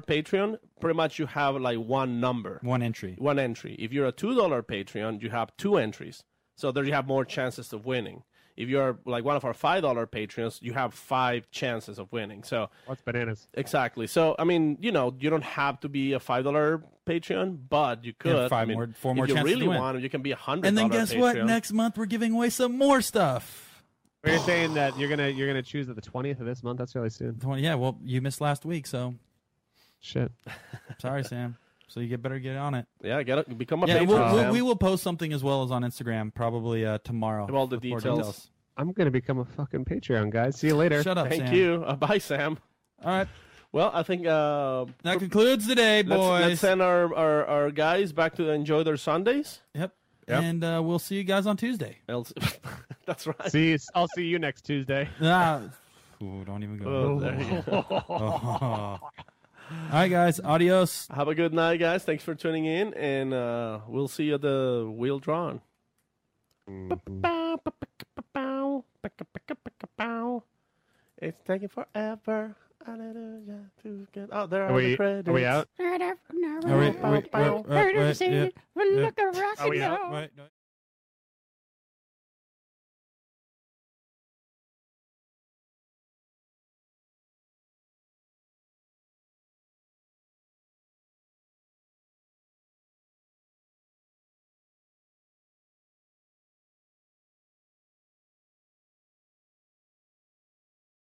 [SPEAKER 4] Patreon, pretty much you have like one number,
[SPEAKER 3] One entry.
[SPEAKER 4] one entry. If you're a $2 Patreon, you have 2 entries. So there you have more chances of winning. if you're like one of our $5 Patreons, you have 5 chances of winning. So
[SPEAKER 5] What's bananas?
[SPEAKER 4] exactly. So I mean, you don't have to be a $5 Patreon, but you could.
[SPEAKER 3] Yeah, 4 more
[SPEAKER 4] if you
[SPEAKER 3] chances
[SPEAKER 4] really
[SPEAKER 3] to win.
[SPEAKER 4] want, you can be $100.
[SPEAKER 3] And then guess what?
[SPEAKER 4] Patreon.
[SPEAKER 3] Next month we're giving away some more stuff.
[SPEAKER 5] You're saying that you're gonna choose at the 20th of this month. That's really soon.
[SPEAKER 3] Yeah, well, you missed last week, so
[SPEAKER 5] Shit.
[SPEAKER 3] sorry, Sam. So you better get on it.
[SPEAKER 4] Yeah, become a
[SPEAKER 3] Yeah,
[SPEAKER 4] patron. Sam.
[SPEAKER 3] we will post something as well as on Instagram probably tomorrow.
[SPEAKER 4] Have all the
[SPEAKER 3] with more
[SPEAKER 4] details.
[SPEAKER 5] I'm gonna become a fucking Patreon, guys. See you later.
[SPEAKER 3] Shut up,
[SPEAKER 4] Thank
[SPEAKER 3] Sam.
[SPEAKER 4] you. Bye, Sam.
[SPEAKER 3] All right,
[SPEAKER 4] Well, I think
[SPEAKER 3] that concludes today, boys.
[SPEAKER 4] let's send our guys back to enjoy their Sundays.
[SPEAKER 3] Yep.
[SPEAKER 5] Yep.
[SPEAKER 3] And we'll see you guys on Tuesday.
[SPEAKER 4] That's right.
[SPEAKER 5] I'll see you next Tuesday.
[SPEAKER 3] Ooh, don't even go.
[SPEAKER 4] Oh, there you go.
[SPEAKER 3] All right, guys. Adios.
[SPEAKER 4] Have a good night, guys. Thanks for tuning in, and we'll see you at the wheel drawn. It's taking forever. Oh, there are the credits.
[SPEAKER 5] Are we out?
[SPEAKER 3] Are we out?
[SPEAKER 5] Are we out?
[SPEAKER 3] Wait.